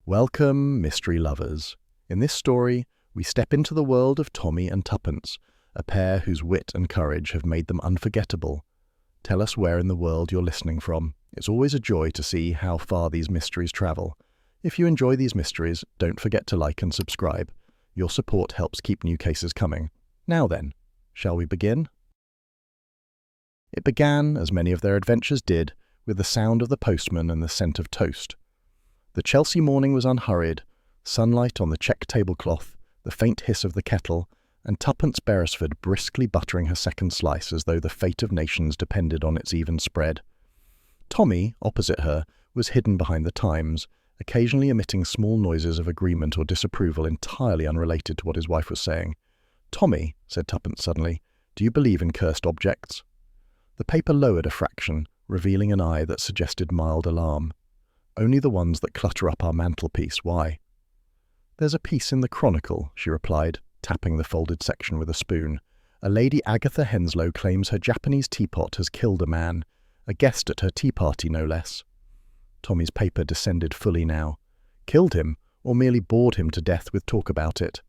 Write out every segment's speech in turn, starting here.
Welcome, mystery lovers. In this story, we step into the world of Tommy and Tuppence, a pair whose wit and courage have made them unforgettable. Tell us where in the world you're listening from. It's always a joy to see how far these mysteries travel. If you enjoy these mysteries, don't forget to like and subscribe. Your support helps keep new cases coming. Now then, shall we begin? It began, as many of their adventures did, with the sound of the postman and the scent of toast. The Chelsea morning was unhurried, sunlight on the check tablecloth, the faint hiss of the kettle, and Tuppence Beresford briskly buttering her second slice as though the fate of nations depended on its even spread. Tommy, opposite her, was hidden behind the Times, occasionally emitting small noises of agreement or disapproval entirely unrelated to what his wife was saying. "Tommy," said Tuppence suddenly, "do you believe in cursed objects?" The paper lowered a fraction, revealing an eye that suggested mild alarm. "Only the ones that clutter up our mantelpiece. Why?" "There's a piece in the Chronicle," she replied, tapping the folded section with a spoon. "A Lady Agatha Henslow claims her Japanese teapot has killed a man, a guest at her tea party no less." Tommy's paper descended fully now. "Killed him, or merely bored him to death with talk about it?"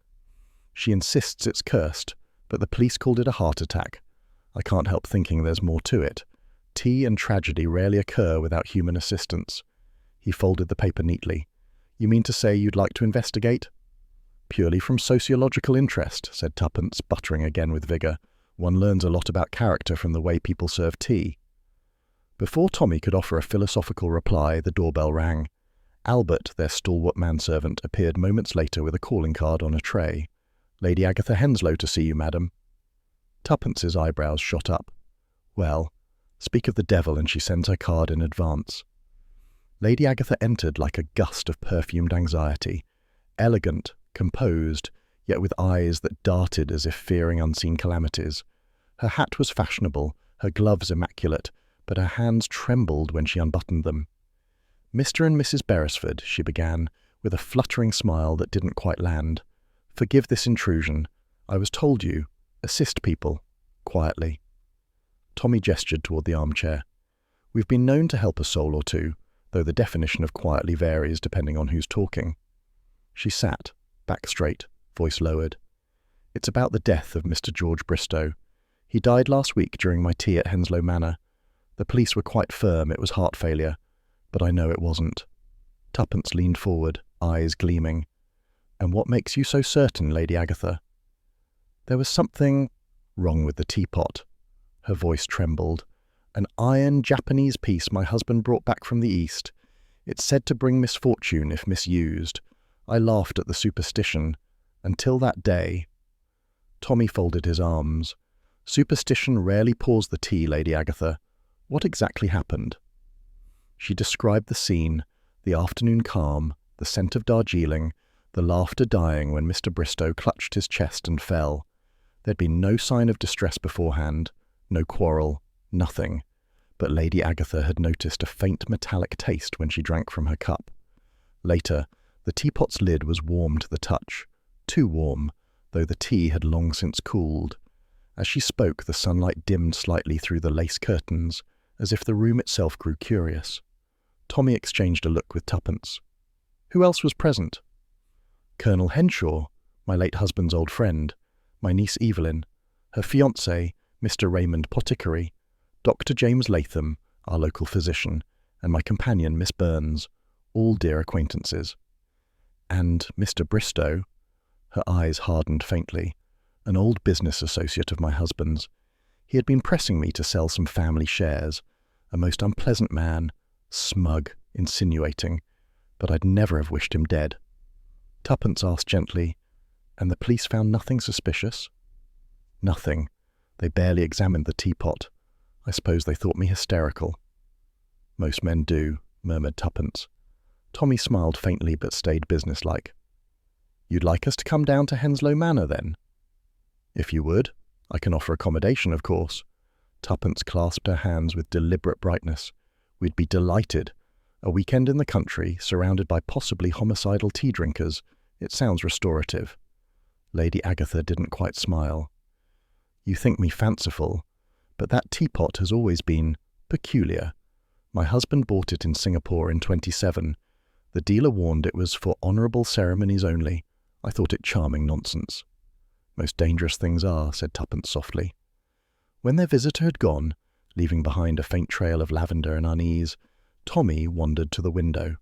"She insists it's cursed, but the police called it a heart attack. I can't help thinking there's more to it. Tea and tragedy rarely occur without human assistance." He folded the paper neatly. "You mean to say you'd like to investigate?" "Purely from sociological interest," said Tuppence, buttering again with vigour. "One learns a lot about character from the way people serve tea." Before Tommy could offer a philosophical reply, the doorbell rang. Albert, their stalwart manservant, appeared moments later with a calling card on a tray. "Lady Agatha Henslow to see you, madam." Tuppence's eyebrows shot up. "Well, speak of the devil and she sends her card in advance." Lady Agatha entered like a gust of perfumed anxiety, elegant, composed, yet with eyes that darted as if fearing unseen calamities. Her hat was fashionable, her gloves immaculate, but her hands trembled when she unbuttoned them. "Mr. and Mrs. Beresford," she began, with a fluttering smile that didn't quite land. "Forgive this intrusion. I was told you. Assist people. Quietly." Tommy gestured toward the armchair. "We've been known to help a soul or two, though the definition of quietly varies depending on who's talking." She sat, back straight, voice lowered. "It's about the death of Mr. George Bristow. He died last week during my tea at Henslow Manor. The police were quite firm it was heart failure, but I know it wasn't." Tuppence leaned forward, eyes gleaming. "And what makes you so certain, Lady Agatha?" "There was something wrong with the teapot." Her voice trembled. "An iron Japanese piece my husband brought back from the East. It's said to bring misfortune if misused. I laughed at the superstition. Until that day." Tommy folded his arms. "Superstition rarely pours the tea, Lady Agatha. What exactly happened?" She described the scene, the afternoon calm, the scent of Darjeeling, the laughter dying when Mr. Bristow clutched his chest and fell. There'd been no sign of distress beforehand, no quarrel, nothing. But Lady Agatha had noticed a faint metallic taste when she drank from her cup. Later, the teapot's lid was warm to the touch, too warm, though the tea had long since cooled. As she spoke, the sunlight dimmed slightly through the lace curtains, as if the room itself grew curious. Tommy exchanged a look with Tuppence. "Who else was present?" "Colonel Henshaw, my late husband's old friend, my niece Evelyn, her fiancé, Mr. Raymond Potticary, Dr. James Latham, our local physician, and my companion, Miss Burns, all dear acquaintances." "And Mr. Bristow?" Her eyes hardened faintly. "An old business associate of my husband's. He had been pressing me to sell some family shares. A most unpleasant man, smug, insinuating, but I'd never have wished him dead." Tuppence asked gently, "And the police found nothing suspicious?" "Nothing. They barely examined the teapot. I suppose they thought me hysterical." "Most men do," murmured Tuppence. Tommy smiled faintly but stayed businesslike. "You'd like us to come down to Henslow Manor, then?" "If you would. I can offer accommodation, of course." Tuppence clasped her hands with deliberate brightness. "We'd be delighted. A weekend in the country, surrounded by possibly homicidal tea drinkers. It sounds restorative." Lady Agatha didn't quite smile. "You think me fanciful, but that teapot has always been peculiar. My husband bought it in Singapore in '27. The dealer warned it was for honourable ceremonies only. I thought it charming nonsense. Most dangerous things are, said Tuppence softly. When their visitor had gone, leaving behind a faint trail of lavender and unease, Tommy wandered to the window.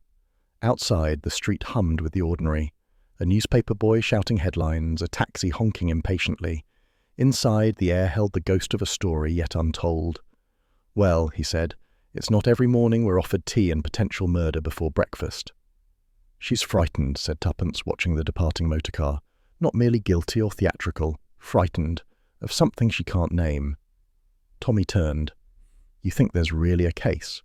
Outside, the street hummed with the ordinary. A newspaper boy shouting headlines, a taxi honking impatiently. Inside, the air held the ghost of a story yet untold. Well, he said, it's not every morning we're offered tea and potential murder before breakfast. She's frightened, said Tuppence, watching the departing motor car. Not merely guilty or theatrical, frightened, of something she can't name. Tommy turned. You think there's really a case?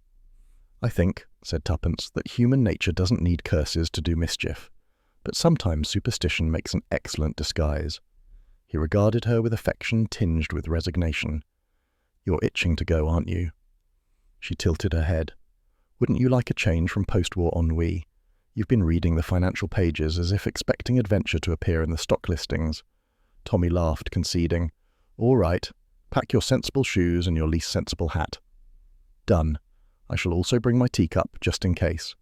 I think, said Tuppence, that human nature doesn't need curses to do mischief, but sometimes superstition makes an excellent disguise. He regarded her with affection tinged with resignation. You're itching to go, aren't you? She tilted her head. Wouldn't you like a change from post-war ennui? You've been reading the financial pages as if expecting adventure to appear in the stock listings. Tommy laughed, conceding, All right, pack your sensible shoes and your least sensible hat. Done. I shall also bring my teacup, just in case.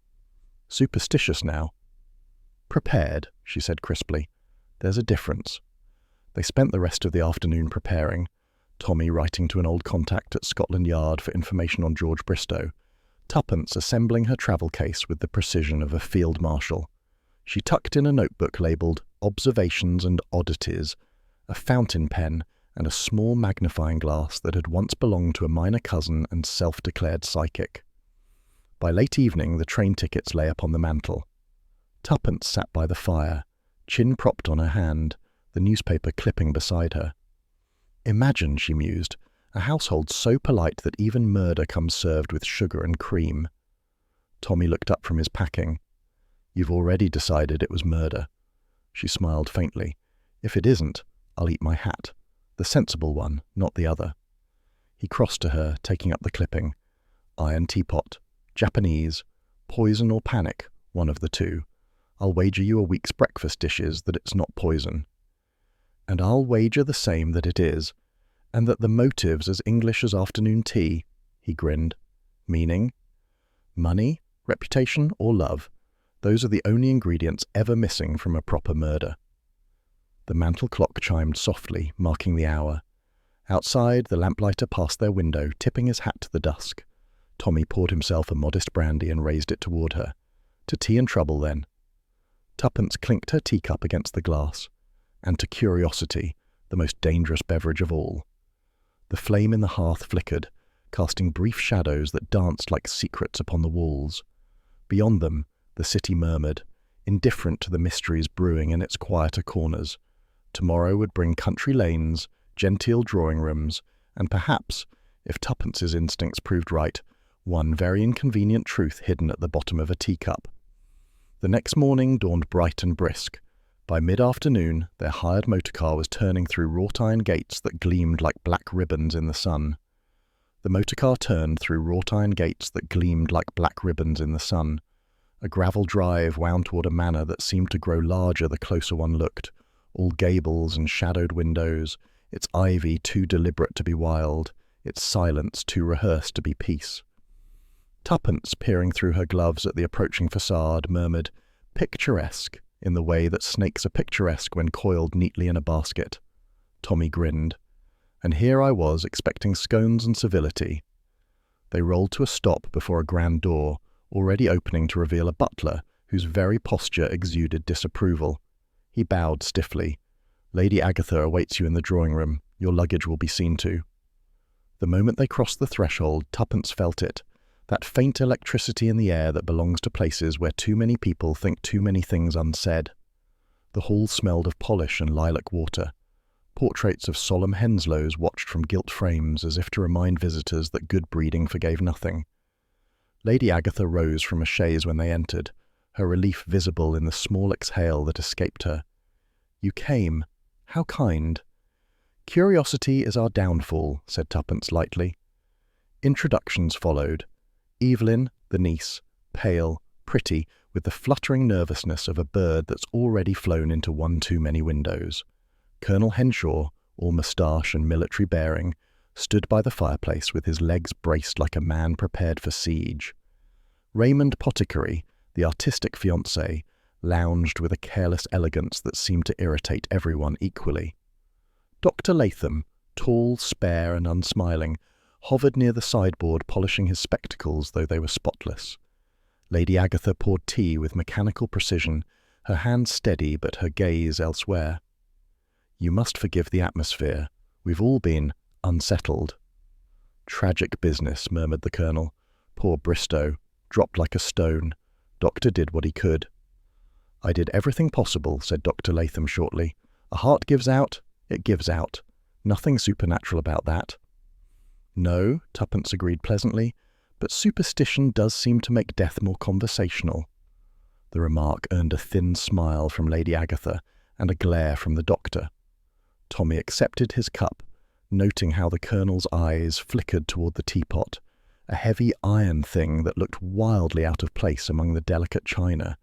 Superstitious now. Prepared, she said crisply. There's a difference. They spent the rest of the afternoon preparing, Tommy writing to an old contact at Scotland Yard for information on George Bristow, Tuppence assembling her travel case with the precision of a field marshal. She tucked in a notebook labelled Observations and Oddities, a fountain pen, and a small magnifying glass that had once belonged to a minor cousin and self-declared psychic. By late evening, the train tickets lay upon the mantel. Tuppence sat by the fire, chin propped on her hand, the newspaper clipping beside her. Imagine, she mused, a household so polite that even murder comes served with sugar and cream. Tommy looked up from his packing. You've already decided it was murder. She smiled faintly. If it isn't, I'll eat my hat. The sensible one, not the other. He crossed to her, taking up the clipping. Iron teapot. Japanese. Poison or panic, one of the two. I'll wager you a week's breakfast dishes that it's not poison. And I'll wager the same that it is, and that the motive's as English as afternoon tea, he grinned. Meaning? Money, reputation, or love. Those are the only ingredients ever missing from a proper murder. The mantel clock chimed softly, marking the hour. Outside, the lamplighter passed their window, tipping his hat to the dusk. Tommy poured himself a modest brandy and raised it toward her. To tea and trouble, then. Tuppence clinked her teacup against the glass. And to curiosity, the most dangerous beverage of all. The flame in the hearth flickered, casting brief shadows that danced like secrets upon the walls. Beyond them, the city murmured, indifferent to the mysteries brewing in its quieter corners. Tomorrow would bring country lanes, genteel drawing rooms, and perhaps, if Tuppence's instincts proved right, one very inconvenient truth hidden at the bottom of a teacup. The next morning dawned bright and brisk. By mid-afternoon, their hired motor car was turning through wrought-iron gates that gleamed like black ribbons in the sun. The motor car turned through wrought-iron gates that gleamed like black ribbons in the sun. A gravel drive wound toward a manor that seemed to grow larger the closer one looked, all gables and shadowed windows, its ivy too deliberate to be wild, its silence too rehearsed to be peace. Tuppence, peering through her gloves at the approaching facade, murmured, "Picturesque," in the way that snakes are picturesque when coiled neatly in a basket. Tommy grinned. And here I was, expecting scones and civility. They rolled to a stop before a grand door, already opening to reveal a butler, whose very posture exuded disapproval. He bowed stiffly. "Lady Agatha awaits you in the drawing-room. Your luggage will be seen to." The moment they crossed the threshold, Tuppence felt it, that faint electricity in the air that belongs to places where too many people think too many things unsaid. The hall smelled of polish and lilac water. Portraits of solemn Henslows watched from gilt frames as if to remind visitors that good breeding forgave nothing. Lady Agatha rose from a chaise when they entered, her relief visible in the small exhale that escaped her. "You came. How kind." "Curiosity is our downfall," said Tuppence lightly. Introductions followed. Evelyn, the niece, pale, pretty, with the fluttering nervousness of a bird that's already flown into one too many windows. Colonel Henshaw, all moustache and military bearing, stood by the fireplace with his legs braced like a man prepared for siege. Raymond Potticary, The artistic fiancé lounged with a careless elegance that seemed to irritate everyone equally. Dr. Latham, tall, spare, and unsmiling, hovered near the sideboard polishing his spectacles, though they were spotless. Lady Agatha poured tea with mechanical precision, her hand steady but her gaze elsewhere. "You must forgive the atmosphere. We've all been unsettled." "Tragic business," murmured the Colonel. "Poor Bristow, dropped like a stone. Doctor did what he could." "I did everything possible," said Dr. Latham shortly. "A heart gives out, it gives out. Nothing supernatural about that." "No," Tuppence agreed pleasantly, "but superstition does seem to make death more conversational." The remark earned a thin smile from Lady Agatha and a glare from the doctor. Tommy accepted his cup, noting how the Colonel's eyes flickered toward the teapot, a heavy iron thing that looked wildly out of place among the delicate china.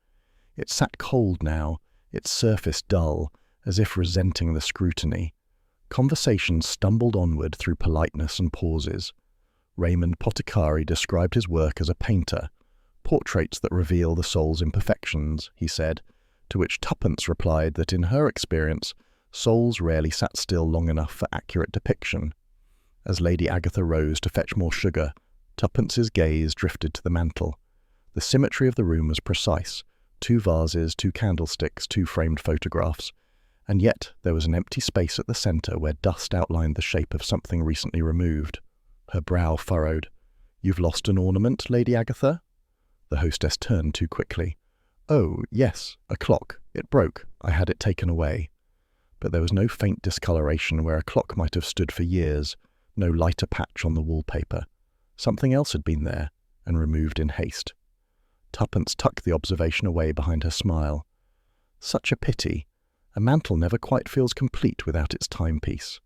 It sat cold now, its surface dull, as if resenting the scrutiny. Conversation stumbled onward through politeness and pauses. Raymond Potticari described his work as a painter. "Portraits that reveal the soul's imperfections," he said, to which Tuppence replied that in her experience, souls rarely sat still long enough for accurate depiction. As Lady Agatha rose to fetch more sugar, Tuppence's gaze drifted to the mantel. The symmetry of the room was precise: 2 vases, 2 candlesticks, 2 framed photographs. And yet there was an empty space at the centre where dust outlined the shape of something recently removed. Her brow furrowed. "You've lost an ornament, Lady Agatha?" The hostess turned too quickly. "Oh, yes, a clock. It broke. I had it taken away." But there was no faint discoloration where a clock might have stood for years, no lighter patch on the wallpaper. Something else had been there, and removed in haste. Tuppence tucked the observation away behind her smile. "Such a pity. A mantle never quite feels complete without its timepiece."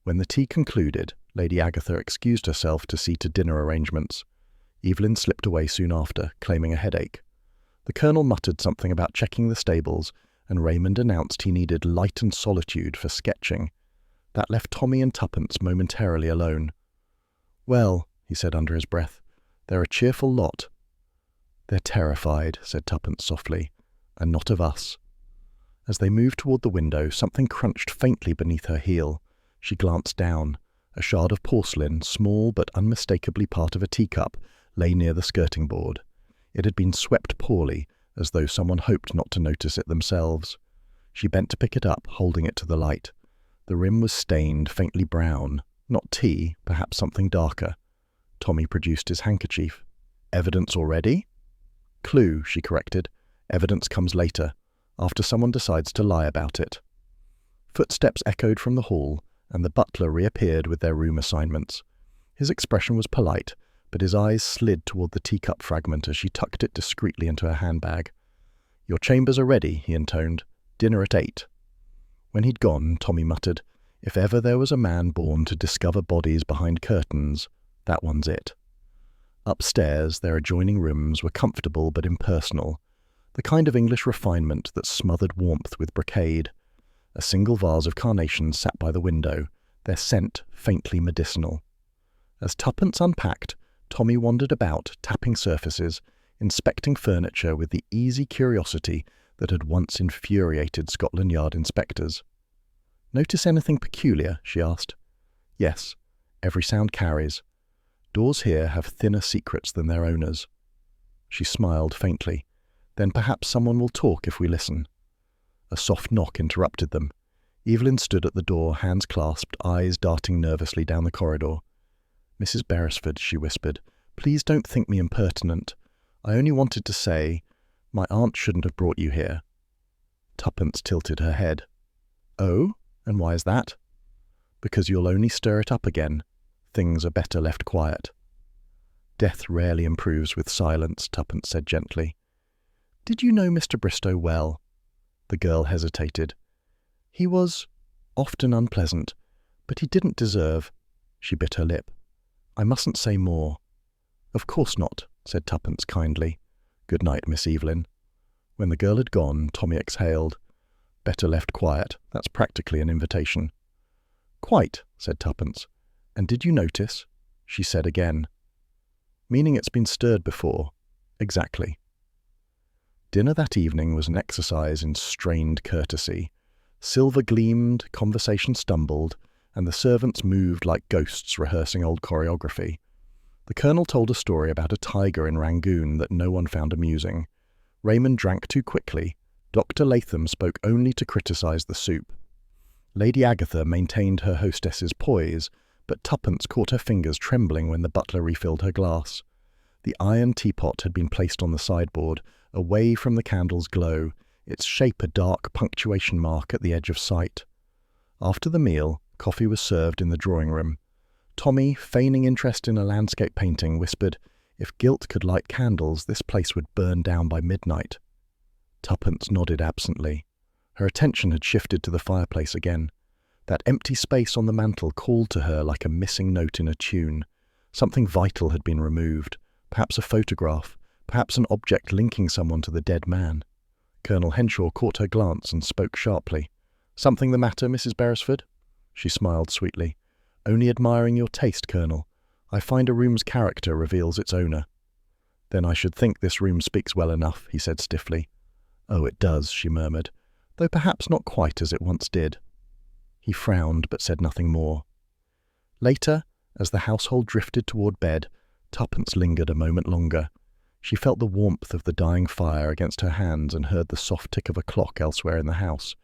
When the tea concluded, Lady Agatha excused herself to see to dinner arrangements. Evelyn slipped away soon after, claiming a headache. The Colonel muttered something about checking the stables, and Raymond announced he needed light and solitude for sketching. That left Tommy and Tuppence momentarily alone. "Well," he said under his breath, "they're a cheerful lot." "They're terrified," said Tuppence softly, "and not of us." As they moved toward the window, something crunched faintly beneath her heel. She glanced down. A shard of porcelain, small but unmistakably part of a teacup, lay near the skirting board. It had been swept poorly, as though someone hoped not to notice it themselves. She bent to pick it up, holding it to the light. The rim was stained faintly brown. Not tea, perhaps something darker. Tommy produced his handkerchief. "Evidence already?" "Clue," she corrected. "Evidence comes later, after someone decides to lie about it." Footsteps echoed from the hall, and the butler reappeared with their room assignments. His expression was polite, but his eyes slid toward the teacup fragment as she tucked it discreetly into her handbag. "Your chambers are ready," he intoned. "Dinner at 8. When he'd gone, Tommy muttered, "If ever there was a man born to discover bodies behind curtains, that one's it." Upstairs, their adjoining rooms were comfortable but impersonal, the kind of English refinement that smothered warmth with brocade. A single vase of carnations sat by the window, their scent faintly medicinal. As Tuppence unpacked, Tommy wandered about, tapping surfaces, inspecting furniture with the easy curiosity that had once infuriated Scotland Yard inspectors. "Notice anything peculiar?" she asked. "Yes, every sound carries. Doors here have thinner secrets than their owners." She smiled faintly. "Then perhaps someone will talk if we listen." A soft knock interrupted them. Evelyn stood at the door, hands clasped, eyes darting nervously down the corridor. "Mrs. Beresford," she whispered, "please don't think me impertinent. I only wanted to say, my aunt shouldn't have brought you here." Tuppence tilted her head. "Oh? And why is that?" "Because you'll only stir it up again. Things are better left quiet." "Death rarely improves with silence," Tuppence said gently. "Did you know Mr. Bristow well?" The girl hesitated. "He was often unpleasant, but he didn't deserve—" She bit her lip. "I mustn't say more." "Of course not," said Tuppence kindly. "Good night, Miss Evelyn." When the girl had gone, Tommy exhaled. "Better left quiet. That's practically an invitation." "Quite," said Tuppence. "And did you notice?" She said again. "Meaning it's been stirred before." "Exactly." Dinner that evening was an exercise in strained courtesy. Silver gleamed, conversation stumbled, and the servants moved like ghosts rehearsing old choreography. The Colonel told a story about a tiger in Rangoon that no one found amusing. Raymond drank too quickly. Dr. Latham spoke only to criticize the soup. Lady Agatha maintained her hostess's poise, but Tuppence caught her fingers trembling when the butler refilled her glass. The iron teapot had been placed on the sideboard, away from the candle's glow, its shape a dark punctuation mark at the edge of sight. After the meal, coffee was served in the drawing-room. Tommy, feigning interest in a landscape painting, whispered, "If guilt could light candles, this place would burn down by midnight." Tuppence nodded absently. Her attention had shifted to the fireplace again. That empty space on the mantel called to her like a missing note in a tune. Something vital had been removed, perhaps a photograph, perhaps an object linking someone to the dead man. Colonel Henshaw caught her glance and spoke sharply. "Something the matter, Mrs. Beresford?" She smiled sweetly. "Only admiring your taste, Colonel. I find a room's character reveals its owner." "Then I should think this room speaks well enough," he said stiffly. "Oh, it does," she murmured, "though perhaps not quite as it once did." He frowned but said nothing more. Later, as the household drifted toward bed, Tuppence lingered a moment longer. She felt the warmth of the dying fire against her hands and heard the soft tick of a clock elsewhere in the house.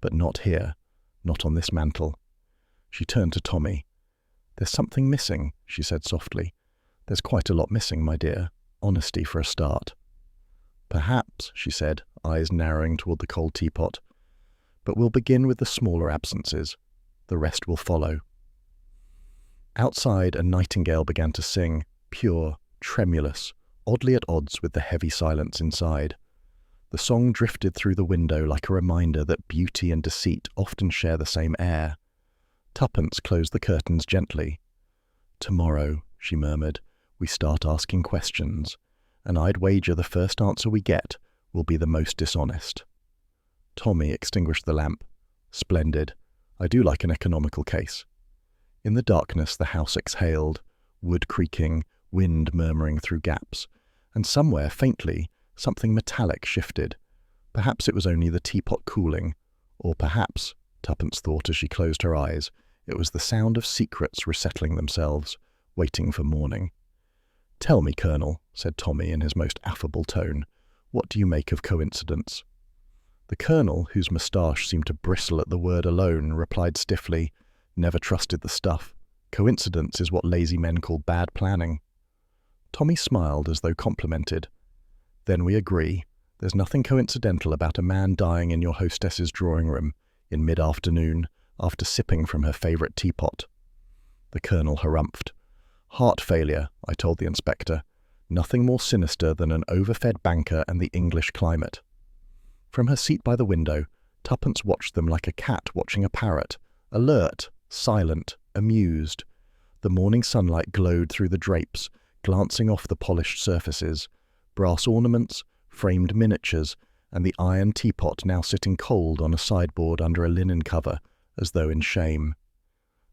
But not here, not on this mantel. She turned to Tommy. "There's something missing," she said softly. "There's quite a lot missing, my dear. Honesty for a start." "Perhaps," she said, eyes narrowing toward the cold teapot. "But we'll begin with the smaller absences. The rest will follow." Outside, a nightingale began to sing, pure, tremulous, oddly at odds with the heavy silence inside. The song drifted through the window like a reminder that beauty and deceit often share the same air. Tuppence closed the curtains gently. "Tomorrow," she murmured, "we start asking questions, and I'd wager the first answer we get will be the most dishonest." Tommy extinguished the lamp. "Splendid. I do like an economical case." In the darkness the house exhaled, wood creaking, wind murmuring through gaps, and somewhere, faintly, something metallic shifted. Perhaps it was only the teapot cooling, or perhaps, Tuppence thought as she closed her eyes, it was the sound of secrets resettling themselves, waiting for morning. "Tell me, Colonel," said Tommy in his most affable tone, "what do you make of coincidence?" The Colonel, whose moustache seemed to bristle at the word alone, replied stiffly, "Never trusted the stuff. Coincidence is what lazy men call bad planning." Tommy smiled as though complimented. "Then we agree. There's nothing coincidental about a man dying in your hostess's drawing-room, in mid-afternoon, after sipping from her favourite teapot." The Colonel harumphed. "Heart failure," I told the inspector. "Nothing more sinister than an overfed banker and the English climate." From her seat by the window, Tuppence watched them like a cat watching a parrot, alert, silent, amused. The morning sunlight glowed through the drapes, glancing off the polished surfaces, brass ornaments, framed miniatures, and the iron teapot now sitting cold on a sideboard under a linen cover, as though in shame.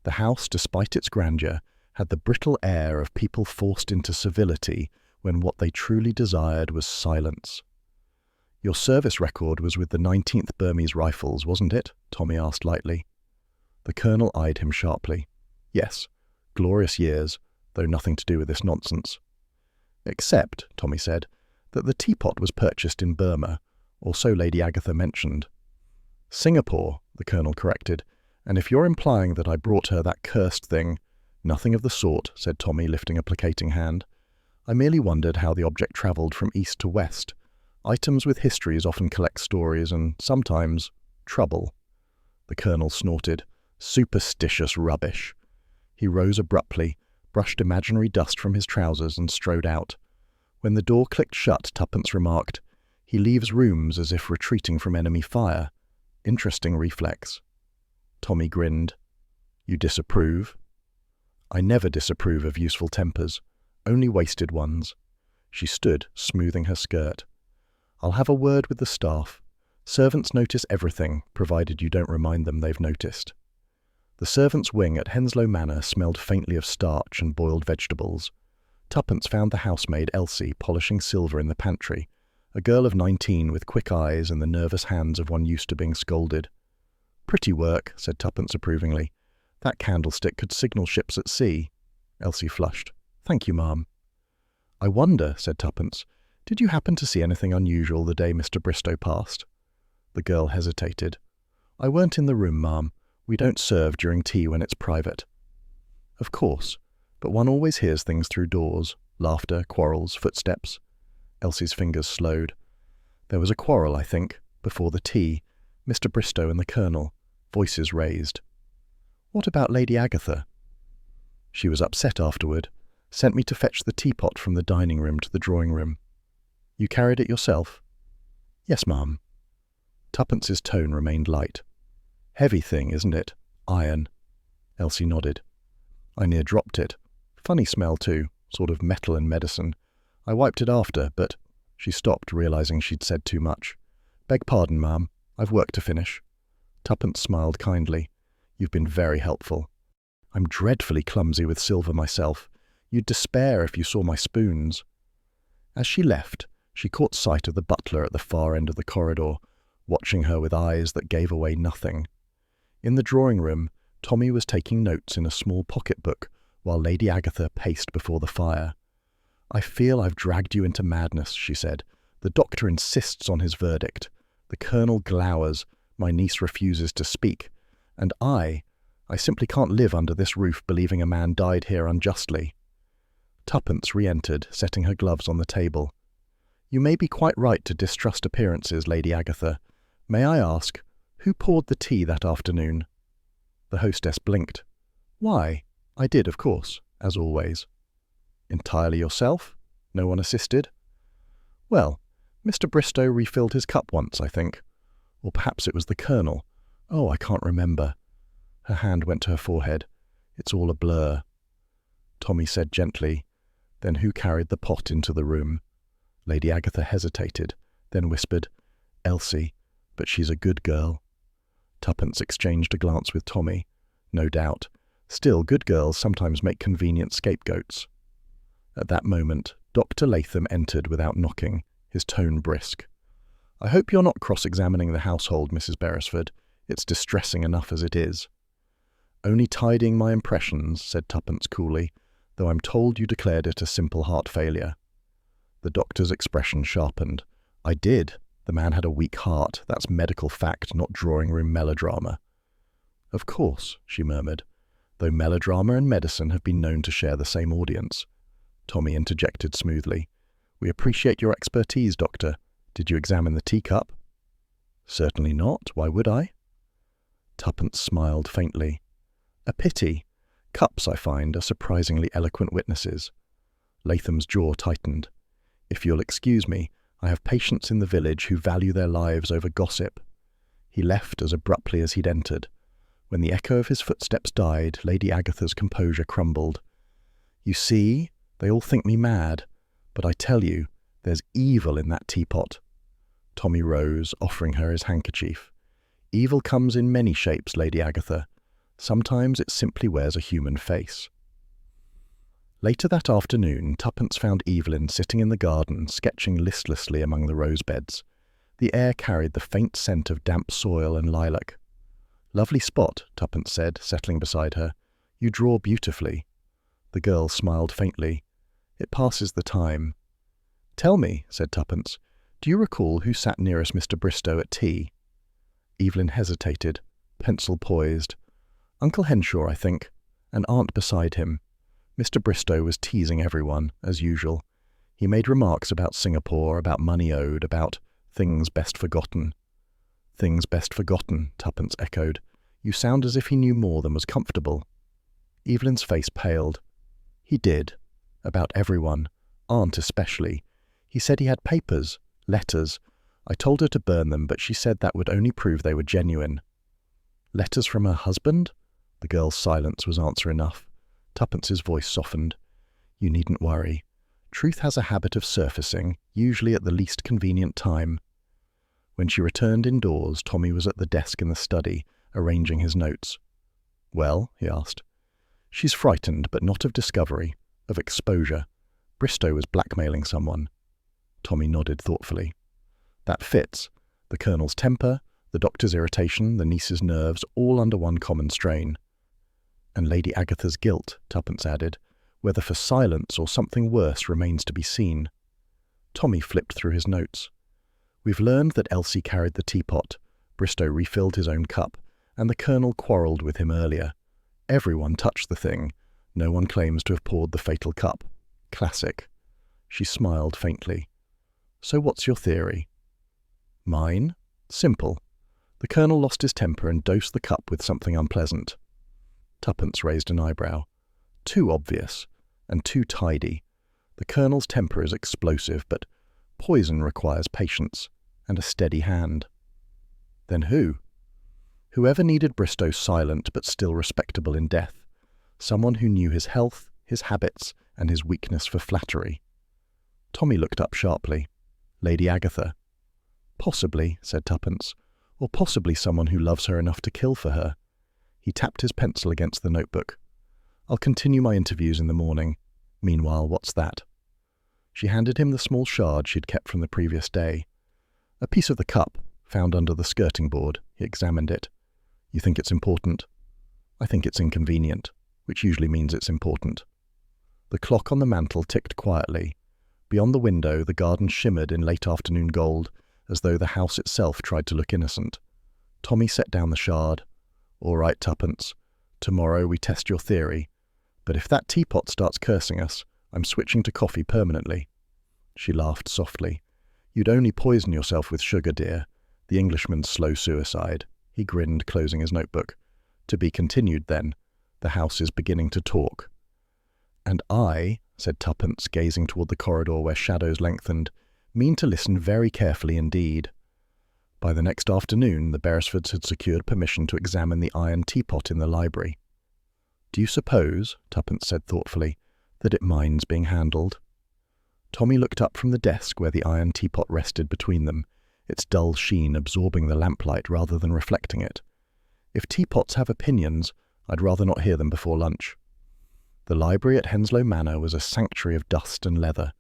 The house, despite its grandeur, had the brittle air of people forced into civility when what they truly desired was silence. "Your service record was with the 19th Burmese Rifles, wasn't it?" Tommy asked lightly. The Colonel eyed him sharply. "Yes, glorious years, though nothing to do with this nonsense." "Except," Tommy said, "that the teapot was purchased in Burma, or so Lady Agatha mentioned." "Singapore," the Colonel corrected, "and if you're implying that I brought her that cursed thing—" "Nothing of the sort," said Tommy, lifting a placating hand. "I merely wondered how the object travelled from east to west. Items with histories often collect stories and, sometimes, trouble." The Colonel snorted. "Superstitious rubbish." He rose abruptly, brushed imaginary dust from his trousers and strode out. When the door clicked shut, Tuppence remarked, "He leaves rooms as if retreating from enemy fire. Interesting reflex." Tommy grinned. "You disapprove?" "I never disapprove of useful tempers, only wasted ones." She stood, smoothing her skirt. "I'll have a word with the staff. Servants notice everything, provided you don't remind them they've noticed." The servants' wing at Henslow Manor smelled faintly of starch and boiled vegetables. Tuppence found the housemaid Elsie polishing silver in the pantry, a girl of 19 with quick eyes and the nervous hands of one used to being scolded. "Pretty work," said Tuppence approvingly. "That candlestick could signal ships at sea." Elsie flushed. "Thank you, ma'am." "I wonder," said Tuppence, "did you happen to see anything unusual the day Mr. Bristow passed?" The girl hesitated. "I weren't in the room, ma'am. We don't serve during tea when it's private." "Of course, but one always hears things through doors. Laughter, quarrels, footsteps." Elsie's fingers slowed. "There was a quarrel, I think, before the tea. Mr. Bristow and the Colonel. Voices raised." "What about Lady Agatha?" "She was upset afterward. Sent me to fetch the teapot from the dining room to the drawing room." "You carried it yourself?" "Yes, ma'am." Tuppence's tone remained light. "Heavy thing, isn't it? Iron." Elsie nodded. "I near dropped it. Funny smell, too. Sort of metal and medicine. I wiped it after, but—" She stopped, realizing she'd said too much. "Beg pardon, ma'am. I've work to finish." Tuppence smiled kindly. "You've been very helpful. I'm dreadfully clumsy with silver myself. You'd despair if you saw my spoons." As she left, she caught sight of the butler at the far end of the corridor, watching her with eyes that gave away nothing. In the drawing-room, Tommy was taking notes in a small pocket-book while Lady Agatha paced before the fire. "I feel I've dragged you into madness," she said. "The doctor insists on his verdict. The Colonel glowers. My niece refuses to speak. And I simply can't live under this roof believing a man died here unjustly." Tuppence re-entered, setting her gloves on the table. "You may be quite right to distrust appearances, Lady Agatha. May I ask, who poured the tea that afternoon?" The hostess blinked. "Why, I did, of course, as always." "Entirely yourself? No one assisted?" "Well, Mr. Bristow refilled his cup once, I think. Or perhaps it was the Colonel. Oh, I can't remember." Her hand went to her forehead. "It's all a blur." Tommy said gently, "Then who carried the pot into the room?" Lady Agatha hesitated, then whispered, "Elsie, but she's a good girl." Tuppence exchanged a glance with Tommy. No doubt. Still, good girls sometimes make convenient scapegoats. At that moment, Dr. Latham entered without knocking, his tone brisk. "I hope you're not cross-examining the household, Mrs. Beresford. It's distressing enough as it is." "Only tidying my impressions," said Tuppence coolly, "though I'm told you declared it a simple heart failure." The doctor's expression sharpened. "I did. The man had a weak heart. That's medical fact, not drawing-room melodrama." "Of course," she murmured, "though melodrama and medicine have been known to share the same audience." Tommy interjected smoothly. "We appreciate your expertise, Doctor. Did you examine the teacup?" "Certainly not. Why would I?" Tuppence smiled faintly. "A pity. Cups, I find, are surprisingly eloquent witnesses." Latham's jaw tightened. "If you'll excuse me, I have patients in the village who value their lives over gossip." He left as abruptly as he'd entered. When the echo of his footsteps died, Lady Agatha's composure crumbled. "You see, they all think me mad, but I tell you, there's evil in that teapot." Tommy rose, offering her his handkerchief. "Evil comes in many shapes, Lady Agatha. Sometimes it simply wears a human face." Later that afternoon, Tuppence found Evelyn sitting in the garden, sketching listlessly among the rose-beds. The air carried the faint scent of damp soil and lilac. "Lovely spot," Tuppence said, settling beside her. "You draw beautifully." The girl smiled faintly. "It passes the time." "Tell me," said Tuppence, "do you recall who sat nearest Mr. Bristow at tea?" Evelyn hesitated, pencil poised. "Uncle Henshaw, I think. An aunt beside him. Mr. Bristow was teasing everyone, as usual. He made remarks about Singapore, about money owed, about things best forgotten." "Things best forgotten," Tuppence echoed. "You sound as if he knew more than was comfortable." Evelyn's face paled. "He did. About everyone. Aunt especially. He said he had papers, letters. I told her to burn them, but she said that would only prove they were genuine." "Letters from her husband?" The girl's silence was answer enough. Tuppence's voice softened. "You needn't worry. Truth has a habit of surfacing, usually at the least convenient time." When she returned indoors, Tommy was at the desk in the study, arranging his notes. "Well?" he asked. "She's frightened, but not of discovery, of exposure. Bristow was blackmailing someone." Tommy nodded thoughtfully. That fits. The Colonel's temper, the doctor's irritation, the niece's nerves, all under one common strain. And Lady Agatha's guilt, Tuppence added, whether for silence or something worse remains to be seen. Tommy flipped through his notes. We've learned that Elsie carried the teapot, Bristow refilled his own cup, and the Colonel quarrelled with him earlier. Everyone touched the thing. No one claims to have poured the fatal cup. Classic. She smiled faintly. So what's your theory? Mine? Simple. The Colonel lost his temper and dosed the cup with something unpleasant. Tuppence raised an eyebrow. Too obvious, and too tidy. The Colonel's temper is explosive, but poison requires patience and a steady hand. Then who? Whoever needed Bristow silent but still respectable in death. Someone who knew his health, his habits, and his weakness for flattery. Tommy looked up sharply. Lady Agatha. Possibly, said Tuppence, or possibly someone who loves her enough to kill for her. He tapped his pencil against the notebook. I'll continue my interviews in the morning. Meanwhile, what's that? She handed him the small shard she'd kept from the previous day. A piece of the cup, found under the skirting board. He examined it. You think it's important? I think it's inconvenient, which usually means it's important. The clock on the mantel ticked quietly. Beyond the window, the garden shimmered in late afternoon gold, as though the house itself tried to look innocent. Tommy set down the shard. All right, Tuppence. Tomorrow we test your theory. But if that teapot starts cursing us, I'm switching to coffee permanently. She laughed softly. You'd only poison yourself with sugar, dear. The Englishman's slow suicide. He grinned, closing his notebook. To be continued, then. The house is beginning to talk. And I, said Tuppence, gazing toward the corridor where shadows lengthened, mean to listen very carefully indeed. By the next afternoon, the Beresfords had secured permission to examine the iron teapot in the library. Do you suppose, Tuppence said thoughtfully, that it minds being handled? Tommy looked up from the desk where the iron teapot rested between them, its dull sheen absorbing the lamplight rather than reflecting it. If teapots have opinions, I'd rather not hear them before lunch. The library at Henslow Manor was a sanctuary of dust and leather.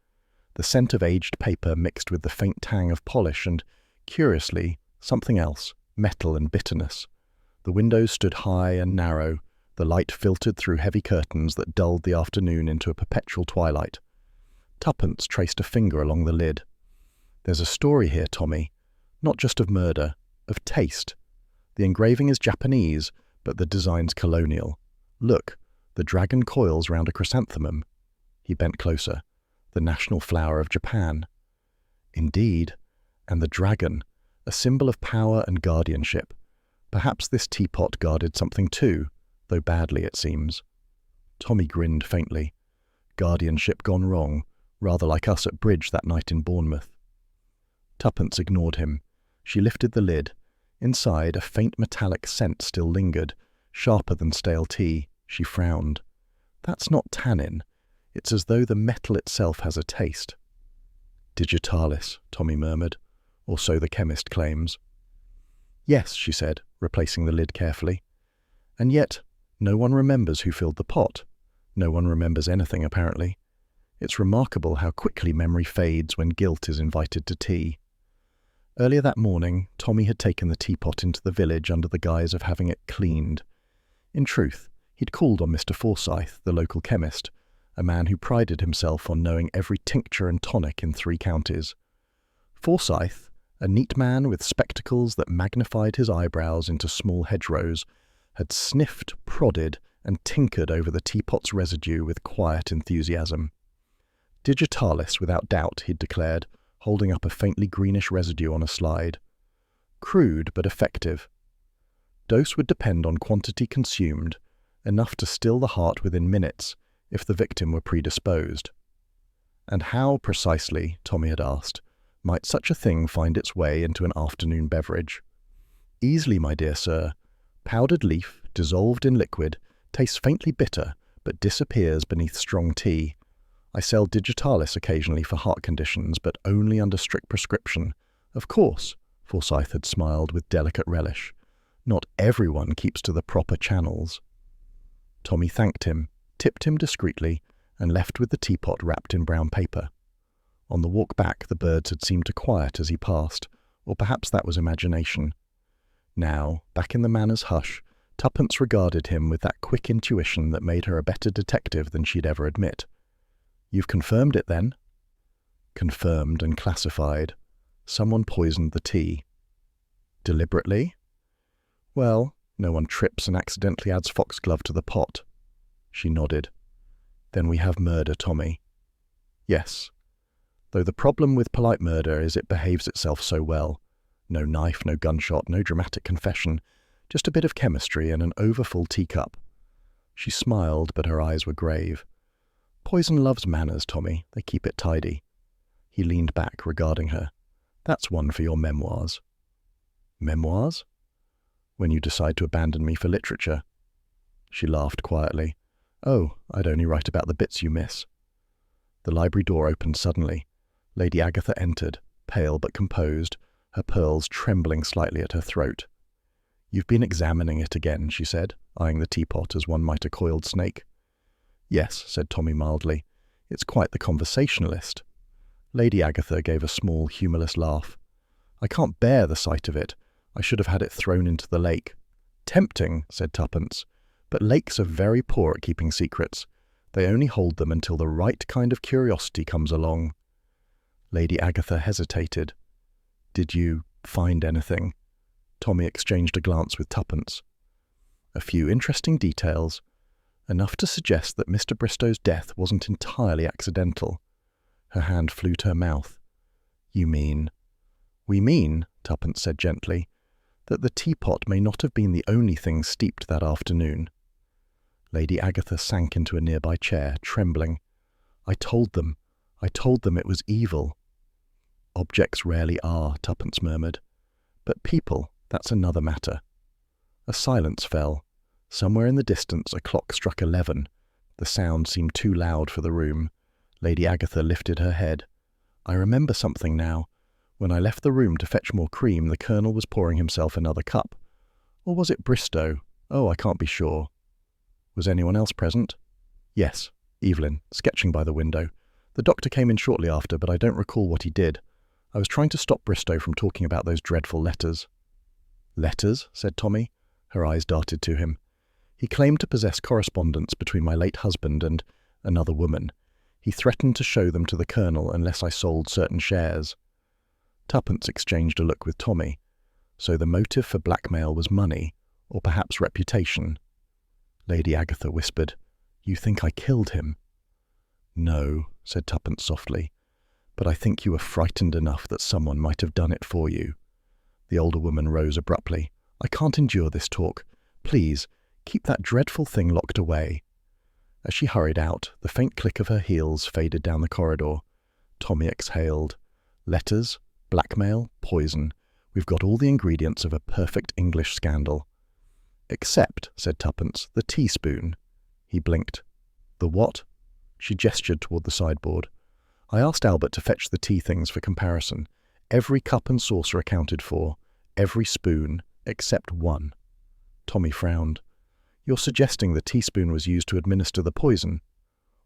The scent of aged paper mixed with the faint tang of polish and, curiously, something else, metal and bitterness. The windows stood high and narrow, the light filtered through heavy curtains that dulled the afternoon into a perpetual twilight. Tuppence traced a finger along the lid. There's a story here, Tommy. Not just of murder, of taste. The engraving is Japanese, but the design's colonial. Look, the dragon coils round a chrysanthemum. He bent closer. The national flower of Japan. Indeed. And the dragon, a symbol of power and guardianship. Perhaps this teapot guarded something too, though badly it seems. Tommy grinned faintly. Guardianship gone wrong, rather like us at bridge that night in Bournemouth. Tuppence ignored him. She lifted the lid. Inside, a faint metallic scent still lingered, sharper than stale tea. She frowned. That's not tannin. It's as though the metal itself has a taste. Digitalis, Tommy murmured, or so the chemist claims. Yes, she said, replacing the lid carefully. And yet, no one remembers who filled the pot. No one remembers anything, apparently. It's remarkable how quickly memory fades when guilt is invited to tea. Earlier that morning, Tommy had taken the teapot into the village under the guise of having it cleaned. In truth, he'd called on Mr. Forsyth, the local chemist, a man who prided himself on knowing every tincture and tonic in 3 counties. Forsyth, a neat man with spectacles that magnified his eyebrows into small hedgerows, had sniffed, prodded, and tinkered over the teapot's residue with quiet enthusiasm. Digitalis, without doubt, he'd declared, holding up a faintly greenish residue on a slide. Crude but effective. Dose would depend on quantity consumed, enough to still the heart within minutes, if the victim were predisposed. And how, precisely, Tommy had asked, might such a thing find its way into an afternoon beverage? Easily, my dear sir. Powdered leaf, dissolved in liquid, tastes faintly bitter, but disappears beneath strong tea. I sell digitalis occasionally for heart conditions, but only under strict prescription. Of course, Forsyth had smiled with delicate relish. Not everyone keeps to the proper channels. Tommy thanked him, tipped him discreetly, and left with the teapot wrapped in brown paper. On the walk back, the birds had seemed to quiet as he passed, or perhaps that was imagination. Now, back in the manor's hush, Tuppence regarded him with that quick intuition that made her a better detective than she'd ever admit. "You've confirmed it, then?" Confirmed and classified. Someone poisoned the tea. Deliberately? Well, no one trips and accidentally adds foxglove to the pot. She nodded. Then we have murder, Tommy. Yes. Though the problem with polite murder is it behaves itself so well. No knife, no gunshot, no dramatic confession, just a bit of chemistry and an overfull teacup. She smiled, but her eyes were grave. Poison loves manners, Tommy. They keep it tidy. He leaned back, regarding her. That's one for your memoirs. Memoirs? When you decide to abandon me for literature. She laughed quietly. Oh, I'd only write about the bits you miss. The library door opened suddenly. Lady Agatha entered, pale but composed, her pearls trembling slightly at her throat. You've been examining it again, she said, eyeing the teapot as one might a coiled snake. Yes, said Tommy mildly. It's quite the conversationalist. Lady Agatha gave a small, humourless laugh. I can't bear the sight of it. I should have had it thrown into the lake. Tempting, said Tuppence, but lakes are very poor at keeping secrets. They only hold them until the right kind of curiosity comes along. Lady Agatha hesitated. Did you find anything? Tommy exchanged a glance with Tuppence. A few interesting details, enough to suggest that Mr. Bristow's death wasn't entirely accidental. Her hand flew to her mouth. You mean? We mean, Tuppence said gently, that the teapot may not have been the only thing steeped that afternoon. Lady Agatha sank into a nearby chair, trembling. I told them it was evil. Objects rarely are, Tuppence murmured. But people, that's another matter. A silence fell. Somewhere in the distance a clock struck 11. The sound seemed too loud for the room. Lady Agatha lifted her head. I remember something now. When I left the room to fetch more cream, the Colonel was pouring himself another cup. Or was it Bristow? Oh, I can't be sure. Was anyone else present? Yes, Evelyn, sketching by the window. The doctor came in shortly after, but I don't recall what he did. I was trying to stop Bristow from talking about those dreadful letters. Letters? Said Tommy. Her eyes darted to him. He claimed to possess correspondence between my late husband and another woman. He threatened to show them to the Colonel unless I sold certain shares. Tuppence exchanged a look with Tommy. So the motive for blackmail was money, or perhaps reputation. Lady Agatha whispered, You think I killed him? No, said Tuppence softly, but I think you were frightened enough that someone might have done it for you. The older woman rose abruptly. I can't endure this talk. Please, keep that dreadful thing locked away. As she hurried out, the faint click of her heels faded down the corridor. Tommy exhaled. Letters, blackmail, poison. We've got all the ingredients of a perfect English scandal. Except, said Tuppence, the teaspoon. He blinked. The what? She gestured toward the sideboard. I asked Albert to fetch the tea things for comparison. Every cup and saucer accounted for. Every spoon, except one. Tommy frowned. You're suggesting the teaspoon was used to administer the poison?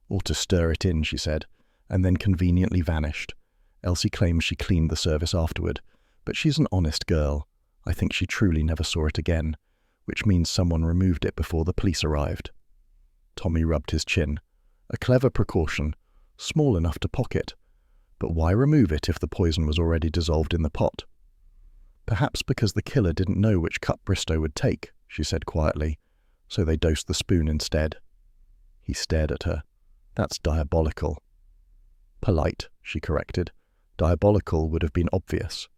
Or to stir it in, she said, and then conveniently vanished. Elsie claims she cleaned the service afterward, but she's an honest girl. I think she truly never saw it again, which means someone removed it before the police arrived. Tommy rubbed his chin. A clever precaution, small enough to pocket. But why remove it if the poison was already dissolved in the pot? Perhaps because the killer didn't know which cup Bristow would take, she said quietly, so they dosed the spoon instead. He stared at her. That's diabolical. Polite, she corrected. Diabolical would have been obvious.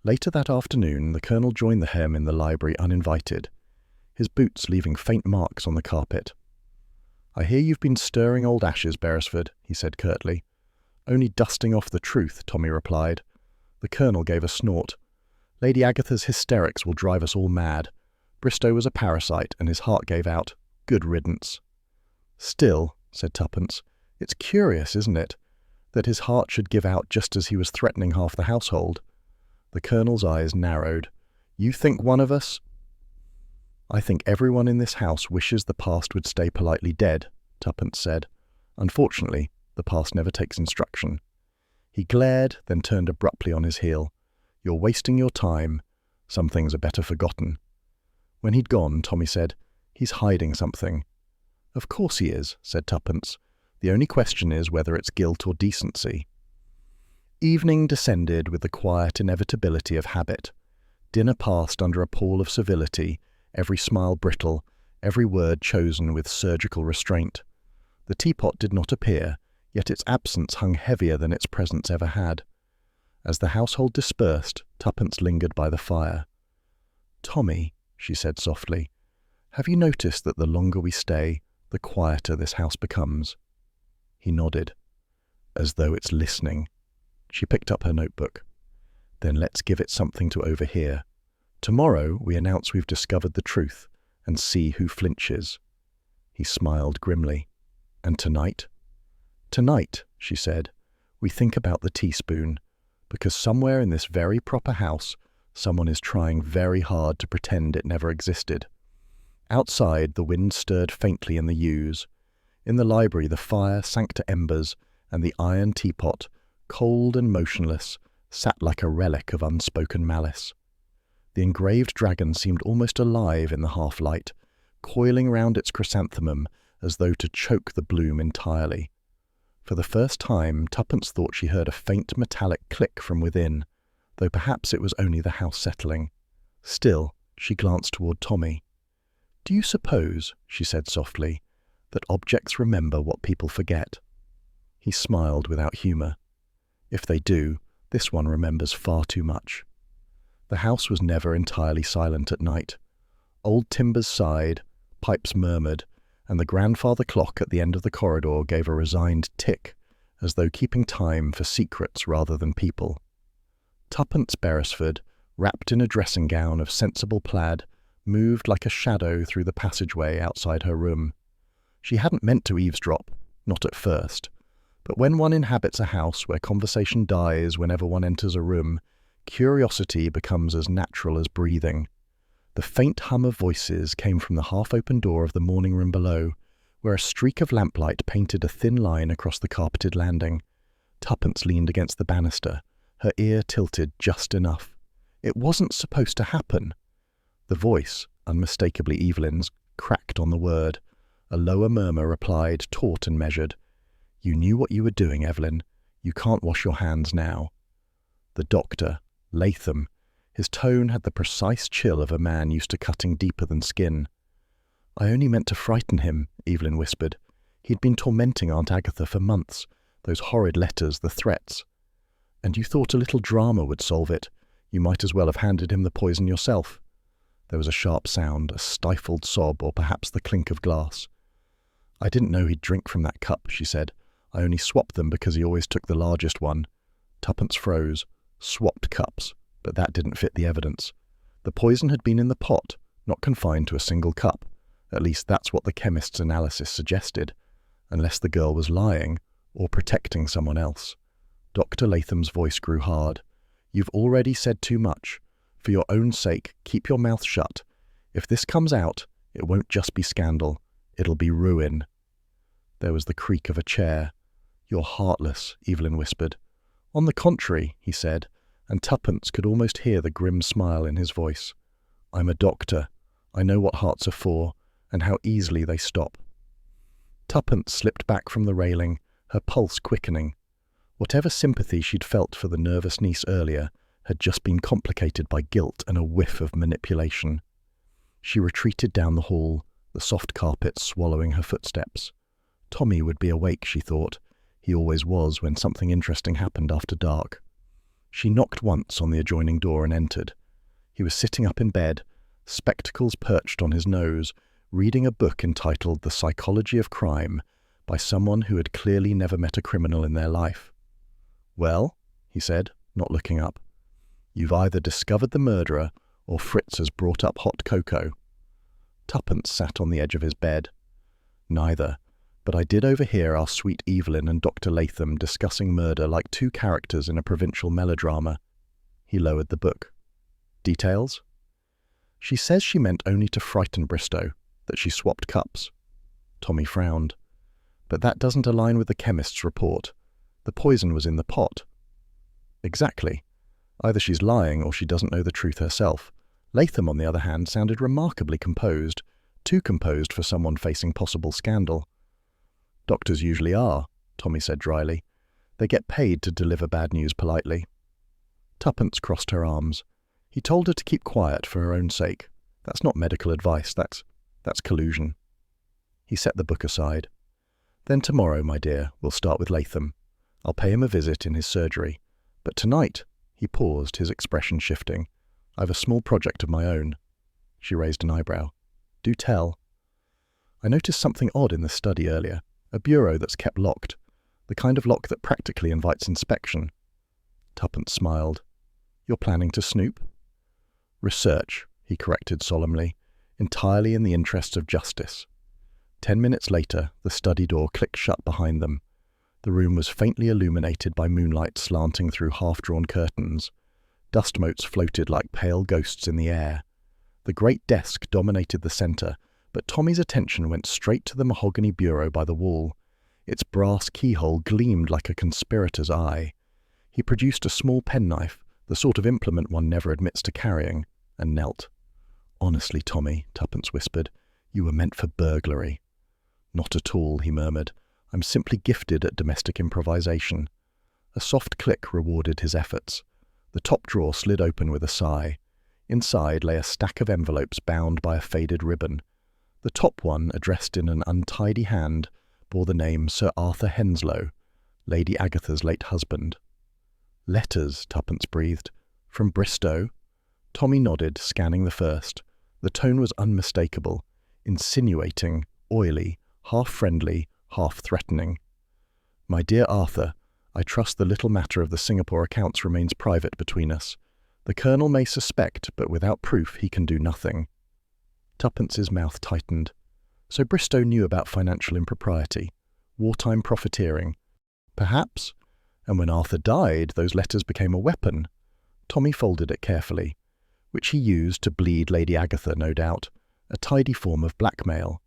Later that afternoon, the Colonel joined the Hem in the library uninvited, his boots leaving faint marks on the carpet. I hear you've been stirring old ashes, Beresford, he said curtly. Only dusting off the truth, Tommy replied. The Colonel gave a snort. Lady Agatha's hysterics will drive us all mad. Bristow was a parasite, and his heart gave out. Good riddance. Still, said Tuppence, it's curious, isn't it, that his heart should give out just as he was threatening half the household. The Colonel's eyes narrowed. You think one of us? I think everyone in this house wishes the past would stay politely dead, Tuppence said. Unfortunately, the past never takes instruction. He glared, then turned abruptly on his heel. "You're wasting your time. Some things are better forgotten." When he'd gone, Tommy said, "He's hiding something." "Of course he is," said Tuppence. "The only question is whether it's guilt or decency." Evening descended with the quiet inevitability of habit. Dinner passed under a pall of civility, every smile brittle, every word chosen with surgical restraint. The teapot did not appear, yet its absence hung heavier than its presence ever had. As the household dispersed, Tuppence lingered by the fire. "Tommy," she said softly, "have you noticed that the longer we stay, the quieter this house becomes?" He nodded. "As though it's listening." She picked up her notebook. "Then let's give it something to overhear. Tomorrow we announce we've discovered the truth and see who flinches." He smiled grimly. "And tonight?" "Tonight," she said, "we think about the teaspoon, because somewhere in this very proper house, someone is trying very hard to pretend it never existed." Outside, the wind stirred faintly in the yews. In the library, the fire sank to embers, and the iron teapot, cold and motionless, sat like a relic of unspoken malice. The engraved dragon seemed almost alive in the half-light, coiling round its chrysanthemum as though to choke the bloom entirely. For the first time, Tuppence thought she heard a faint metallic click from within, though perhaps it was only the house settling. Still, she glanced toward Tommy. "Do you suppose," she said softly, "that objects remember what people forget?" He smiled without humour. "If they do, this one remembers far too much." The house was never entirely silent at night. Old timbers sighed, pipes murmured, and the grandfather clock at the end of the corridor gave a resigned tick, as though keeping time for secrets rather than people. Tuppence Beresford, wrapped in a dressing gown of sensible plaid, moved like a shadow through the passageway outside her room. She hadn't meant to eavesdrop, not at first. But when one inhabits a house where conversation dies whenever one enters a room, curiosity becomes as natural as breathing. The faint hum of voices came from the half-open door of the morning room below, where a streak of lamplight painted a thin line across the carpeted landing. Tuppence leaned against the banister, her ear tilted just enough. It wasn't supposed to happen. The voice, unmistakably Evelyn's, cracked on the word. A lower murmur replied, taut and measured. "You knew what you were doing, Evelyn. You can't wash your hands now." The doctor, Latham, his tone had the precise chill of a man used to cutting deeper than skin. "I only meant to frighten him," Evelyn whispered. "He'd been tormenting Aunt Agatha for months. Those horrid letters, the threats. And you thought a little drama would solve it. You might as well have handed him the poison yourself." There was a sharp sound, a stifled sob, or perhaps the clink of glass. "I didn't know he'd drink from that cup," she said. "I only swapped them because he always took the largest one." Tuppence froze. Swapped cups, but that didn't fit the evidence. The poison had been in the pot, not confined to a single cup. At least that's what the chemist's analysis suggested, unless the girl was lying or protecting someone else. Dr. Latham's voice grew hard. "You've already said too much. For your own sake, keep your mouth shut. If this comes out, it won't just be scandal. It'll be ruin." There was the creak of a chair. "You're heartless," Evelyn whispered. "On the contrary," he said, and Tuppence could almost hear the grim smile in his voice. "I'm a doctor. I know what hearts are for, and how easily they stop." Tuppence slipped back from the railing, her pulse quickening. Whatever sympathy she'd felt for the nervous niece earlier had just been complicated by guilt and a whiff of manipulation. She retreated down the hall, the soft carpet swallowing her footsteps. Tommy would be awake, she thought. He always was when something interesting happened after dark. She knocked once on the adjoining door and entered. He was sitting up in bed, spectacles perched on his nose, reading a book entitled The Psychology of Crime by someone who had clearly never met a criminal in their life. "Well," he said, not looking up. "You've either discovered the murderer or Fritz has brought up hot cocoa." Tuppence sat on the edge of his bed. "Neither, but I did overhear our sweet Evelyn and Dr. Latham discussing murder like two characters in a provincial melodrama." He lowered the book. "Details?" "She says she meant only to frighten Bristow, that she swapped cups." Tommy frowned. "But that doesn't align with the chemist's report. The poison was in the pot. Exactly. Either she's lying or she doesn't know the truth herself. Latham, on the other hand, sounded remarkably composed, too composed for someone facing possible scandal. Doctors usually are, Tommy said dryly. They get paid to deliver bad news politely. Tuppence crossed her arms. He told her to keep quiet for her own sake. That's not medical advice, that's collusion. He set the book aside. Then tomorrow, my dear, we'll start with Latham. I'll pay him a visit in his surgery. But tonight, he paused, his expression shifting. I've a small project of my own. She raised an eyebrow. Do tell. I noticed something odd in the study earlier. A bureau that's kept locked. The kind of lock that practically invites inspection. Tuppence smiled. You're planning to snoop? Research, he corrected solemnly, entirely in the interests of justice. 10 minutes later, the study door clicked shut behind them. The room was faintly illuminated by moonlight slanting through half-drawn curtains. Dust motes floated like pale ghosts in the air. The great desk dominated the centre, but Tommy's attention went straight to the mahogany bureau by the wall. Its brass keyhole gleamed like a conspirator's eye. He produced a small penknife, the sort of implement one never admits to carrying, and knelt. Honestly, Tommy, Tuppence whispered, you were meant for burglary. Not at all, he murmured. I'm simply gifted at domestic improvisation. A soft click rewarded his efforts. The top drawer slid open with a sigh. Inside lay a stack of envelopes bound by a faded ribbon. The top one, addressed in an untidy hand, bore the name Sir Arthur Henslow, Lady Agatha's late husband. Letters, Tuppence breathed. From Bristow? Tommy nodded, scanning the first. The tone was unmistakable, insinuating, oily, half-friendly, half-threatening. My dear Arthur, I trust the little matter of the Singapore accounts remains private between us. The Colonel may suspect, but without proof he can do nothing. Tuppence's mouth tightened. So Bristow knew about financial impropriety, wartime profiteering. Perhaps. And when Arthur died, those letters became a weapon. Tommy folded it carefully. Which he used to bleed Lady Agatha, no doubt. A tidy form of blackmail.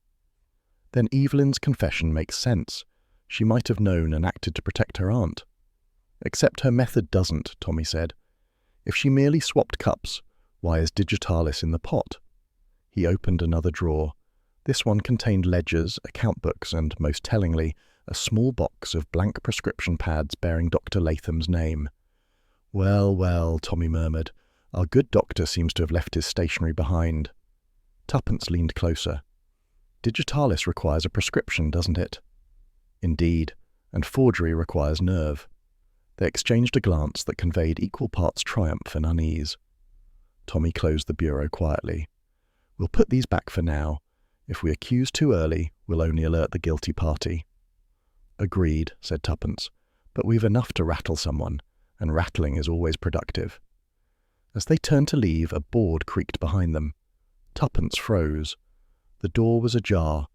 Then Evelyn's confession makes sense. She might have known and acted to protect her aunt. Except her method doesn't, Tommy said. If she merely swapped cups, why is digitalis in the pot? He opened another drawer. This one contained ledgers, account books, and, most tellingly, a small box of blank prescription pads bearing Dr. Latham's name. Well, well, Tommy murmured. Our good doctor seems to have left his stationery behind. Tuppence leaned closer. Digitalis requires a prescription, doesn't it? Indeed, and forgery requires nerve. They exchanged a glance that conveyed equal parts triumph and unease. Tommy closed the bureau quietly. We'll put these back for now. If we accuse too early, we'll only alert the guilty party. Agreed, said Tuppence, but we've enough to rattle someone, and rattling is always productive. As they turned to leave, a board creaked behind them. Tuppence froze. The door was ajar.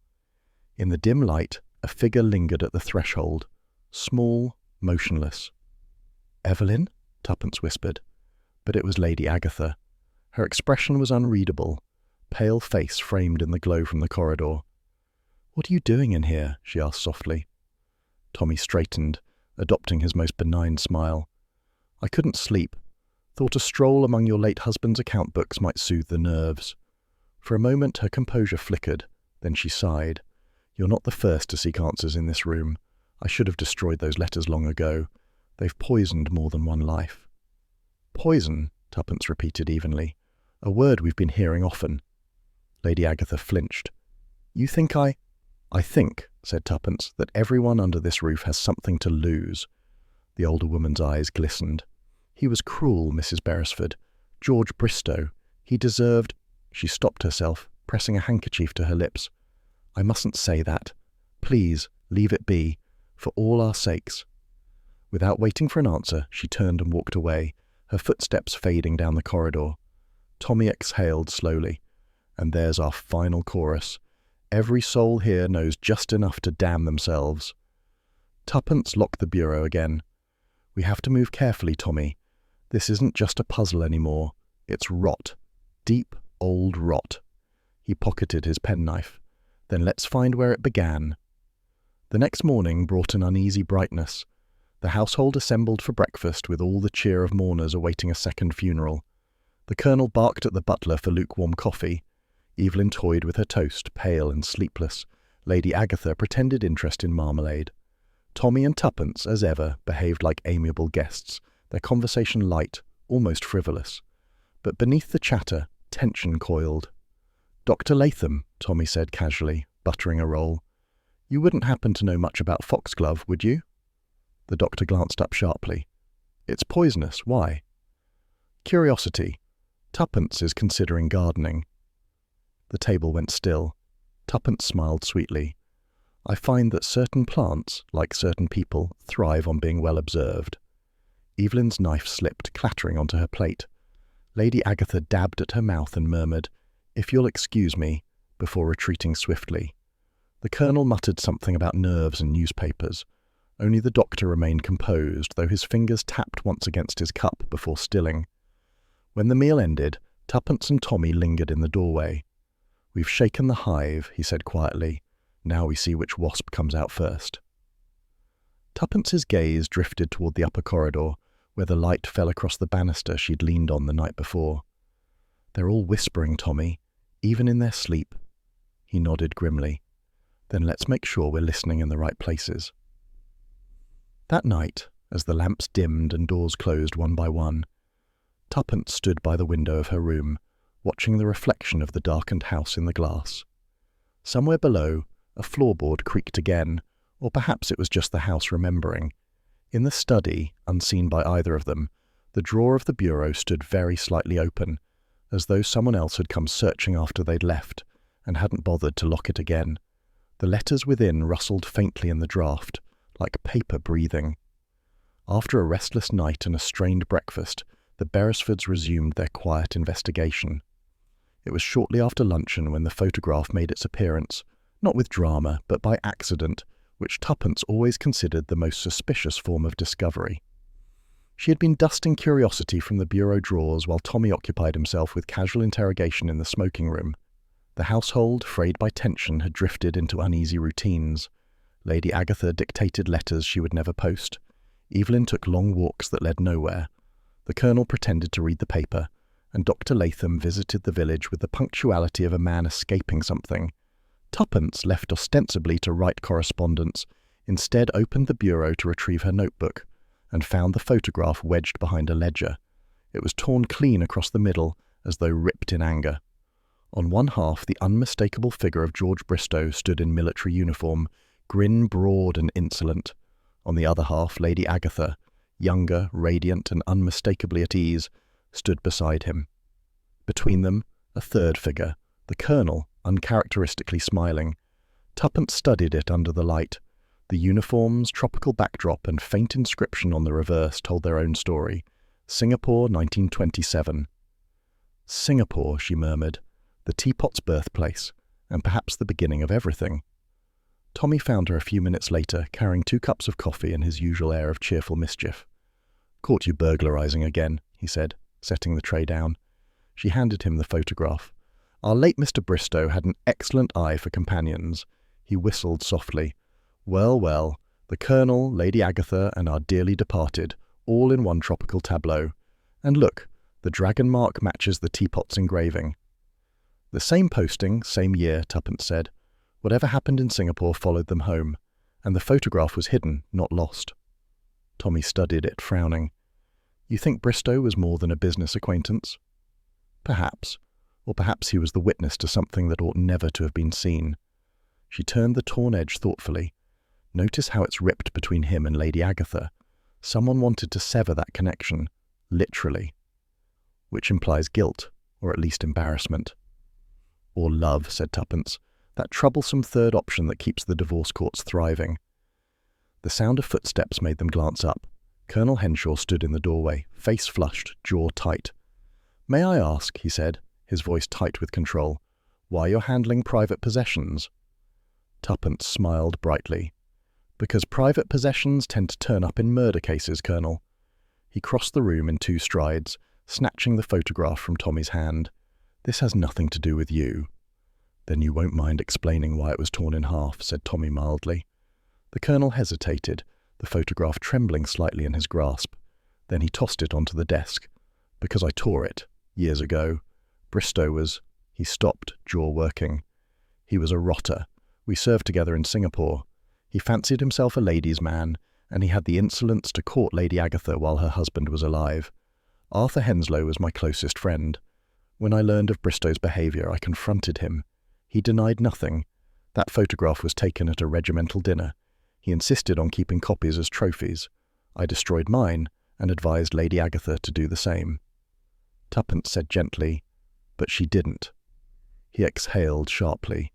In the dim light, a figure lingered at the threshold, small, motionless. Evelyn? Tuppence whispered. But it was Lady Agatha. Her expression was unreadable, pale face framed in the glow from the corridor. What are you doing in here? She asked softly. Tommy straightened, adopting his most benign smile. I couldn't sleep. Thought a stroll among your late husband's account books might soothe the nerves. For a moment her composure flickered, then she sighed. You're not the first to seek answers in this room. I should have destroyed those letters long ago. They've poisoned more than one life. Poison, Tuppence repeated evenly. A word we've been hearing often. Lady Agatha flinched. You think I think, said Tuppence, that everyone under this roof has something to lose. The older woman's eyes glistened. He was cruel, Mrs. Beresford. George Bristow. He deserved... She stopped herself, pressing a handkerchief to her lips. I mustn't say that. Please, leave it be, for all our sakes. Without waiting for an answer, she turned and walked away, her footsteps fading down the corridor. Tommy exhaled slowly. And there's our final chorus. Every soul here knows just enough to damn themselves. Tuppence locked the bureau again. We have to move carefully, Tommy. This isn't just a puzzle anymore. It's rot. Deep, old rot. He pocketed his penknife. Then let's find where it began. The next morning brought an uneasy brightness. The household assembled for breakfast with all the cheer of mourners awaiting a second funeral. The Colonel barked at the butler for lukewarm coffee. Evelyn toyed with her toast, pale and sleepless. Lady Agatha pretended interest in marmalade. Tommy and Tuppence, as ever, behaved like amiable guests, their conversation light, almost frivolous. But beneath the chatter, tension coiled. "Dr. Latham," Tommy said casually, buttering a roll. "You wouldn't happen to know much about foxglove, would you?" The doctor glanced up sharply. "It's poisonous. Why?" "Curiosity. Tuppence is considering gardening." The table went still. Tuppence smiled sweetly. "I find that certain plants, like certain people, thrive on being well observed." Evelyn's knife slipped, clattering onto her plate. Lady Agatha dabbed at her mouth and murmured, "If you'll excuse me," before retreating swiftly. The Colonel muttered something about nerves and newspapers. Only the doctor remained composed, though his fingers tapped once against his cup before stilling. When the meal ended, Tuppence and Tommy lingered in the doorway. "We've shaken the hive," he said quietly. "Now we see which wasp comes out first." Tuppence's gaze drifted toward the upper corridor, where the light fell across the banister she'd leaned on the night before. "They're all whispering, Tommy, even in their sleep." He nodded grimly. "Then let's make sure we're listening in the right places." That night, as the lamps dimmed and doors closed one by one, Tuppence stood by the window of her room, watching the reflection of the darkened house in the glass. Somewhere below, a floorboard creaked again, or perhaps it was just the house remembering. In the study, unseen by either of them, the drawer of the bureau stood very slightly open, as though someone else had come searching after they'd left, and hadn't bothered to lock it again. The letters within rustled faintly in the draught, like paper breathing. After a restless night and a strained breakfast, the Beresfords resumed their quiet investigation. It was shortly after luncheon when the photograph made its appearance, not with drama, but by accident, which Tuppence always considered the most suspicious form of discovery. She had been dusting curiosity from the bureau drawers while Tommy occupied himself with casual interrogation in the smoking room. The household, frayed by tension, had drifted into uneasy routines. Lady Agatha dictated letters she would never post. Evelyn took long walks that led nowhere. The Colonel pretended to read the paper, and Dr. Latham visited the village with the punctuality of a man escaping something. Tuppence, left ostensibly to write correspondence, instead opened the bureau to retrieve her notebook, and found the photograph wedged behind a ledger. It was torn clean across the middle, as though ripped in anger. On one half, the unmistakable figure of George Bristow stood in military uniform, grin broad and insolent. On the other half, Lady Agatha, younger, radiant, and unmistakably at ease, stood beside him. Between them, a third figure, the Colonel, uncharacteristically smiling. Tuppence studied it under the light. The uniform's tropical backdrop and faint inscription on the reverse told their own story. Singapore, 1927. Singapore, she murmured, the Teapot's birthplace, and perhaps the beginning of everything. Tommy found her a few minutes later, carrying 2 cups of coffee and his usual air of cheerful mischief. "Caught you burglarizing again," he said, setting the tray down. She handed him the photograph. "Our late Mr. Bristow had an excellent eye for companions." He whistled softly. "Well, well, the Colonel, Lady Agatha, and our dearly departed, all in one tropical tableau. And look, the dragon mark matches the Teapot's engraving." "The same posting, same year," Tuppence said. "Whatever happened in Singapore followed them home, and the photograph was hidden, not lost." Tommy studied it, frowning. "You think Bristow was more than a business acquaintance?" "Perhaps. Or perhaps he was the witness to something that ought never to have been seen." She turned the torn edge thoughtfully. "Notice how it's ripped between him and Lady Agatha. Someone wanted to sever that connection, literally. Which implies guilt, or at least embarrassment." "Or love," said Tuppence. "That troublesome third option that keeps the divorce courts thriving." The sound of footsteps made them glance up. Colonel Henshaw stood in the doorway, face flushed, jaw tight. "May I ask," he said, his voice tight with control, "why you're handling private possessions?" Tuppence smiled brightly. "Because private possessions tend to turn up in murder cases, Colonel." He crossed the room in 2 strides, snatching the photograph from Tommy's hand. "This has nothing to do with you." "Then you won't mind explaining why it was torn in half," said Tommy mildly. The Colonel hesitated, the photograph trembling slightly in his grasp. Then he tossed it onto the desk. "Because I tore it, years ago. Bristow was—" He stopped, jaw working. "He was a rotter. We served together in Singapore. He fancied himself a ladies' man, and he had the insolence to court Lady Agatha while her husband was alive. Arthur Henslow was my closest friend. When I learned of Bristow's behaviour, I confronted him. He denied nothing. That photograph was taken at a regimental dinner. He insisted on keeping copies as trophies. I destroyed mine and advised Lady Agatha to do the same." Tuppence said gently, "But she didn't." He exhaled sharply.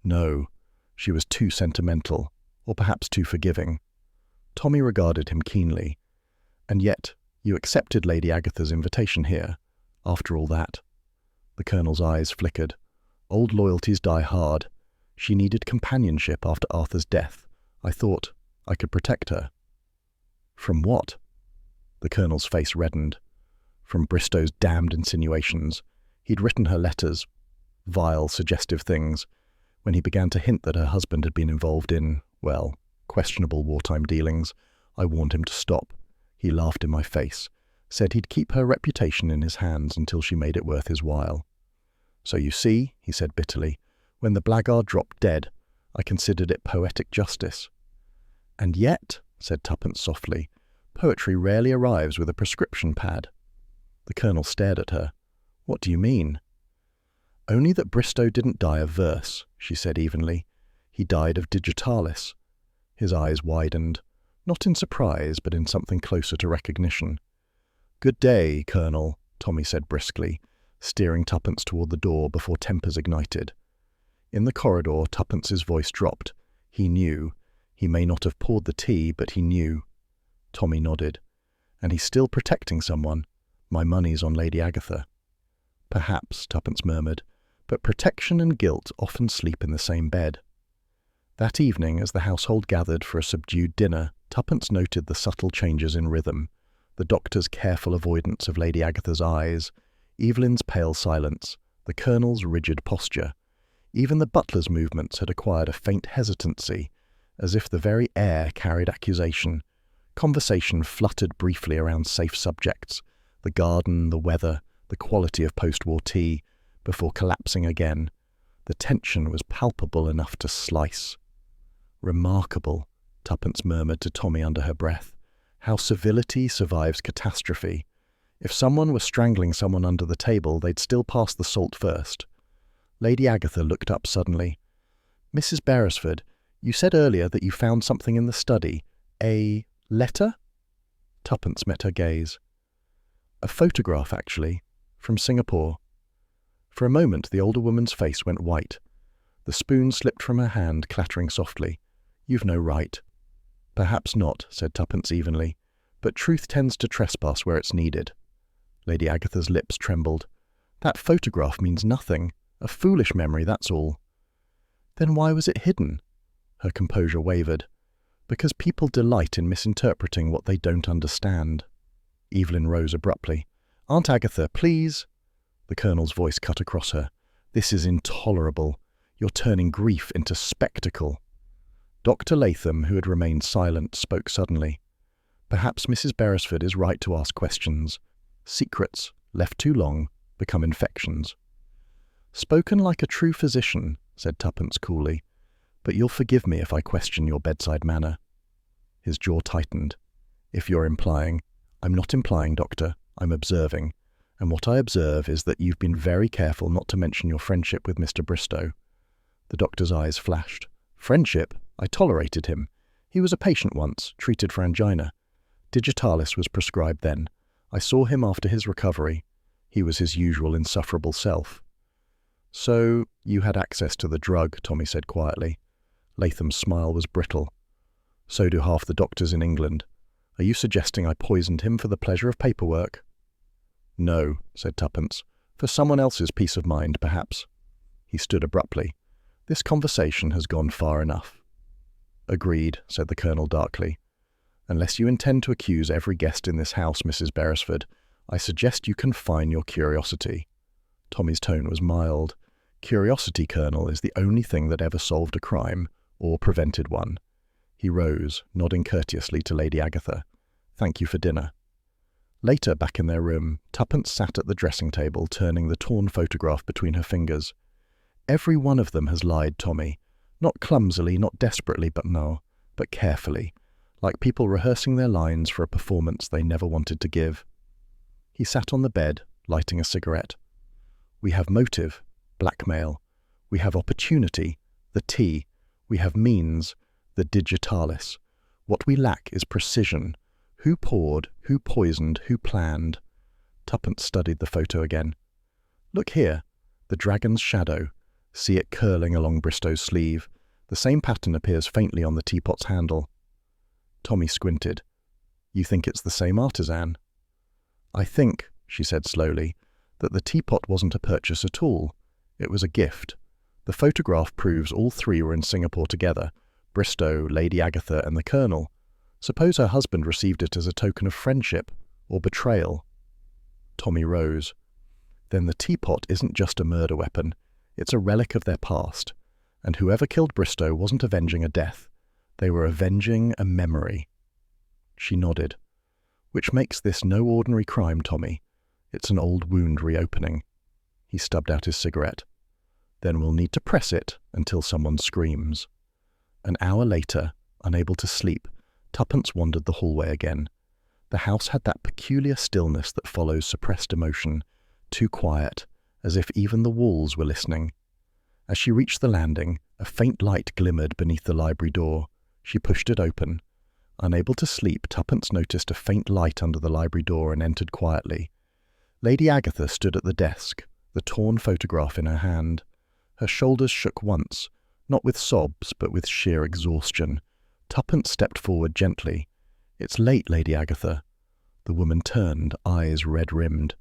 "No, she was too sentimental, or perhaps too forgiving." Tommy regarded him keenly. "And yet, you accepted Lady Agatha's invitation here, after all that." The Colonel's eyes flickered. "Old loyalties die hard. She needed companionship after Arthur's death. I thought I could protect her." "From what?" The Colonel's face reddened. "From Bristow's damned insinuations. He'd written her letters. Vile, suggestive things. When he began to hint that her husband had been involved in, well, questionable wartime dealings, I warned him to stop. He laughed in my face, said he'd keep her reputation in his hands until she made it worth his while. So you see," he said bitterly, "when the blackguard dropped dead, I considered it poetic justice." "And yet," said Tuppence softly, "poetry rarely arrives with a prescription pad." The Colonel stared at her. "What do you mean?" "Only that Bristow didn't die of verse," she said evenly. "He died of digitalis." His eyes widened, not in surprise, but in something closer to recognition. "Good day, Colonel," Tommy said briskly, steering Tuppence toward the door before tempers ignited. In the corridor, Tuppence's voice dropped. He knew. He may not have poured the tea, but he knew. Tommy nodded. "And he's still protecting someone. My money's on Lady Agatha." "Perhaps," Tuppence murmured, "but protection and guilt often sleep in the same bed." That evening, as the household gathered for a subdued dinner, Tuppence noted the subtle changes in rhythm, the doctor's careful avoidance of Lady Agatha's eyes, Evelyn's pale silence, the Colonel's rigid posture. Even the butler's movements had acquired a faint hesitancy, as if the very air carried accusation. Conversation fluttered briefly around safe subjects, the garden, the weather, the quality of post-war tea, before collapsing again. The tension was palpable enough to slice. "Remarkable," Tuppence murmured to Tommy under her breath, "how civility survives catastrophe. If someone were strangling someone under the table, they'd still pass the salt first." Lady Agatha looked up suddenly. "Mrs. Beresford, you said earlier that you found something in the study. A letter?" Tuppence met her gaze. "A photograph, actually, from Singapore." For a moment the older woman's face went white. The spoon slipped from her hand, clattering softly. "You've no right." "Perhaps not," said Tuppence evenly, "but truth tends to trespass where it's needed." Lady Agatha's lips trembled. "That photograph means nothing. A foolish memory, that's all." "Then why was it hidden?" Her composure wavered. "Because people delight in misinterpreting what they don't understand." Evelyn rose abruptly. "Aunt Agatha, please." The Colonel's voice cut across her. "This is intolerable. You're turning grief into spectacle." Dr. Latham, who had remained silent, spoke suddenly. "Perhaps Mrs. Beresford is right to ask questions. Secrets, left too long, become infections." "Spoken like a true physician," said Tuppence coolly, "but you'll forgive me if I question your bedside manner." His jaw tightened. "If you're implying—" "I'm not implying, Doctor. I'm observing. And what I observe is that you've been very careful not to mention your friendship with Mr. Bristow." The doctor's eyes flashed. "Friendship? I tolerated him. He was a patient once, treated for angina. Digitalis was prescribed then. I saw him after his recovery. He was his usual insufferable self." "So you had access to the drug," Tommy said quietly. Latham's smile was brittle. "So do half the doctors in England. Are you suggesting I poisoned him for the pleasure of paperwork?" "No," said Tuppence. "For someone else's peace of mind, perhaps." He stood abruptly. "This conversation has gone far enough." "Agreed," said the Colonel darkly. "Unless you intend to accuse every guest in this house, Mrs. Beresford, I suggest you confine your curiosity." Tommy's tone was mild. "Curiosity, Colonel, is the only thing that ever solved a crime, or prevented one. He rose, nodding courteously to Lady Agatha. "Thank you for dinner." Later, back in their room, Tuppence sat at the dressing table, turning the torn photograph between her fingers. "Every one of them has lied, Tommy. Not clumsily, not desperately, but carefully, like people rehearsing their lines for a performance they never wanted to give." He sat on the bed, lighting a cigarette. "We have motive, blackmail. We have opportunity, the T. We have means, the digitalis. What we lack is precision. Who poured, who poisoned, who planned?" Tuppence studied the photo again. "Look here, the dragon's shadow. See it curling along Bristow's sleeve. The same pattern appears faintly on the teapot's handle." Tommy squinted. "You think it's the same artisan?" "I think," she said slowly, "that the teapot wasn't a purchase at all. It was a gift. The photograph proves all three were in Singapore together, Bristow, Lady Agatha and the Colonel. Suppose her husband received it as a token of friendship or betrayal." Tommy rose. "Then the teapot isn't just a murder weapon. It's a relic of their past. And whoever killed Bristow wasn't avenging a death. They were avenging a memory." She nodded. "Which makes this no ordinary crime, Tommy. It's an old wound reopening." He stubbed out his cigarette. "Then we'll need to press it until someone screams." An hour later, unable to sleep, Tuppence wandered the hallway again. The house had that peculiar stillness that follows suppressed emotion, too quiet, as if even the walls were listening. As she reached the landing, a faint light glimmered beneath the library door. She pushed it open. Unable to sleep, Tuppence noticed a faint light under the library door and entered quietly. Lady Agatha stood at the desk, the torn photograph in her hand. Her shoulders shook once, not with sobs, but with sheer exhaustion. Tuppence stepped forward gently. "It's late, Lady Agatha." The woman turned, eyes red-rimmed.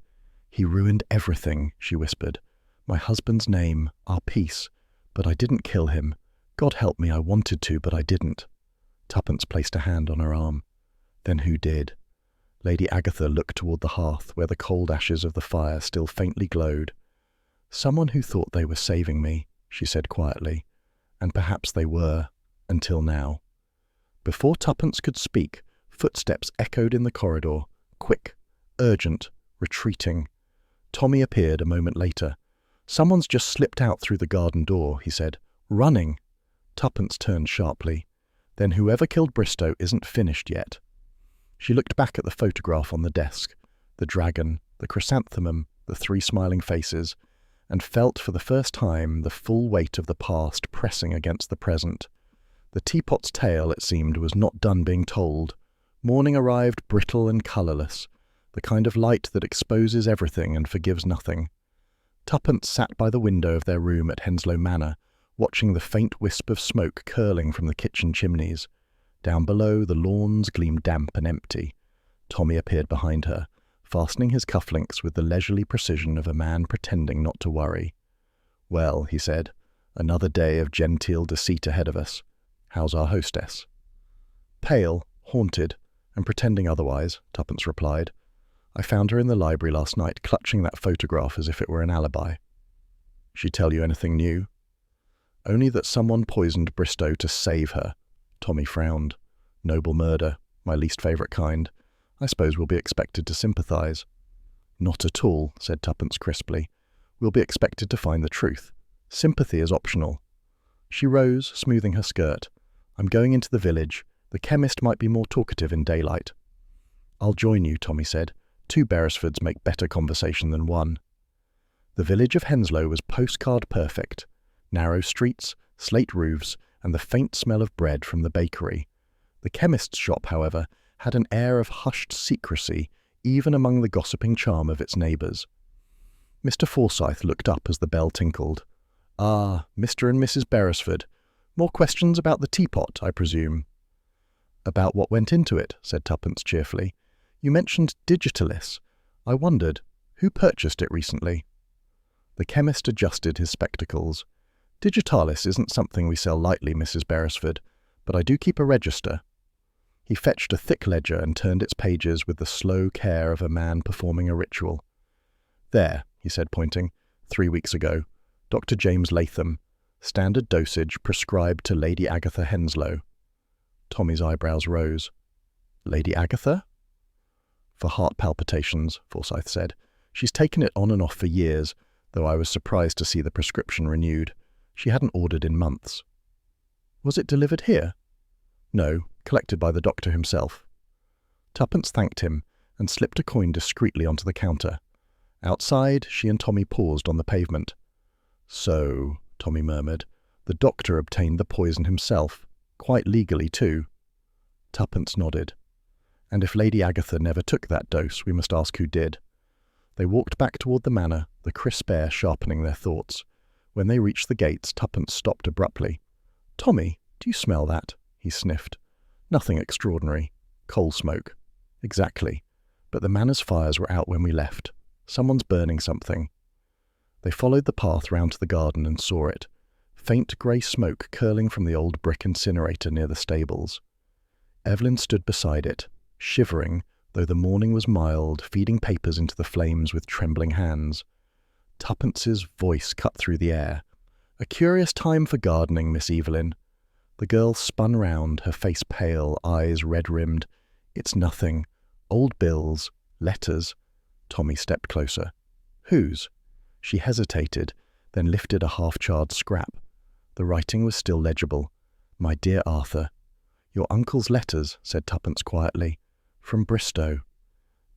"He ruined everything," she whispered. "My husband's name, our peace. But I didn't kill him. God help me, I wanted to, but I didn't." Tuppence placed a hand on her arm. "Then who did?" Lady Agatha looked toward the hearth, where the cold ashes of the fire still faintly glowed. "Someone who thought they were saving me," she said quietly. "And perhaps they were, until now." Before Tuppence could speak, footsteps echoed in the corridor, quick, urgent, retreating. Tommy appeared a moment later. "Someone's just slipped out through the garden door," he said. "Running." Tuppence turned sharply. "Then whoever killed Bristow isn't finished yet." She looked back at the photograph on the desk, the dragon, the chrysanthemum, the three smiling faces, and felt for the first time the full weight of the past pressing against the present. The teapot's tale, it seemed, was not done being told. Morning arrived brittle and colourless, the kind of light that exposes everything and forgives nothing. Tuppence sat by the window of their room at Henslow Manor, watching the faint wisp of smoke curling from the kitchen chimneys. Down below, the lawns gleamed damp and empty. Tommy appeared behind her, fastening his cufflinks with the leisurely precision of a man pretending not to worry. "Well," he said, "another day of genteel deceit ahead of us. How's our hostess?" "Pale, haunted, and pretending otherwise," Tuppence replied. "I found her in the library last night, clutching that photograph as if it were an alibi." "She tell you anything new?" "Only that someone poisoned Bristow to save her." Tommy frowned. "Noble murder, my least favourite kind. I suppose we'll be expected to sympathise." "Not at all," said Tuppence crisply. "We'll be expected to find the truth. Sympathy is optional." She rose, smoothing her skirt. "I'm going into the village. The chemist might be more talkative in daylight." "I'll join you," Tommy said. "Two Beresfords make better conversation than one." The village of Henslow was postcard perfect. Narrow streets, slate roofs, and the faint smell of bread from the bakery. The chemist's shop, however, had an air of hushed secrecy, even among the gossiping charm of its neighbours. Mr. Forsyth looked up as the bell tinkled. "Ah, Mr. and Mrs. Beresford. More questions about the teapot, I presume?" "About what went into it," said Tuppence cheerfully. "You mentioned digitalis. I wondered, who purchased it recently?" The chemist adjusted his spectacles. "Digitalis isn't something we sell lightly, Mrs. Beresford, but I do keep a register." He fetched a thick ledger and turned its pages with the slow care of a man performing a ritual. "There," he said, pointing. 3 weeks ago. Dr. James Latham. Standard dosage prescribed to Lady Agatha Henslow." Tommy's eyebrows rose. Lady Agatha? For heart palpitations, Forsyth said. She's taken it on and off for years, though I was surprised to see the prescription renewed. She hadn't ordered in months. Was it delivered here? No, collected by the doctor himself. Tuppence thanked him and slipped a coin discreetly onto the counter. Outside, she and Tommy paused on the pavement. So, Tommy murmured, the doctor obtained the poison himself, quite legally too. Tuppence nodded. And if Lady Agatha never took that dose, we must ask who did. They walked back toward the manor, the crisp air sharpening their thoughts. When they reached the gates, Tuppence stopped abruptly. "Tommy, do you smell that?" he sniffed. "Nothing extraordinary. Coal smoke." "Exactly. But the manor's fires were out when we left. Someone's burning something." They followed the path round to the garden and saw it. Faint grey smoke curling from the old brick incinerator near the stables. Evelyn stood beside it, shivering, though the morning was mild, feeding papers into the flames with trembling hands. Tuppence's voice cut through the air. "A curious time for gardening, Miss Evelyn." The girl spun round, her face pale, eyes red-rimmed. "It's nothing. Old bills, letters." Tommy stepped closer. "Whose?" She hesitated, then lifted a half-charred scrap. The writing was still legible. "My dear Arthur." "Your uncle's letters," said Tuppence quietly. "From Bristow."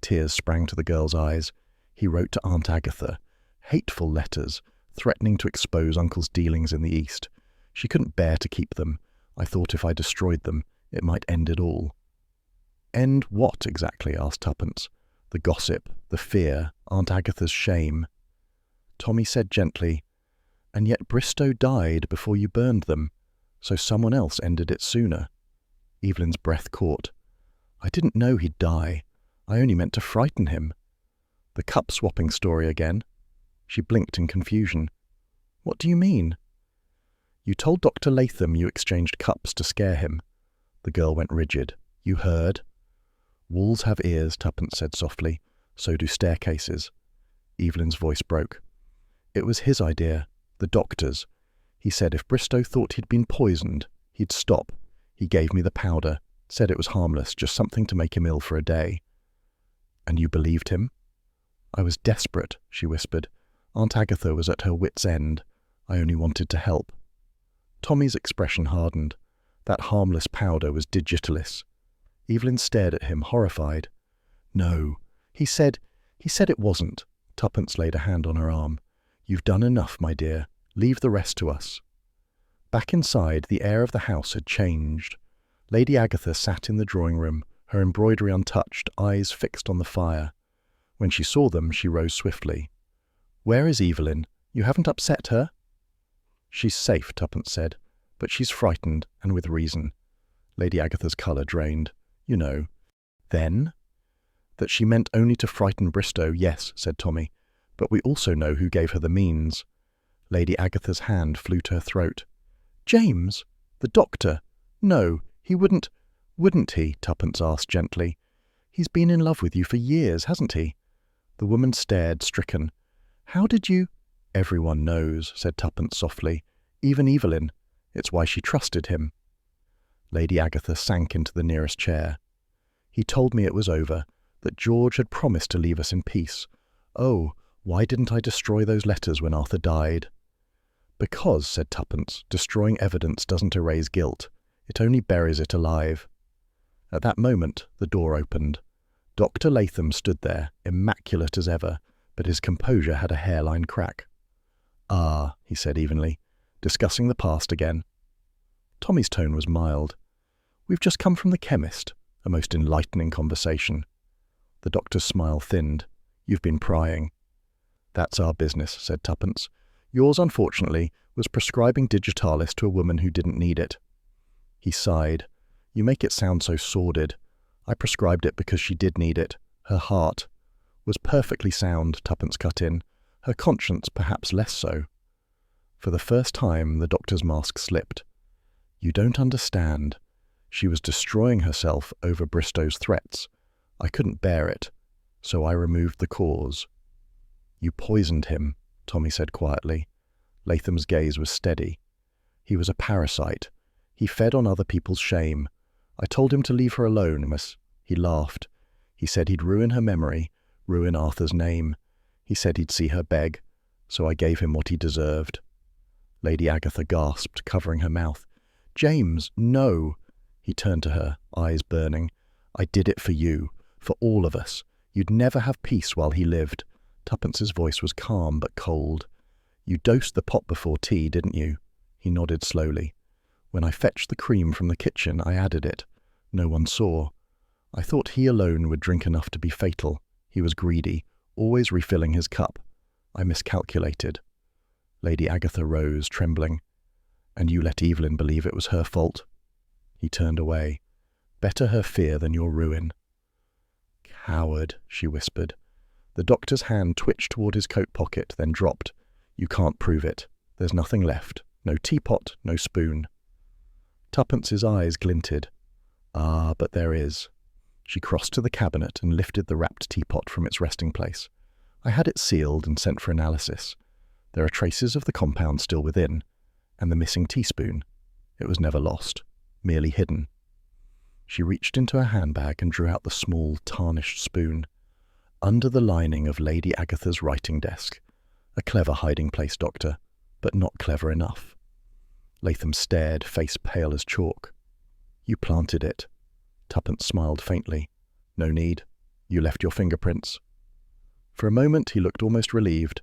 Tears sprang to the girl's eyes. He wrote to Aunt Agatha. Hateful letters, threatening to expose Uncle's dealings in the East. She couldn't bear to keep them. I thought if I destroyed them, it might end it all. "End what, exactly?" asked Tuppence. "The gossip, the fear, Aunt Agatha's shame." Tommy said gently, "And yet Bristow died before you burned them, so someone else ended it sooner." Evelyn's breath caught. "I didn't know he'd die. I only meant to frighten him." "The cup-swapping story again?" She blinked in confusion. "What do you mean?" "You told Dr. Latham you exchanged cups to scare him." The girl went rigid. "You heard?" "Walls have ears," Tuppence said softly. "So do staircases." Evelyn's voice broke. "It was his idea, the doctor's. He said if Bristow thought he'd been poisoned, he'd stop. He gave me the powder, said it was harmless, just something to make him ill for a day." "And you believed him?" "I was desperate," she whispered. "Aunt Agatha was at her wit's end. I only wanted to help." Tommy's expression hardened. That harmless powder was digitalis. Evelyn stared at him, horrified. "No, he said it wasn't." Tuppence laid a hand on her arm. "You've done enough, my dear. Leave the rest to us." Back inside, the air of the house had changed. Lady Agatha sat in the drawing-room, her embroidery untouched, eyes fixed on the fire. When she saw them, she rose swiftly. "Where is Evelyn? You haven't upset her?" "She's safe," Tuppence said, "but she's frightened, and with reason." Lady Agatha's colour drained. "You know." "Then?" "That she meant only to frighten Bristow, yes," said Tommy. "But we also know who gave her the means." Lady Agatha's hand flew to her throat. "James? The doctor? No, he wouldn't—" "Wouldn't he?" Tuppence asked gently. "He's been in love with you for years, hasn't he?" The woman stared, stricken. "How did you—" "Everyone knows," said Tuppence softly. "Even Evelyn. It's why she trusted him." Lady Agatha sank into the nearest chair. "He told me it was over, that George had promised to leave us in peace. Oh, why didn't I destroy those letters when Arthur died?" "Because," said Tuppence, "destroying evidence doesn't erase guilt. It only buries it alive." At that moment, the door opened. Dr. Latham stood there, immaculate as ever, but his composure had a hairline crack. "Ah," he said evenly, "discussing the past again." Tommy's tone was mild. "We've just come from the chemist. A most enlightening conversation." The doctor's smile thinned. "You've been prying." "That's our business," said Tuppence. "Yours, unfortunately, was prescribing digitalis to a woman who didn't need it." He sighed. "You make it sound so sordid. I prescribed it because she did need it. Her heart was perfectly sound," Tuppence cut in. "Her conscience perhaps less so." For the first time, the doctor's mask slipped. "You don't understand. She was destroying herself over Bristow's threats. I couldn't bear it, so I removed the cause." "You poisoned him," Tommy said quietly. Latham's gaze was steady. "He was a parasite. He fed on other people's shame. I told him to leave her alone, miss. He laughed. He said he'd ruin her memory, ruin Arthur's name. He said he'd see her beg, so I gave him what he deserved. Lady Agatha gasped, covering her mouth. James, no! He turned to her, eyes burning. I did it for you, for all of us. You'd never have peace while he lived. Tuppence's voice was calm but cold. You dosed the pot before tea, didn't you? He nodded slowly. When I fetched the cream from the kitchen, I added it. No one saw. I thought he alone would drink enough to be fatal. He was greedy, always refilling his cup. I miscalculated. Lady Agatha rose, trembling. And you let Evelyn believe it was her fault? He turned away. Better her fear than your ruin. Coward, she whispered. The doctor's hand twitched toward his coat pocket, then dropped. You can't prove it. There's nothing left. No teapot, no spoon. Tuppence's eyes glinted. Ah, but there is. She crossed to the cabinet and lifted the wrapped teapot from its resting place. I had it sealed and sent for analysis. There are traces of the compound still within, and the missing teaspoon. It was never lost, merely hidden. She reached into her handbag and drew out the small, tarnished spoon. Under the lining of Lady Agatha's writing desk. A clever hiding place, Doctor, but not clever enough. Latham stared, face pale as chalk. You planted it. Tuppence smiled faintly. No need. You left your fingerprints. For a moment he looked almost relieved.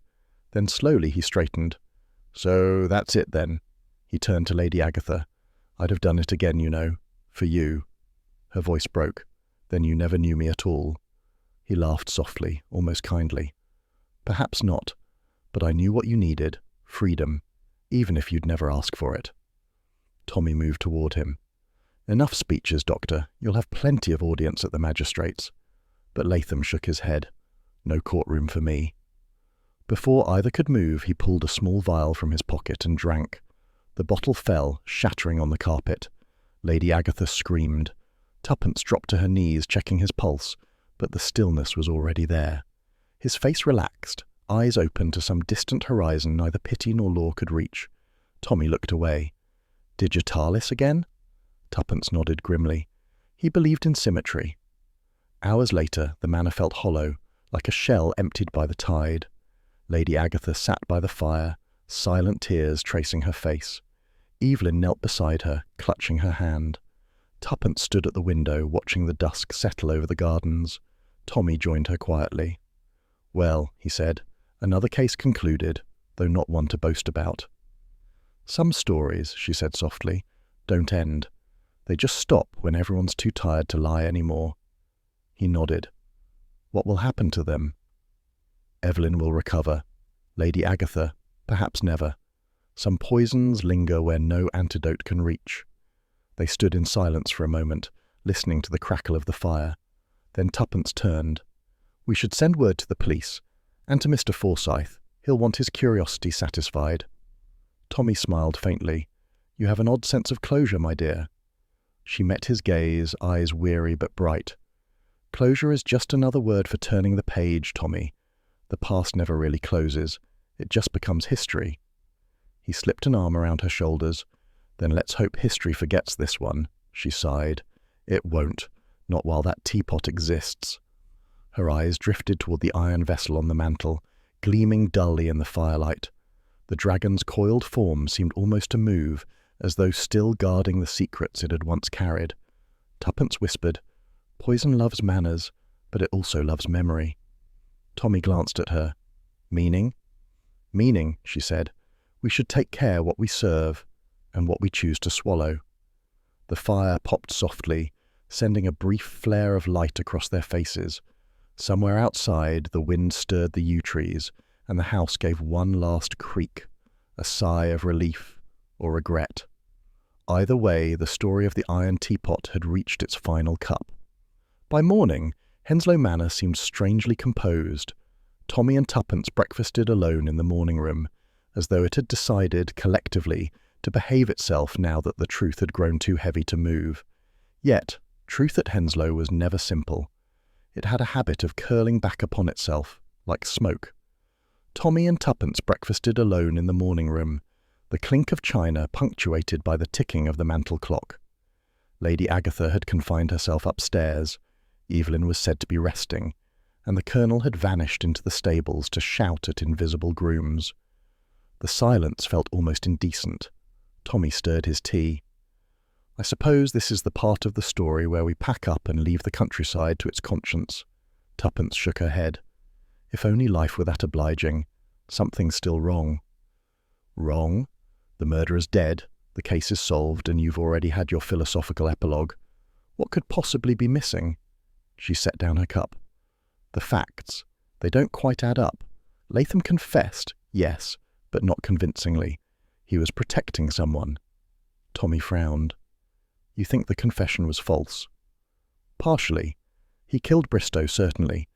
Then slowly he straightened. So that's it then. He turned to Lady Agatha. I'd have done it again, you know. For you. Her voice broke. Then you never knew me at all. He laughed softly, almost kindly. Perhaps not, but I knew what you needed. Freedom. Even if you'd never ask for it. Tommy moved toward him. Enough speeches, Doctor. You'll have plenty of audience at the magistrate's. But Latham shook his head. No courtroom for me. Before either could move, he pulled a small vial from his pocket and drank. The bottle fell, shattering on the carpet. Lady Agatha screamed. Tuppence dropped to her knees, checking his pulse, but the stillness was already there. His face relaxed, eyes open to some distant horizon neither pity nor law could reach. Tommy looked away. Digitalis again? Tuppence nodded grimly. He believed in symmetry. Hours later, the manor felt hollow, like a shell emptied by the tide. Lady Agatha sat by the fire, silent tears tracing her face. Evelyn knelt beside her, clutching her hand. Tuppence stood at the window, watching the dusk settle over the gardens. Tommy joined her quietly. Well, he said, another case concluded, though not one to boast about. Some stories, she said softly, don't end. They just stop when everyone's too tired to lie any more. He nodded. What will happen to them? Evelyn will recover. Lady Agatha, perhaps never. Some poisons linger where no antidote can reach. They stood in silence for a moment, listening to the crackle of the fire. Then Tuppence turned. We should send word to the police, and to Mr. Forsyth. He'll want his curiosity satisfied. Tommy smiled faintly. You have an odd sense of closure, my dear. She met his gaze, eyes weary but bright. Closure is just another word for turning the page, Tommy. The past never really closes. It just becomes history. He slipped an arm around her shoulders. Then let's hope history forgets this one, she sighed. It won't, not while that teapot exists. Her eyes drifted toward the iron vessel on the mantel, gleaming dully in the firelight. The dragon's coiled form seemed almost to move, as though still guarding the secrets it had once carried. Tuppence whispered, Poison loves manners, but it also loves memory. Tommy glanced at her. Meaning? Meaning, she said. We should take care what we serve, and what we choose to swallow. The fire popped softly, sending a brief flare of light across their faces. Somewhere outside, the wind stirred the yew trees, and the house gave one last creak, a sigh of relief or regret. Either way, the story of the iron teapot had reached its final cup. By morning, Henslow Manor seemed strangely composed. Tommy and Tuppence breakfasted alone in the morning room, as though it had decided, collectively, to behave itself now that the truth had grown too heavy to move. Yet, truth at Henslow was never simple. It had a habit of curling back upon itself, like smoke. Tommy and Tuppence breakfasted alone in the morning room, the clink of china punctuated by the ticking of the mantel clock. Lady Agatha had confined herself upstairs. Evelyn was said to be resting, and the Colonel had vanished into the stables to shout at invisible grooms. The silence felt almost indecent. Tommy stirred his tea. "I suppose this is the part of the story where we pack up and leave the countryside to its conscience." Tuppence shook her head. "If only life were that obliging. Something's still wrong." "Wrong? The murderer's dead, the case is solved, and you've already had your philosophical epilogue. What could possibly be missing?" She set down her cup. "The facts. They don't quite add up. Latham confessed, yes, but not convincingly. He was protecting someone." Tommy frowned. "You think the confession was false?" "Partially. He killed Bristow, certainly.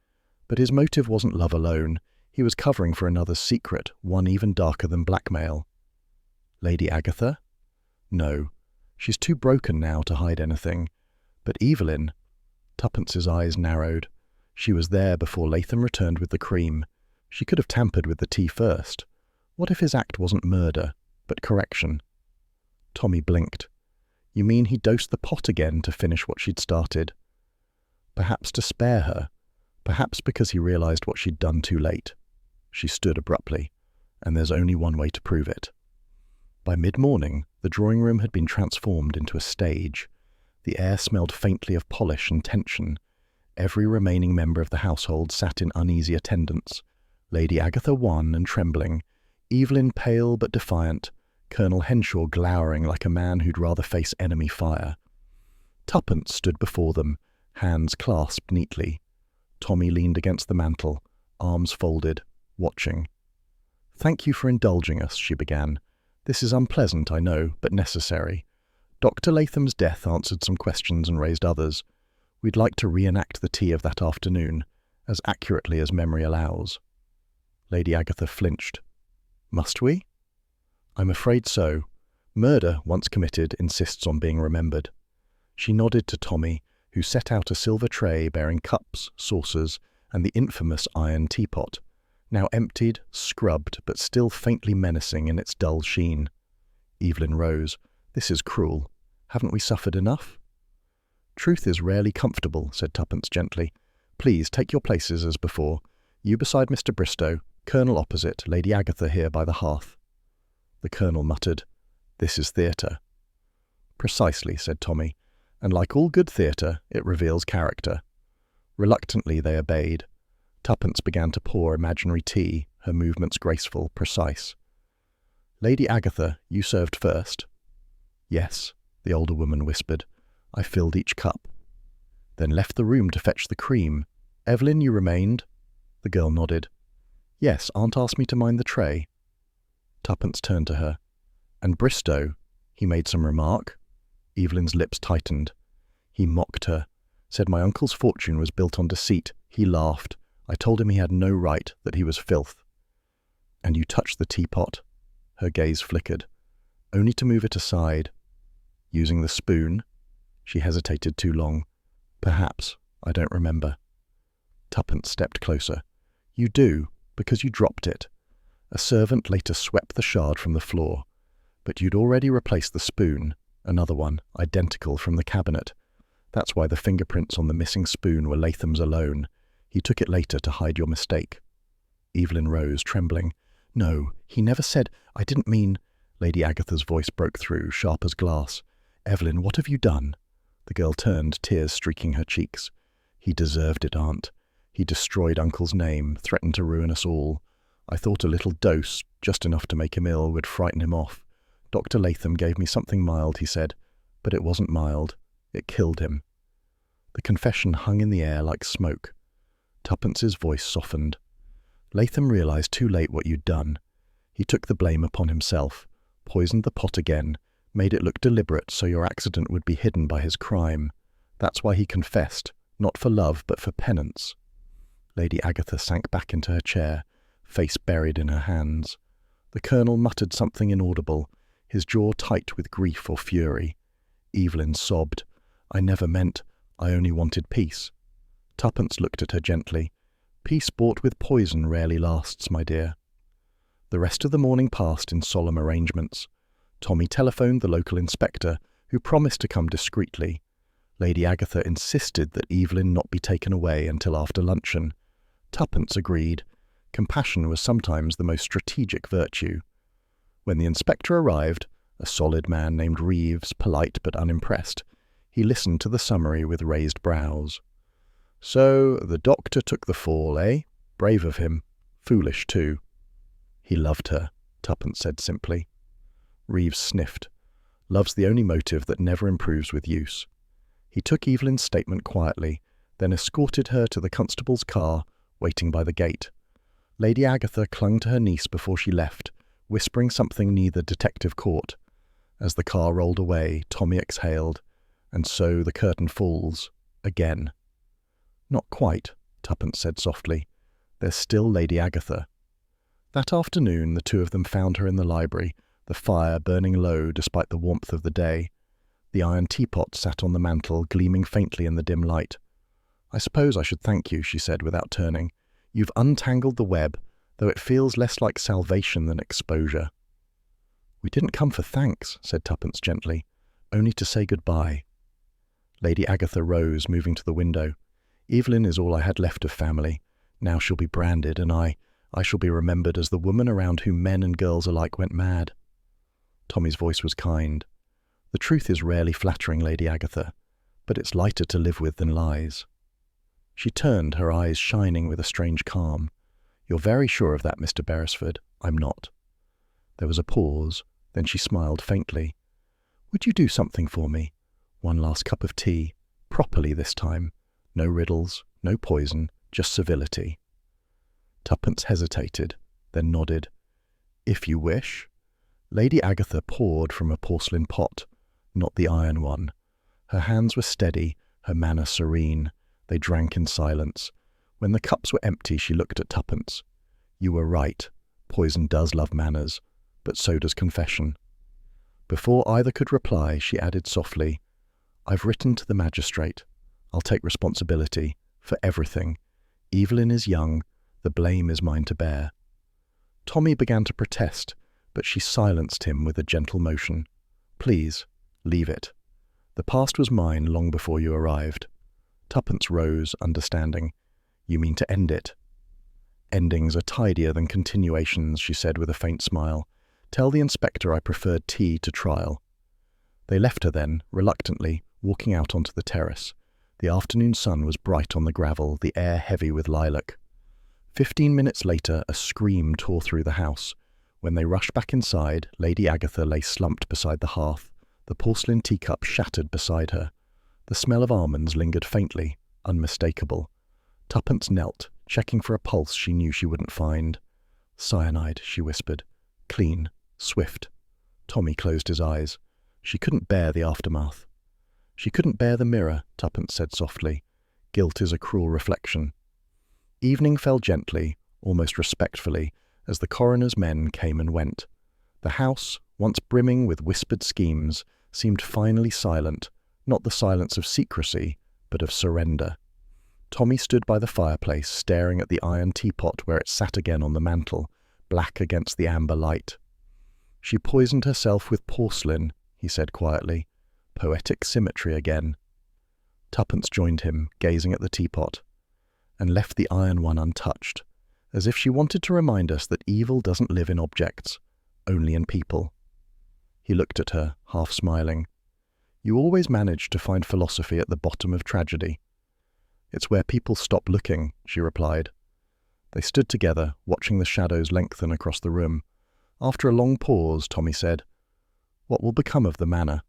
But his motive wasn't love alone. He was covering for another's secret, one even darker than blackmail." "Lady Agatha?" "No. She's too broken now to hide anything. But Evelyn—" Tuppence's eyes narrowed. "She was there before Latham returned with the cream. She could have tampered with the tea first. What if his act wasn't murder, but correction?" Tommy blinked. "You mean he dosed the pot again to finish what she'd started?" "Perhaps to spare her. Perhaps because he realized what she'd done too late." She stood abruptly. "And there's only one way to prove it." By mid-morning, the drawing room had been transformed into a stage. The air smelled faintly of polish and tension. Every remaining member of the household sat in uneasy attendance. Lady Agatha wan and trembling, Evelyn pale but defiant, Colonel Henshaw glowering like a man who'd rather face enemy fire. Tuppence stood before them, hands clasped neatly. Tommy leaned against the mantel, arms folded, watching. "Thank you for indulging us," she began. "This is unpleasant, I know, but necessary. Dr. Latham's death answered some questions and raised others. We'd like to reenact the tea of that afternoon, as accurately as memory allows." Lady Agatha flinched. "Must we?" "I'm afraid so. Murder, once committed, insists on being remembered." She nodded to Tommy, who set out a silver tray bearing cups, saucers, and the infamous iron teapot, now emptied, scrubbed, but still faintly menacing in its dull sheen. Evelyn rose. "This is cruel. Haven't we suffered enough?" "Truth is rarely comfortable," said Tuppence gently. "Please take your places as before. You beside Mr. Bristow, Colonel opposite, Lady Agatha here by the hearth." The Colonel muttered, "This is theatre." "Precisely," said Tommy, "and like all good theatre, it reveals character." Reluctantly they obeyed. Tuppence began to pour imaginary tea, her movements graceful, precise. "Lady Agatha, you served first." "Yes," the older woman whispered. "I filled each cup." "Then left the room to fetch the cream. Evelyn, you remained?" The girl nodded. "Yes, Aunt asked me to mind the tray." Tuppence turned to her. "And Bristow, he made some remark?" Evelyn's lips tightened. "He mocked her. Said my uncle's fortune was built on deceit. He laughed. I told him he had no right, that he was filth." "And you touched the teapot?" Her gaze flickered. "Only to move it aside." "Using the spoon?" She hesitated too long. "Perhaps. I don't remember." Tuppence stepped closer. "You do, because you dropped it. A servant later swept the shard from the floor. But you'd already replaced the spoon, another one, identical from the cabinet. That's why the fingerprints on the missing spoon were Latham's alone. He took it later to hide your mistake." Evelyn rose, trembling. "No, he never said— I didn't mean—" Lady Agatha's voice broke through, sharp as glass. "Evelyn, what have you done?" The girl turned, tears streaking her cheeks. "He deserved it, Aunt. He destroyed Uncle's name, threatened to ruin us all. I thought a little dose, just enough to make him ill, would frighten him off. Dr. Latham gave me something mild, he said, but it wasn't mild. It killed him." The confession hung in the air like smoke. Tuppence's voice softened. "Latham realized too late what you'd done. He took the blame upon himself, poisoned the pot again, made it look deliberate so your accident would be hidden by his crime. That's why he confessed, not for love but for penance." Lady Agatha sank back into her chair, face buried in her hands. The Colonel muttered something inaudible, his jaw tight with grief or fury. Evelyn sobbed. "I never meant— I only wanted peace." Tuppence looked at her gently. "Peace bought with poison rarely lasts, my dear." The rest of the morning passed in solemn arrangements. Tommy telephoned the local inspector, who promised to come discreetly. Lady Agatha insisted that Evelyn not be taken away until after luncheon. Tuppence agreed. Compassion was sometimes the most strategic virtue. When the inspector arrived, a solid man named Reeves, polite but unimpressed, he listened to the summary with raised brows. "So, the doctor took the fall, eh? Brave of him. Foolish, too." "He loved her," Tuppence said simply. Reeves sniffed. "Love's the only motive that never improves with use." He took Evelyn's statement quietly, then escorted her to the constable's car, waiting by the gate. Lady Agatha clung to her niece before she left, whispering something neither detective caught. As the car rolled away, Tommy exhaled, and so the curtain falls, again. "Not quite," Tuppence said softly. "There's still Lady Agatha." That afternoon the two of them found her in the library, the fire burning low despite the warmth of the day. The iron teapot sat on the mantel, gleaming faintly in the dim light. "I suppose I should thank you," she said without turning. "You've untangled the web, though it feels less like salvation than exposure." "We didn't come for thanks," said Tuppence gently, "only to say goodbye." Lady Agatha rose, moving to the window. "Evelyn is all I had left of family. Now she'll be branded, and I shall be remembered as the woman around whom men and girls alike went mad." Tommy's voice was kind. "The truth is rarely flattering, Lady Agatha, but it's lighter to live with than lies." She turned, her eyes shining with a strange calm. "You're very sure of that, Mr. Beresford. I'm not." There was a pause, then she smiled faintly. "Would you do something for me? One last cup of tea, properly this time. No riddles, no poison, just civility." Tuppence hesitated, then nodded. "If you wish." Lady Agatha poured from a porcelain pot, not the iron one. Her hands were steady, her manner serene. They drank in silence. When the cups were empty, she looked at Tuppence. "You were right. Poison does love manners, but so does confession." Before either could reply, she added softly, "I've written to the magistrate. I'll take responsibility for everything. Evelyn is young. The blame is mine to bear." Tommy began to protest, but she silenced him with a gentle motion. "Please, leave it. The past was mine long before you arrived." Tuppence rose, understanding. "You mean to end it?" "Endings are tidier than continuations," she said with a faint smile. "Tell the inspector I preferred tea to trial." They left her then, reluctantly, walking out onto the terrace. The afternoon sun was bright on the gravel, the air heavy with lilac. 15 minutes later, a scream tore through the house. When they rushed back inside, Lady Agatha lay slumped beside the hearth, the porcelain teacup shattered beside her. The smell of almonds lingered faintly, unmistakable. Tuppence knelt, checking for a pulse she knew she wouldn't find. "Cyanide," she whispered. "Clean. Swift." Tommy closed his eyes. She couldn't bear the aftermath. "She couldn't bear the mirror," Tuppence said softly. "Guilt is a cruel reflection." Evening fell gently, almost respectfully, as the coroner's men came and went. The house, once brimming with whispered schemes, seemed finally silent, not the silence of secrecy, but of surrender. Tommy stood by the fireplace, staring at the iron teapot where it sat again on the mantel, black against the amber light. "She poisoned herself with porcelain," he said quietly. "Poetic symmetry again." Tuppence joined him, gazing at the teapot, and left the iron one untouched, as if she wanted to remind us that evil doesn't live in objects, only in people. He looked at her, half smiling. "You always manage to find philosophy at the bottom of tragedy." "It's where people stop looking," she replied. They stood together, watching the shadows lengthen across the room. After a long pause, Tommy said, "What will become of the manor?"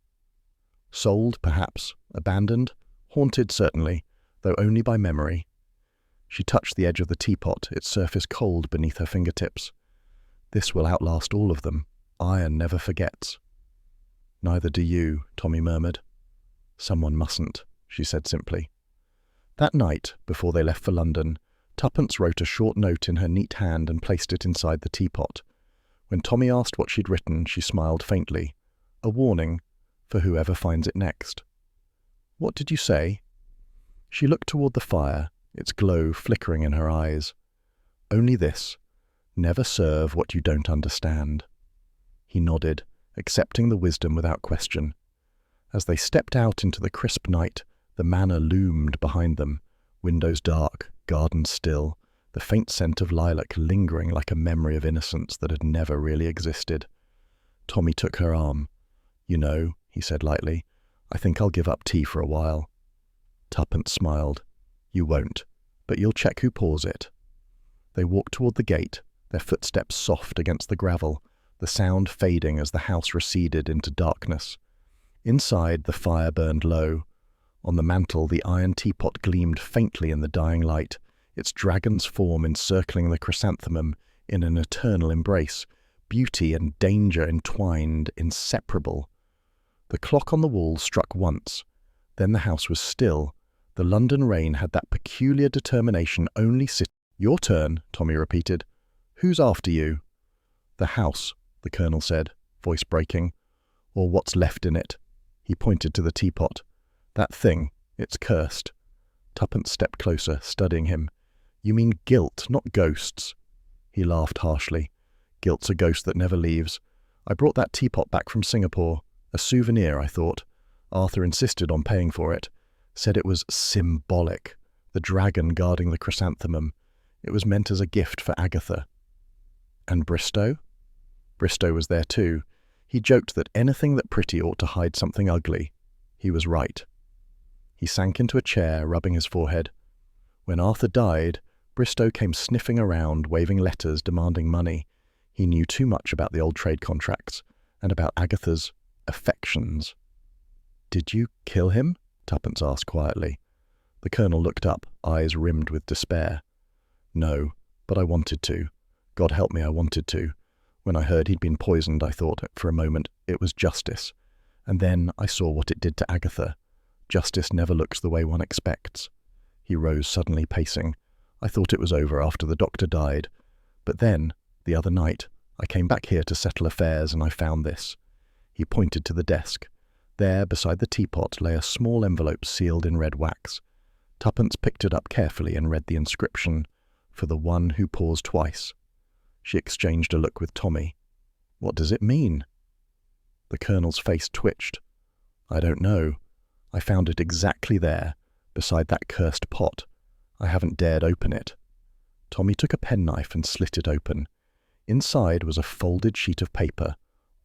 "Sold, perhaps. Abandoned. Haunted, certainly, though only by memory." She touched the edge of the teapot, its surface cold beneath her fingertips. "This will outlast all of them. Iron never forgets." "Neither do you," Tommy murmured. "Someone mustn't," she said simply. That night, before they left for London, Tuppence wrote a short note in her neat hand and placed it inside the teapot. When Tommy asked what she'd written, she smiled faintly. A warning for whoever finds it next. "What did you say?" She looked toward the fire, its glow flickering in her eyes. "Only this. Never serve what you don't understand." He nodded, accepting the wisdom without question. As they stepped out into the crisp night, the manor loomed behind them, windows dark, gardens still, the faint scent of lilac lingering like a memory of innocence that had never really existed. Tommy took her arm. "You know," he said lightly, "I think I'll give up tea for a while." Tuppence smiled. "You won't, but you'll check who pours it." They walked toward the gate, their footsteps soft against the gravel, the sound fading as the house receded into darkness. Inside, the fire burned low. On the mantel, the iron teapot gleamed faintly in the dying light, its dragon's form encircling the chrysanthemum in an eternal embrace, beauty and danger entwined, inseparable. The clock on the wall struck once. Then the house was still. The London rain had that peculiar determination only "Your turn," Tommy repeated. "Who's after you?" "The house," the colonel said, voice breaking. "Or what's left in it." He pointed to the teapot. "That thing, it's cursed." Tuppence stepped closer, studying him. "You mean guilt, not ghosts." He laughed harshly. "Guilt's a ghost that never leaves. I brought that teapot back from Singapore. A souvenir, I thought. Arthur insisted on paying for it. Said it was symbolic. The dragon guarding the chrysanthemum. It was meant as a gift for Agatha." "And Bristow?" "Bristow was there too. He joked that anything that pretty ought to hide something ugly. He was right." He sank into a chair, rubbing his forehead. "When Arthur died, Bristow came sniffing around, waving letters, demanding money. He knew too much about the old trade contracts, and about Agatha's affections." "Did you kill him?" Tuppence asked quietly. The colonel looked up, eyes rimmed with despair. "No, but I wanted to. God help me, I wanted to. When I heard he'd been poisoned, I thought, for a moment, it was justice. And then I saw what it did to Agatha. Justice never looks the way one expects." He rose suddenly, pacing. "I thought it was over after the doctor died. But then, the other night, I came back here to settle affairs and I found this." He pointed to the desk. There, beside the teapot, lay a small envelope sealed in red wax. Tuppence picked it up carefully and read the inscription, "For the one who pours twice." She exchanged a look with Tommy. "What does it mean?" The colonel's face twitched. "I don't know. I found it exactly there, beside that cursed pot. I haven't dared open it." Tommy took a penknife and slit it open. Inside was a folded sheet of paper,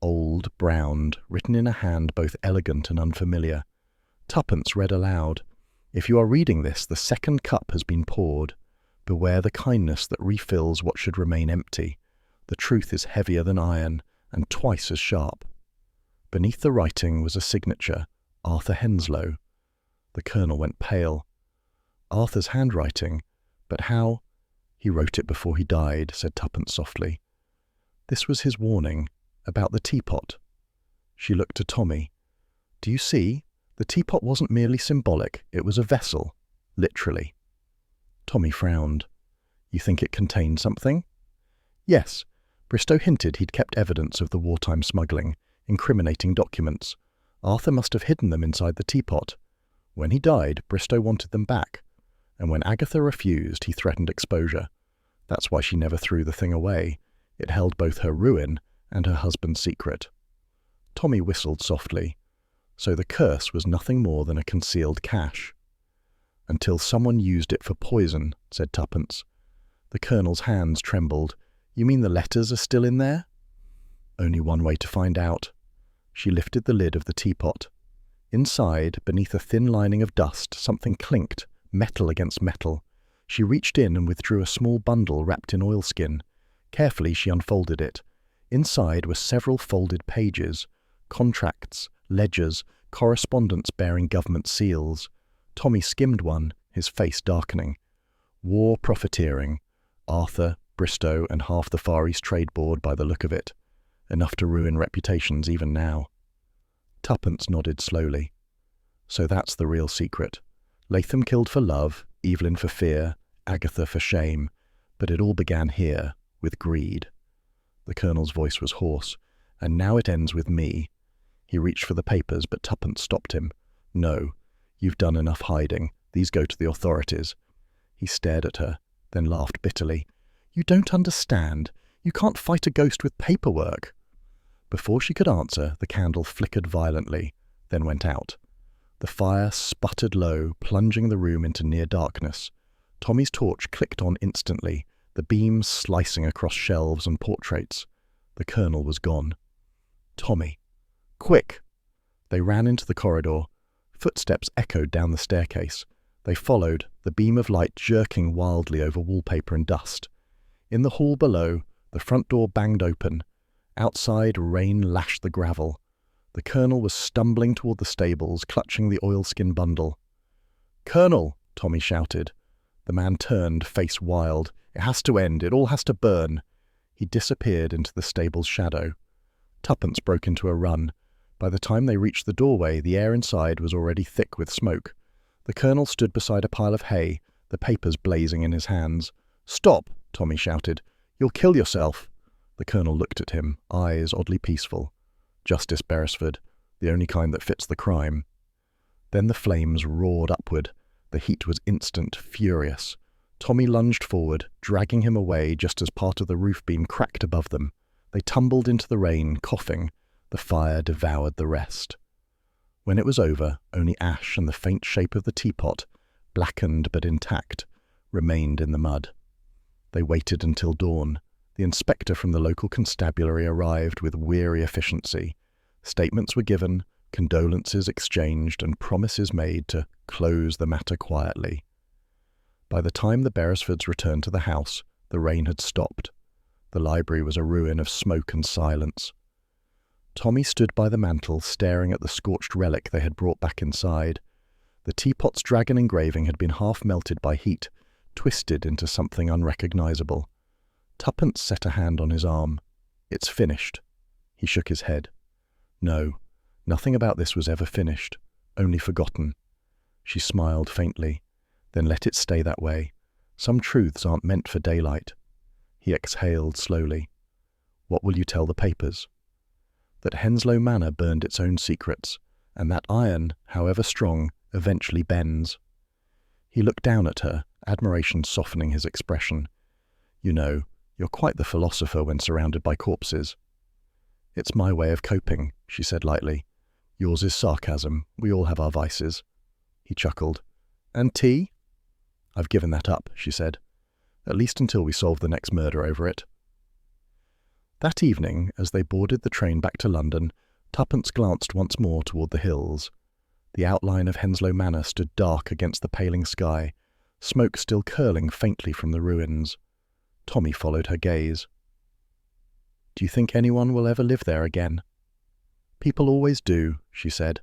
old, browned, written in a hand both elegant and unfamiliar. Tuppence read aloud, "If you are reading this, the second cup has been poured. Beware the kindness that refills what should remain empty. The truth is heavier than iron, and twice as sharp." Beneath the writing was a signature, Arthur Henslow. The colonel went pale. "Arthur's handwriting? But how—" "He wrote it before he died," said Tuppence softly. "This was his warning, about the teapot." She looked to Tommy. "Do you see? The teapot wasn't merely symbolic, it was a vessel, literally." Tommy frowned. "You think it contained something?" "Yes. Bristow hinted he'd kept evidence of the wartime smuggling, incriminating documents. Arthur must have hidden them inside the teapot. When he died, Bristow wanted them back, and when Agatha refused, he threatened exposure. That's why she never threw the thing away. It held both her ruin and her husband's secret." Tommy whistled softly. So the curse was nothing more than a concealed cache. "Until someone used it for poison," said Tuppence. The colonel's hands trembled. "You mean the letters are still in there?" "Only one way to find out." She lifted the lid of the teapot. Inside, beneath a thin lining of dust, something clinked, metal against metal. She reached in and withdrew a small bundle wrapped in oilskin. Carefully she unfolded it. Inside were several folded pages, contracts, ledgers, correspondence bearing government seals. Tommy skimmed one, his face darkening. War profiteering. Arthur, Bristow, and half the Far East Trade Board by the look of it. Enough to ruin reputations even now. Tuppence nodded slowly. "So that's the real secret. Latham killed for love, Evelyn for fear, Agatha for shame. But it all began here, with greed." The colonel's voice was hoarse. "And now it ends with me." He reached for the papers, but Tuppence stopped him. "No, you've done enough hiding. These go to the authorities." He stared at her, then laughed bitterly. "You don't understand. You can't fight a ghost with paperwork." Before she could answer, the candle flickered violently. then went out. The fire sputtered low, plunging the room into near darkness. Tommy's torch clicked on instantly, the beam slicing across shelves and portraits. The Colonel was gone. Tommy. Quick! They ran into the corridor. Footsteps echoed down the staircase. They followed, the beam of light jerking wildly over wallpaper and dust. In the hall below, the front door banged open. Outside, rain lashed the gravel. The Colonel was stumbling toward the stables, clutching the oilskin bundle. "Colonel!" Tommy shouted. The man turned, face wild. "It has to end. It all has to burn." He disappeared into the stable's shadow. Tuppence broke into a run. By the time they reached the doorway, the air inside was already thick with smoke. The Colonel stood beside a pile of hay, the papers blazing in his hands. "Stop!" Tommy shouted. "You'll kill yourself." The Colonel looked at him, eyes oddly peaceful. "Justice, Beresford, the only kind that fits the crime." Then the flames roared upward. The heat was instant, furious. Tommy lunged forward, dragging him away just as part of the roof beam cracked above them. They tumbled into the rain, coughing. The fire devoured the rest. When it was over, only ash and the faint shape of the teapot, blackened but intact, remained in the mud. They waited until dawn. The inspector from the local constabulary arrived with weary efficiency. Statements were given, condolences exchanged, and promises made to close the matter quietly. By the time the Beresfords returned to the house, the rain had stopped. The library was a ruin of smoke and silence. Tommy stood by the mantel, staring at the scorched relic they had brought back inside. The teapot's dragon engraving had been half melted by heat, twisted into something unrecognizable. Tuppence set a hand on his arm. "It's finished." He shook his head. "No, nothing about this was ever finished, only forgotten." She smiled faintly. "Then let it stay that way. Some truths aren't meant for daylight." He exhaled slowly. "What will you tell the papers?" "That Henslow Manor burned its own secrets, and that iron, however strong, eventually bends." He looked down at her, admiration softening his expression. "You know, you're quite the philosopher when surrounded by corpses." "It's my way of coping," she said lightly. "Yours is sarcasm. We all have our vices." He chuckled. "And tea?" "I've given that up," she said. "At least until we solve the next murder over it." That evening, as they boarded the train back to London, Tuppence glanced once more toward the hills. The outline of Henslow Manor stood dark against the paling sky, smoke still curling faintly from the ruins. Tommy followed her gaze. "Do you think anyone will ever live there again?" "People always do," she said.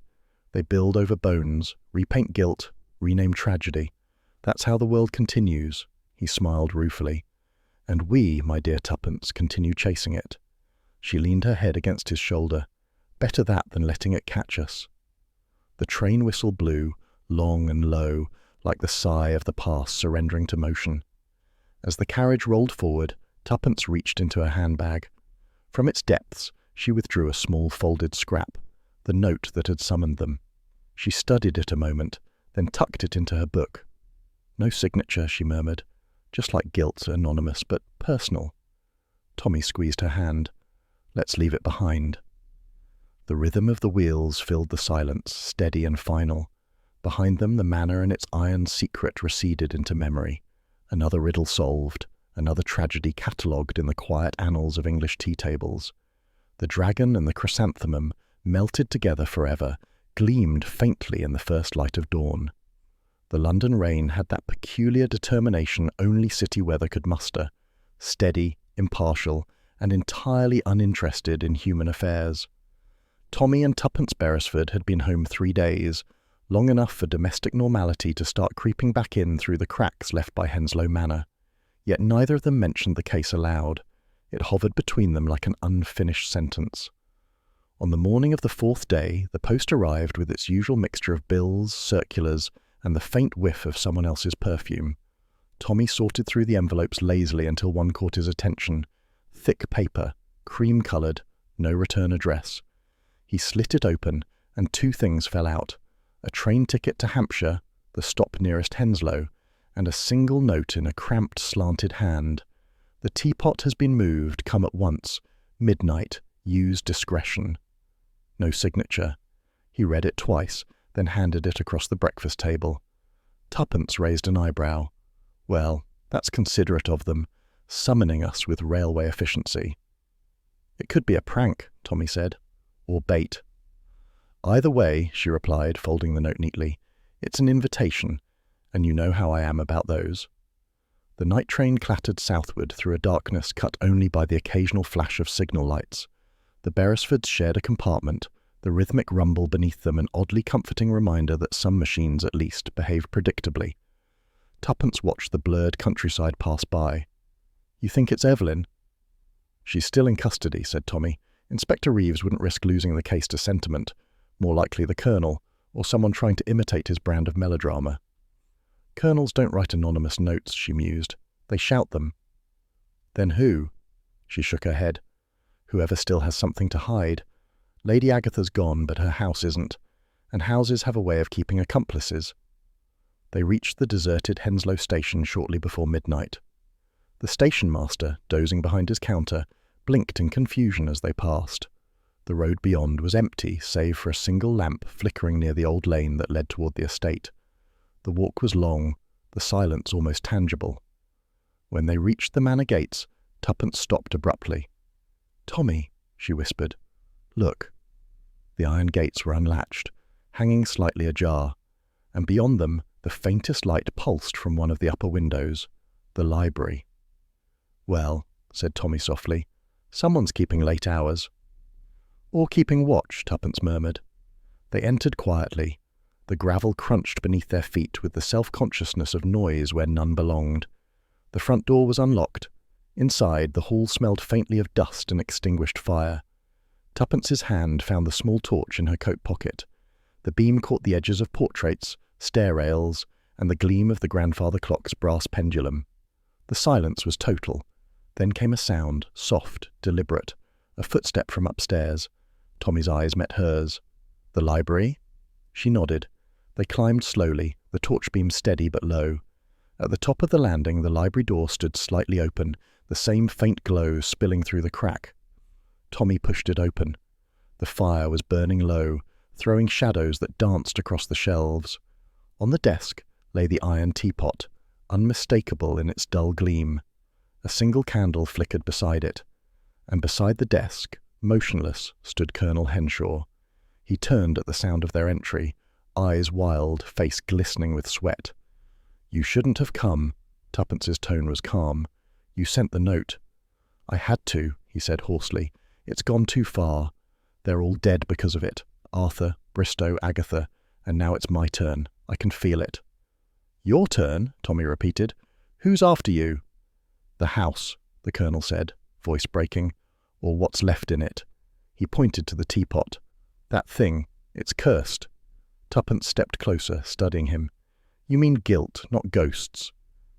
"They build over bones, repaint guilt, rename tragedy. That's how the world continues." He smiled ruefully. "And we, my dear Tuppence, continue chasing it." She leaned her head against his shoulder. "Better that than letting it catch us." The train whistle blew, long and low, like the sigh of the past surrendering to motion. As the carriage rolled forward, Tuppence reached into her handbag. From its depths, she withdrew a small folded scrap, the note that had summoned them. She studied it a moment, then tucked it into her book. "No signature," she murmured. "Just like guilt, anonymous, but personal." Tommy squeezed her hand. "Let's leave it behind." The rhythm of the wheels filled the silence, steady and final. Behind them, the manor and its iron secret receded into memory. Another riddle solved, another tragedy catalogued in the quiet annals of English tea tables. The dragon and the chrysanthemum, melted together forever, gleamed faintly in the first light of dawn. The London rain had that peculiar determination only city weather could muster, steady, impartial, and entirely uninterested in human affairs. Tommy and Tuppence Beresford had been home 3 days, long enough for domestic normality to start creeping back in through the cracks left by Henslow Manor. Yet neither of them mentioned the case aloud. It hovered between them like an unfinished sentence. On the morning of the 4th day, the post arrived with its usual mixture of bills, circulars, and the faint whiff of someone else's perfume. Tommy sorted through the envelopes lazily until one caught his attention. Thick paper, cream-coloured, no return address. He slit it open, and 2 things fell out: a train ticket to Hampshire, the stop nearest Henslow, and a single note in a cramped, slanted hand. "The teapot has been moved, come at once. Midnight, use discretion." No signature. He read it twice, then handed it across the breakfast table. Tuppence raised an eyebrow. Well, that's considerate of them, summoning us with railway efficiency. It could be a prank, Tommy said, or bait. Either way, she replied, folding the note neatly, it's an invitation, and you know how I am about those. The night train clattered southward through a darkness cut only by the occasional flash of signal lights. The Beresfords shared a compartment, the rhythmic rumble beneath them an oddly comforting reminder that some machines, at least, behaved predictably. Tuppence watched the blurred countryside pass by. You think it's Evelyn? She's still in custody, said Tommy. Inspector Reeves wouldn't risk losing the case to sentiment. More likely the Colonel, or someone trying to imitate his brand of melodrama. Colonels don't write anonymous notes, she mused. They shout them. Then who? She shook her head. Whoever still has something to hide. Lady Agatha's gone, but her house isn't, and houses have a way of keeping accomplices. They reached the deserted Henslow station shortly before midnight. The station master, dozing behind his counter, blinked in confusion as they passed. The road beyond was empty, save for a single lamp flickering near the old lane that led toward the estate. The walk was long, the silence almost tangible. When they reached the manor gates, Tuppence stopped abruptly. "Tommy," she whispered, "look." The iron gates were unlatched, hanging slightly ajar, and beyond them the faintest light pulsed from one of the upper windows, the library. "Well," said Tommy softly, "someone's keeping late hours." "Or keeping watch," Tuppence murmured. They entered quietly. The gravel crunched beneath their feet with the self-consciousness of noise where none belonged. The front door was unlocked. Inside, the hall smelled faintly of dust and extinguished fire. Tuppence's hand found the small torch in her coat pocket. The beam caught the edges of portraits, stair rails, and the gleam of the grandfather clock's brass pendulum. The silence was total. Then came a sound, soft, deliberate, a footstep from upstairs. Tommy's eyes met hers. "The library?" She nodded. They climbed slowly, the torch beam steady but low. At the top of the landing, the library door stood slightly open, the same faint glow spilling through the crack. Tommy pushed it open. The fire was burning low, throwing shadows that danced across the shelves. On the desk lay the iron teapot, unmistakable in its dull gleam. A single candle flickered beside it, and beside the desk, motionless, stood Colonel Henshaw. He turned at the sound of their entry, eyes wild, face glistening with sweat. "You shouldn't have come." Tuppence's tone was calm. "You sent the note." "I had to," he said hoarsely. "It's gone too far. They're all dead because of it. Arthur, Bristow, Agatha, and now it's my turn. I can feel it." "Your turn?" Tommy repeated. "Who's after you?" "The house," the Colonel said, voice breaking. "Or what's left in it." He pointed to the teapot. "That thing, it's cursed." Tuppence stepped closer, studying him. "You mean guilt, not ghosts."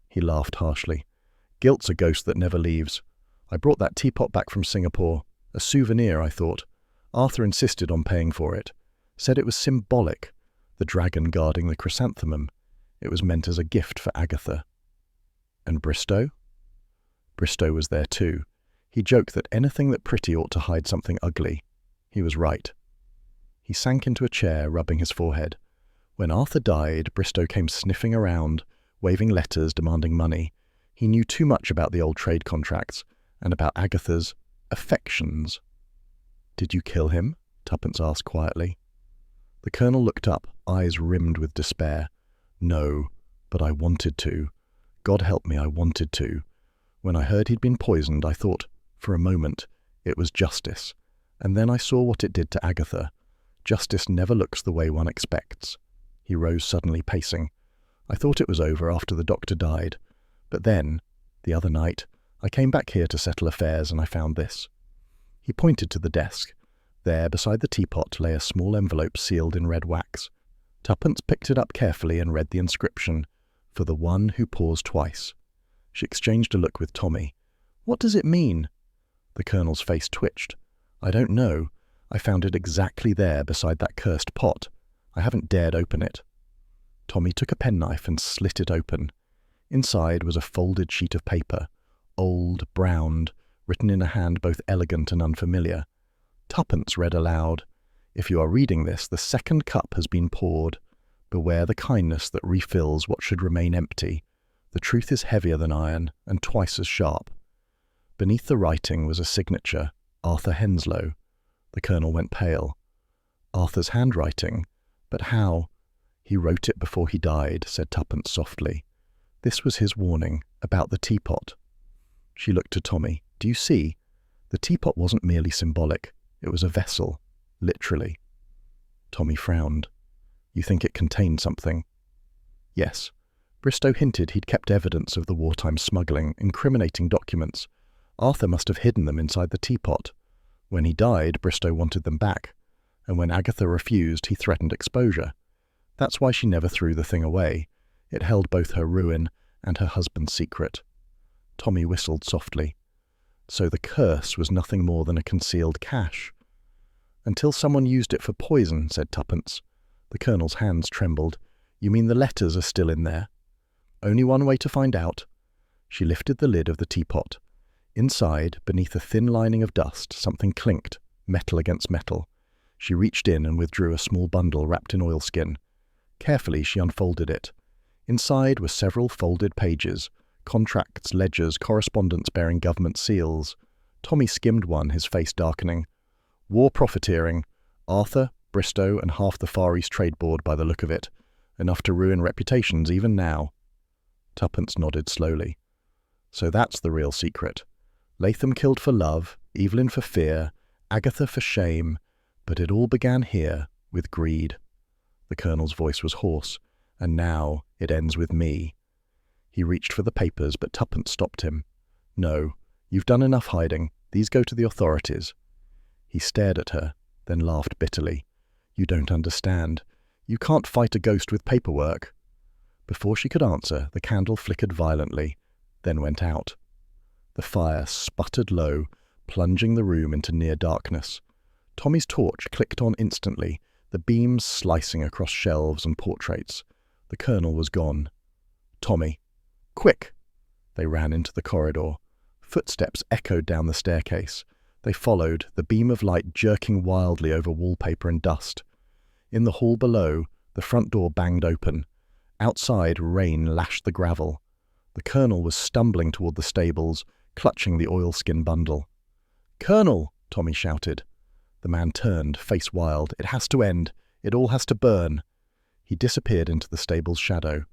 He laughed harshly. "Guilt's a ghost that never leaves. I brought that teapot back from Singapore. A souvenir, I thought. Arthur insisted on paying for it. Said it was symbolic, the dragon guarding the chrysanthemum. It was meant as a gift for Agatha." "And Bristow?" Bristow was there too. He joked that anything that pretty ought to hide something ugly. He was right. He sank into a chair, rubbing his forehead. When Arthur died, Bristow came sniffing around, waving letters demanding money. He knew too much about the old trade contracts, and about Agatha's affections. "Did you kill him?" Tuppence asked quietly. The Colonel looked up, eyes rimmed with despair. "No, but I wanted to. God help me, I wanted to. When I heard he'd been poisoned, I thought, for a moment, it was justice. And then I saw what it did to Agatha. Justice never looks the way one expects." He rose suddenly, pacing. "I thought it was over after the doctor died. But then, the other night, I came back here to settle affairs and I found this." He pointed to the desk. There, beside the teapot, lay a small envelope sealed in red wax. Tuppence picked it up carefully and read the inscription, "For the one who pours twice." She exchanged a look with Tommy. "What does it mean?" The Colonel's face twitched. "I don't know. I found it exactly there beside that cursed pot. I haven't dared open it." Tommy took a penknife and slit it open. Inside was a folded sheet of paper, old, browned, written in a hand both elegant and unfamiliar. Tuppence read aloud, If you are reading this, the second cup has been poured. Beware the kindness that refills what should remain empty. The truth is heavier than iron and twice as sharp. Beneath the writing was a signature, Arthur Henslow. The colonel went pale. Arthur's handwriting? But how? He wrote it before he died, said Tuppence softly. This was his warning, about the teapot. She looked to Tommy. Do you see? The teapot wasn't merely symbolic. It was a vessel, literally. Tommy frowned. You think it contained something? Yes. Bristow hinted he'd kept evidence of the wartime smuggling, incriminating documents. Arthur must have hidden them inside the teapot. When he died, Bristow wanted them back, and when Agatha refused, he threatened exposure. That's why she never threw the thing away. It held both her ruin and her husband's secret. Tommy whistled softly. So the curse was nothing more than a concealed cache. Until someone used it for poison, said Tuppence. The colonel's hands trembled. You mean the letters are still in there? Only one way to find out. She lifted the lid of the teapot. Inside, beneath a thin lining of dust, something clinked, metal against metal. She reached in and withdrew a small bundle wrapped in oilskin. Carefully, she unfolded it. Inside were several folded pages, contracts, ledgers, correspondence bearing government seals. Tommy skimmed one, his face darkening. War profiteering. Arthur, Bristow, and half the Far East Trade Board by the look of it. Enough to ruin reputations even now. Tuppence nodded slowly. So that's the real secret. Latham killed for love, Evelyn for fear, Agatha for shame, but it all began here, with greed. The colonel's voice was hoarse. And now it ends with me. He reached for the papers, but Tuppence stopped him. No, you've done enough hiding. These go to the authorities. He stared at her, then laughed bitterly. You don't understand. You can't fight a ghost with paperwork. Before she could answer, the candle flickered violently, then went out. The fire sputtered low, plunging the room into near darkness. Tommy's torch clicked on instantly, the beams slicing across shelves and portraits. The colonel was gone. Tommy. Quick! They ran into the corridor. Footsteps echoed down the staircase. They followed, the beam of light jerking wildly over wallpaper and dust. In the hall below, the front door banged open. Outside, rain lashed the gravel. The colonel was stumbling toward the stables, clutching the oilskin bundle. "Colonel!" Tommy shouted. The man turned, face wild. "It has to end. It all has to burn." He disappeared into the stable's shadow.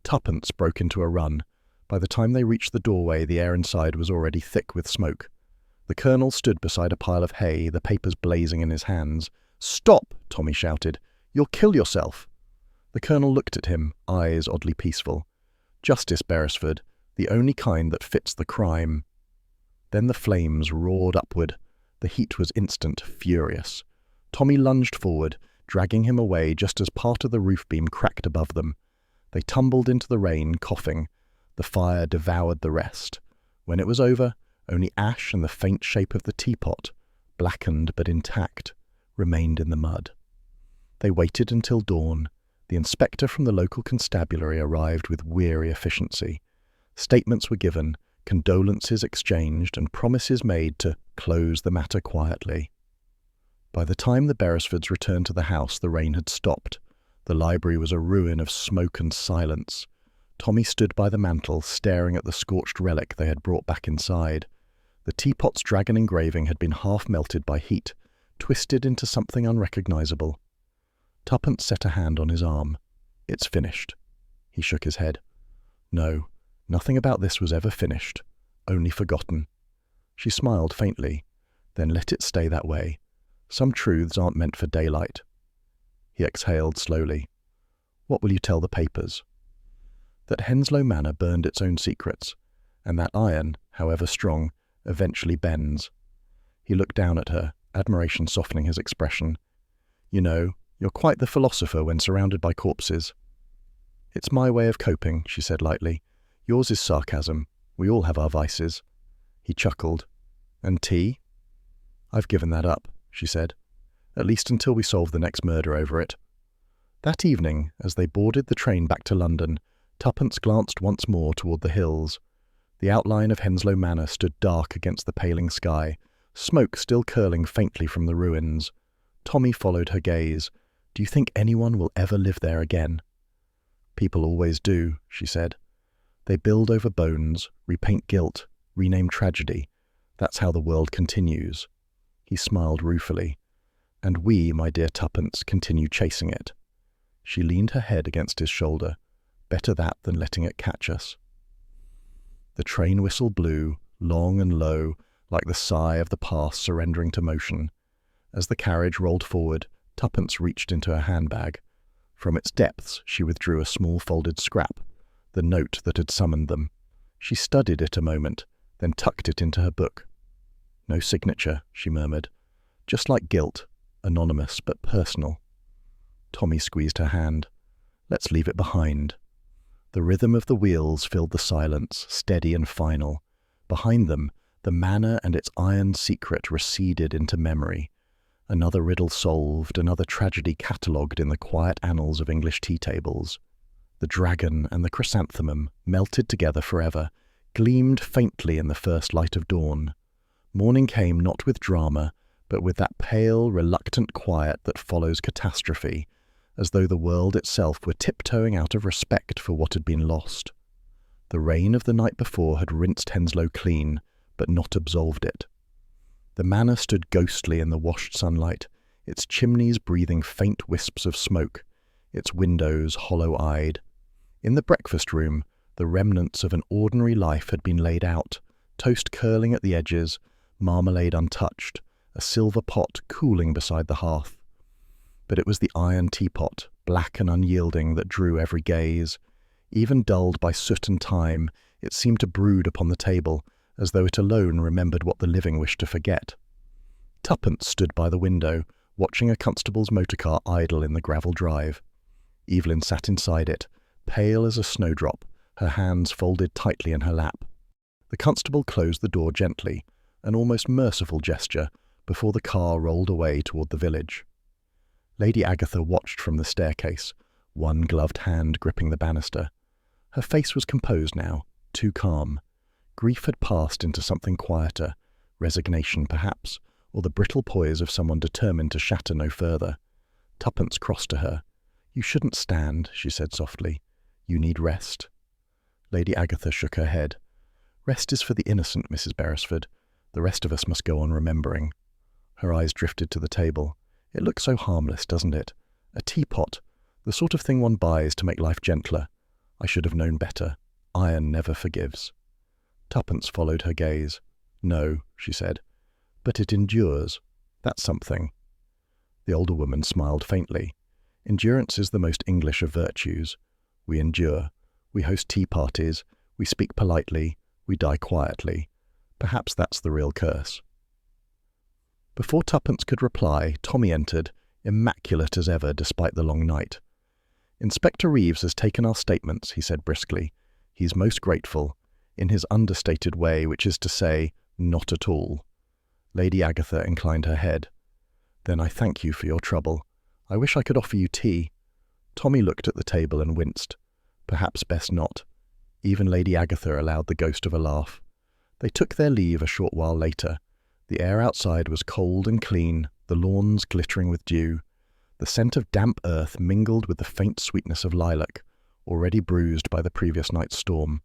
Tuppence broke into a run. By the time they reached the doorway, the air inside was already thick with smoke. The colonel stood beside a pile of hay, the papers blazing in his hands. "Stop!" Tommy shouted. "You'll kill yourself." The colonel looked at him, eyes oddly peaceful. "Justice, Beresford, the only kind that fits the crime." Then the flames roared upward. The heat was instant, furious. Tommy lunged forward, dragging him away just as part of the roof beam cracked above them. They tumbled into the rain, coughing. The fire devoured the rest. When it was over, only ash and the faint shape of the teapot, blackened but intact, remained in the mud. They waited until dawn. The inspector from the local constabulary arrived with weary efficiency. Statements were given, condolences exchanged, and promises made to close the matter quietly. By the time the Beresfords returned to the house, the rain had stopped. The library was a ruin of smoke and silence. Tommy stood by the mantel, staring at the scorched relic they had brought back inside. The teapot's dragon engraving had been half melted by heat, twisted into something unrecognizable. Tuppence set a hand on his arm. "It's finished." He shook his head. "No, nothing about this was ever finished, only forgotten." She smiled faintly. "Then let it stay that way. Some truths aren't meant for daylight." He exhaled slowly. "What will you tell the papers?" That Henslow Manor burned its own secrets, and that iron, however strong, eventually bends. He looked down at her, admiration softening his expression. "You know, you're quite the philosopher when surrounded by corpses." "It's my way of coping," she said lightly. "Yours is sarcasm. We all have our vices." He chuckled. "And tea?" "I've given that up," she said. "At least until we solve the next murder over it." That evening, as they boarded the train back to London, Tuppence glanced once more toward the hills. The outline of Henslow Manor stood dark against the paling sky, smoke still curling faintly from the ruins. Tommy followed her gaze. "Do you think anyone will ever live there again?" "People always do," she said. "They build over bones, repaint guilt, rename tragedy. That's how the world continues." He smiled ruefully. "And we, my dear Tuppence, continue chasing it." She leaned her head against his shoulder. "Better that than letting it catch us." The train whistle blew, long and low, like the sigh of the past surrendering to motion. As the carriage rolled forward, Tuppence reached into her handbag. From its depths she withdrew a small folded scrap, the note that had summoned them. She studied it a moment, then tucked it into her book. "No signature," she murmured. "Just like guilt, anonymous but personal." Tommy squeezed her hand. "Let's leave it behind." The rhythm of the wheels filled the silence, steady and final. Behind them, the manor and its iron secret receded into memory. Another riddle solved, another tragedy catalogued in the quiet annals of English tea tables. The dragon and the chrysanthemum, melted together forever, gleamed faintly in the first light of dawn. Morning came not with drama, but with that pale, reluctant quiet that follows catastrophe, as though the world itself were tiptoeing out of respect for what had been lost. The rain of the night before had rinsed Henslow clean, but not absolved it. The manor stood ghostly in the washed sunlight, its chimneys breathing faint wisps of smoke, its windows hollow-eyed. In the breakfast room, the remnants of an ordinary life had been laid out, toast curling at the edges, marmalade untouched, a silver pot cooling beside the hearth. But it was the iron teapot, black and unyielding, that drew every gaze. Even dulled by soot and time, it seemed to brood upon the table, as though it alone remembered what the living wished to forget. Tuppence stood by the window, watching a constable's motor-car idle in the gravel drive. Evelyn sat inside it, pale as a snowdrop, her hands folded tightly in her lap. The constable closed the door gently, an almost merciful gesture, before the car rolled away toward the village. Lady Agatha watched from the staircase, one gloved hand gripping the banister. Her face was composed now, too calm. Grief had passed into something quieter, resignation perhaps, or the brittle poise of someone determined to shatter no further. Tuppence crossed to her. "You shouldn't stand," she said softly. "You need rest." Lady Agatha shook her head. "Rest is for the innocent, Mrs. Beresford. The rest of us must go on remembering." Her eyes drifted to the table. "It looks so harmless, doesn't it? A teapot, the sort of thing one buys to make life gentler. I should have known better. Iron never forgives." Tuppence followed her gaze. "No," she said. "But it endures. That's something." The older woman smiled faintly. "Endurance is the most English of virtues. We endure. We host tea parties. We speak politely. We die quietly. Perhaps that's the real curse." Before Tuppence could reply, Tommy entered, immaculate as ever despite the long night. "Inspector Reeves has taken our statements," he said briskly. "He's most grateful, in his understated way, which is to say, not at all." Lady Agatha inclined her head. "Then I thank you for your trouble. I wish I could offer you tea." Tommy looked at the table and winced. Perhaps best not. Even Lady Agatha allowed the ghost of a laugh. They took their leave a short while later. The air outside was cold and clean, the lawns glittering with dew. The scent of damp earth mingled with the faint sweetness of lilac, already bruised by the previous night's storm.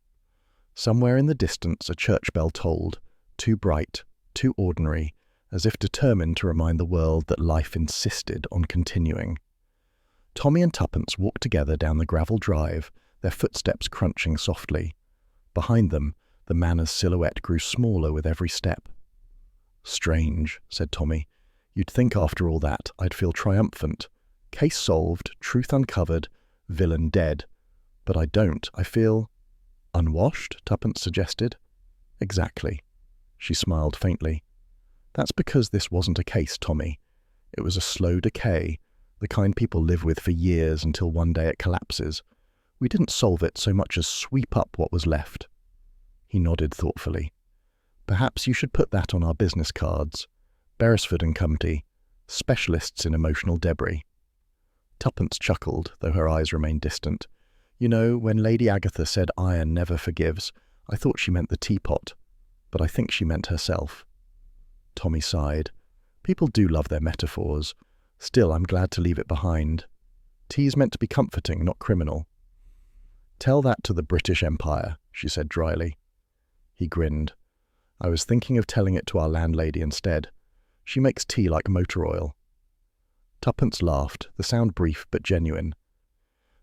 Somewhere in the distance a church bell tolled, too bright, too ordinary, as if determined to remind the world that life insisted on continuing. Tommy and Tuppence walked together down the gravel drive, their footsteps crunching softly. Behind them, the manor's silhouette grew smaller with every step. "Strange," said Tommy. "You'd think after all that I'd feel triumphant. Case solved, truth uncovered, villain dead. But I don't. I feel—" "Unwashed?" Tuppence suggested. "Exactly." She smiled faintly. "That's because this wasn't a case, Tommy. It was a slow decay, the kind people live with for years until one day it collapses. We didn't solve it so much as sweep up what was left." He nodded thoughtfully. "Perhaps you should put that on our business cards. Beresford and Company, specialists in emotional debris." Tuppence chuckled, though her eyes remained distant. "You know, when Lady Agatha said iron never forgives, I thought she meant the teapot, but I think she meant herself." Tommy sighed. "People do love their metaphors. Still, I'm glad to leave it behind. Tea's meant to be comforting, not criminal. Tell that to the British Empire, she said dryly. He grinned. I was thinking of telling it to our landlady instead. She makes tea like motor oil. Tuppence laughed, the sound brief but genuine.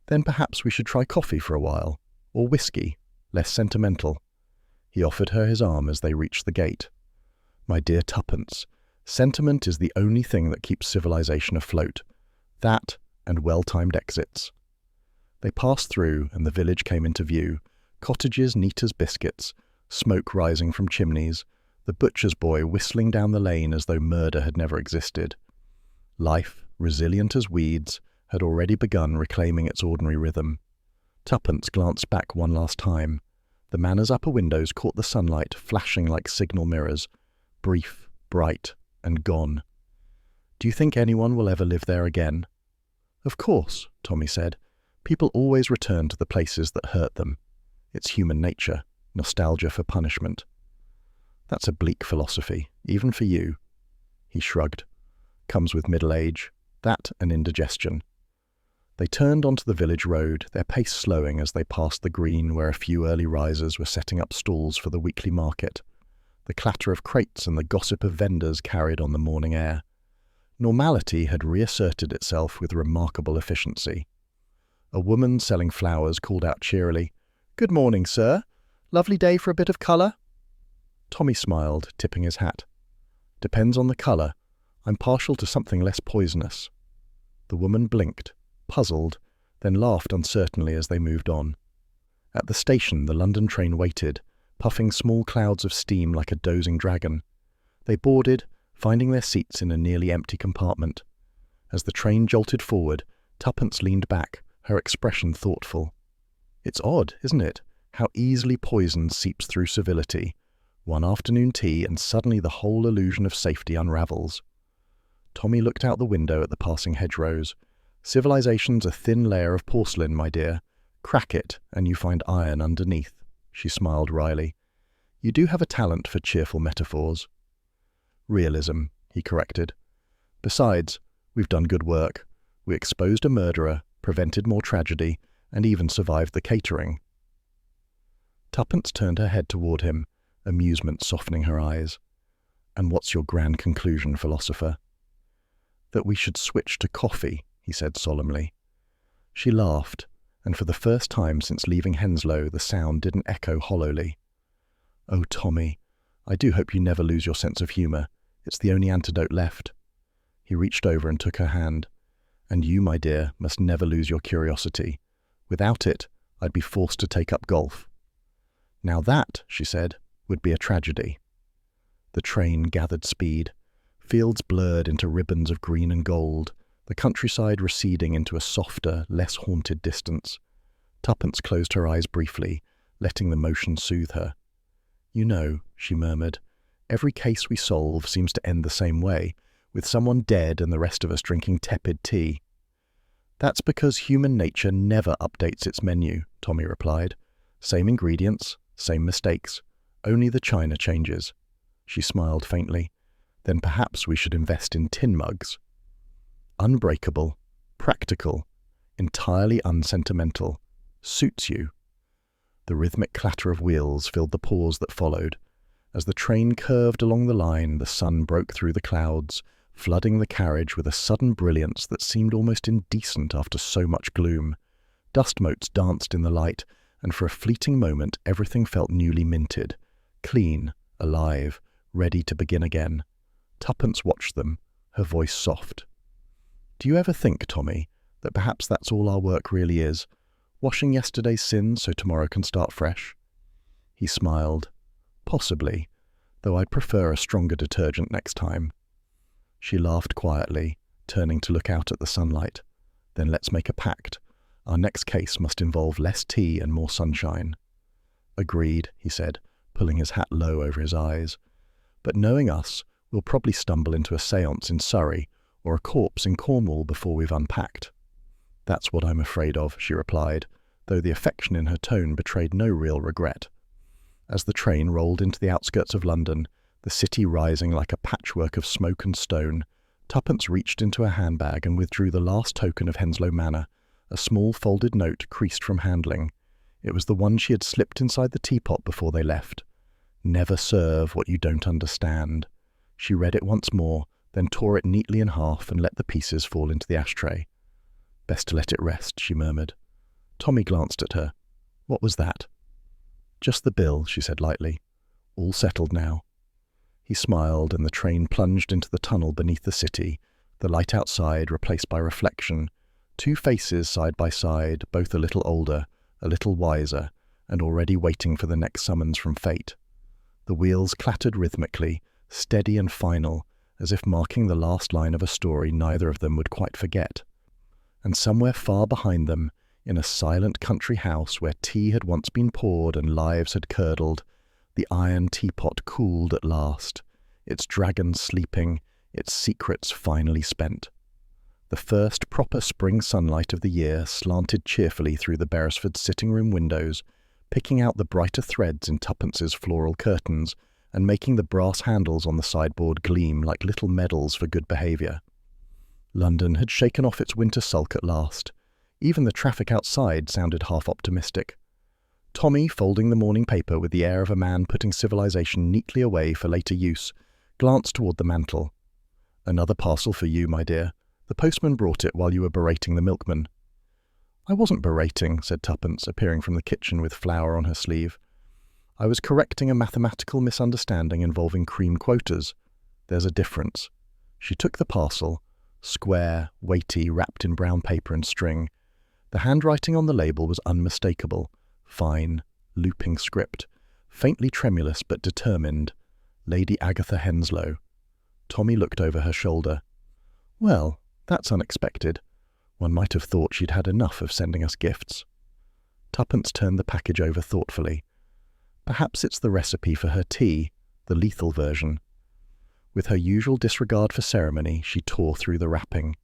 Then perhaps we should try coffee for a while, or whiskey, less sentimental. He offered her his arm as they reached the gate. My dear Tuppence, sentiment is the only thing that keeps civilization afloat. That and well-timed exits. They passed through and the village came into view, cottages neat as biscuits, smoke rising from chimneys, the butcher's boy whistling down the lane as though murder had never existed. Life, resilient as weeds, had already begun reclaiming its ordinary rhythm. Tuppence glanced back one last time. The manor's upper windows caught the sunlight flashing like signal mirrors, brief, bright, and gone. Do you think anyone will ever live there again? Of course, Tommy said. People always return to the places that hurt them. It's human nature, nostalgia for punishment. That's a bleak philosophy, even for you. He shrugged. Comes with middle age. That and indigestion. They turned onto the village road, their pace slowing as they passed the green where a few early risers were setting up stalls for the weekly market. The clatter of crates and the gossip of vendors carried on the morning air. Normality had reasserted itself with remarkable efficiency. A woman selling flowers called out cheerily, "Good morning, sir. Lovely day for a bit of colour?" Tommy smiled, tipping his hat. "Depends on the colour. I'm partial to something less poisonous." The woman blinked, puzzled, then laughed uncertainly as they moved on. At the station, the London train waited, puffing small clouds of steam like a dozing dragon. They boarded, finding their seats in a nearly empty compartment. As the train jolted forward, Tuppence leaned back, her expression thoughtful. It's odd, isn't it, how easily poison seeps through civility. One afternoon tea and suddenly the whole illusion of safety unravels. Tommy looked out the window at the passing hedgerows. Civilization's a thin layer of porcelain, my dear. Crack it, and you find iron underneath. She smiled wryly. You do have a talent for cheerful metaphors. Realism, he corrected. Besides, we've done good work. We exposed a murderer, prevented more tragedy, and even survived the catering. Tuppence turned her head toward him, amusement softening her eyes. And what's your grand conclusion, philosopher? That we should switch to coffee, he said solemnly. She laughed, and for the first time since leaving Henslow the sound didn't echo hollowly. Oh, Tommy, I do hope you never lose your sense of humour. It's the only antidote left. He reached over and took her hand. And you, my dear, must never lose your curiosity. Without it, I'd be forced to take up golf. Now that, she said, would be a tragedy. The train gathered speed. Fields blurred into ribbons of green and gold, the countryside receding into a softer, less haunted distance. Tuppence closed her eyes briefly, letting the motion soothe her. You know, she murmured, every case we solve seems to end the same way, with someone dead and the rest of us drinking tepid tea. That's because human nature never updates its menu, Tommy replied. Same ingredients, same mistakes, only the china changes. She smiled faintly. Then perhaps we should invest in tin mugs. Unbreakable, practical, entirely unsentimental. Suits you. The rhythmic clatter of wheels filled the pause that followed. As the train curved along the line, the sun broke through the clouds, flooding the carriage with a sudden brilliance that seemed almost indecent after so much gloom. Dust motes danced in the light, and for a fleeting moment everything felt newly minted, clean, alive, ready to begin again. Tuppence watched them, her voice soft. Do you ever think, Tommy, that perhaps that's all our work really is, washing yesterday's sins so tomorrow can start fresh? He smiled. Possibly, though I'd prefer a stronger detergent next time. She laughed quietly, turning to look out at the sunlight. Then let's make a pact. Our next case must involve less tea and more sunshine. Agreed, he said, pulling his hat low over his eyes. But knowing us, we'll probably stumble into a séance in Surrey or a corpse in Cornwall before we've unpacked. That's what I'm afraid of, she replied, though the affection in her tone betrayed no real regret. As the train rolled into the outskirts of London, the city rising like a patchwork of smoke and stone, Tuppence reached into her handbag and withdrew the last token of Henslow Manor, a small folded note creased from handling. It was the one she had slipped inside the teapot before they left. "Never serve what you don't understand." She read it once more, then tore it neatly in half and let the pieces fall into the ashtray. "Best to let it rest," she murmured. Tommy glanced at her. "What was that?" "Just the bill," she said lightly. "All settled now." He smiled, and the train plunged into the tunnel beneath the city, the light outside replaced by reflection, two faces side by side, both a little older, a little wiser, and already waiting for the next summons from fate. The wheels clattered rhythmically, steady and final, as if marking the last line of a story neither of them would quite forget. And somewhere far behind them, in a silent country house where tea had once been poured and lives had curdled, the iron teapot cooled at last, its dragons sleeping, its secrets finally spent. The first proper spring sunlight of the year slanted cheerfully through the Beresford sitting-room windows, picking out the brighter threads in Tuppence's floral curtains and making the brass handles on the sideboard gleam like little medals for good behaviour. London had shaken off its winter sulk at last. Even the traffic outside sounded half optimistic. Tommy, folding the morning paper with the air of a man putting civilization neatly away for later use, glanced toward the mantel. "Another parcel for you, my dear. The postman brought it while you were berating the milkman." "I wasn't berating," said Tuppence, appearing from the kitchen with flour on her sleeve. "I was correcting a mathematical misunderstanding involving cream quotas. There's a difference." She took the parcel, square, weighty, wrapped in brown paper and string. The handwriting on the label was unmistakable. Fine, looping script, faintly tremulous but determined. Lady Agatha Henslow. Tommy looked over her shoulder. "Well, that's unexpected. One might have thought she'd had enough of sending us gifts." Tuppence turned the package over thoughtfully. "Perhaps it's the recipe for her tea, the lethal version." With her usual disregard for ceremony, she tore through the wrapping.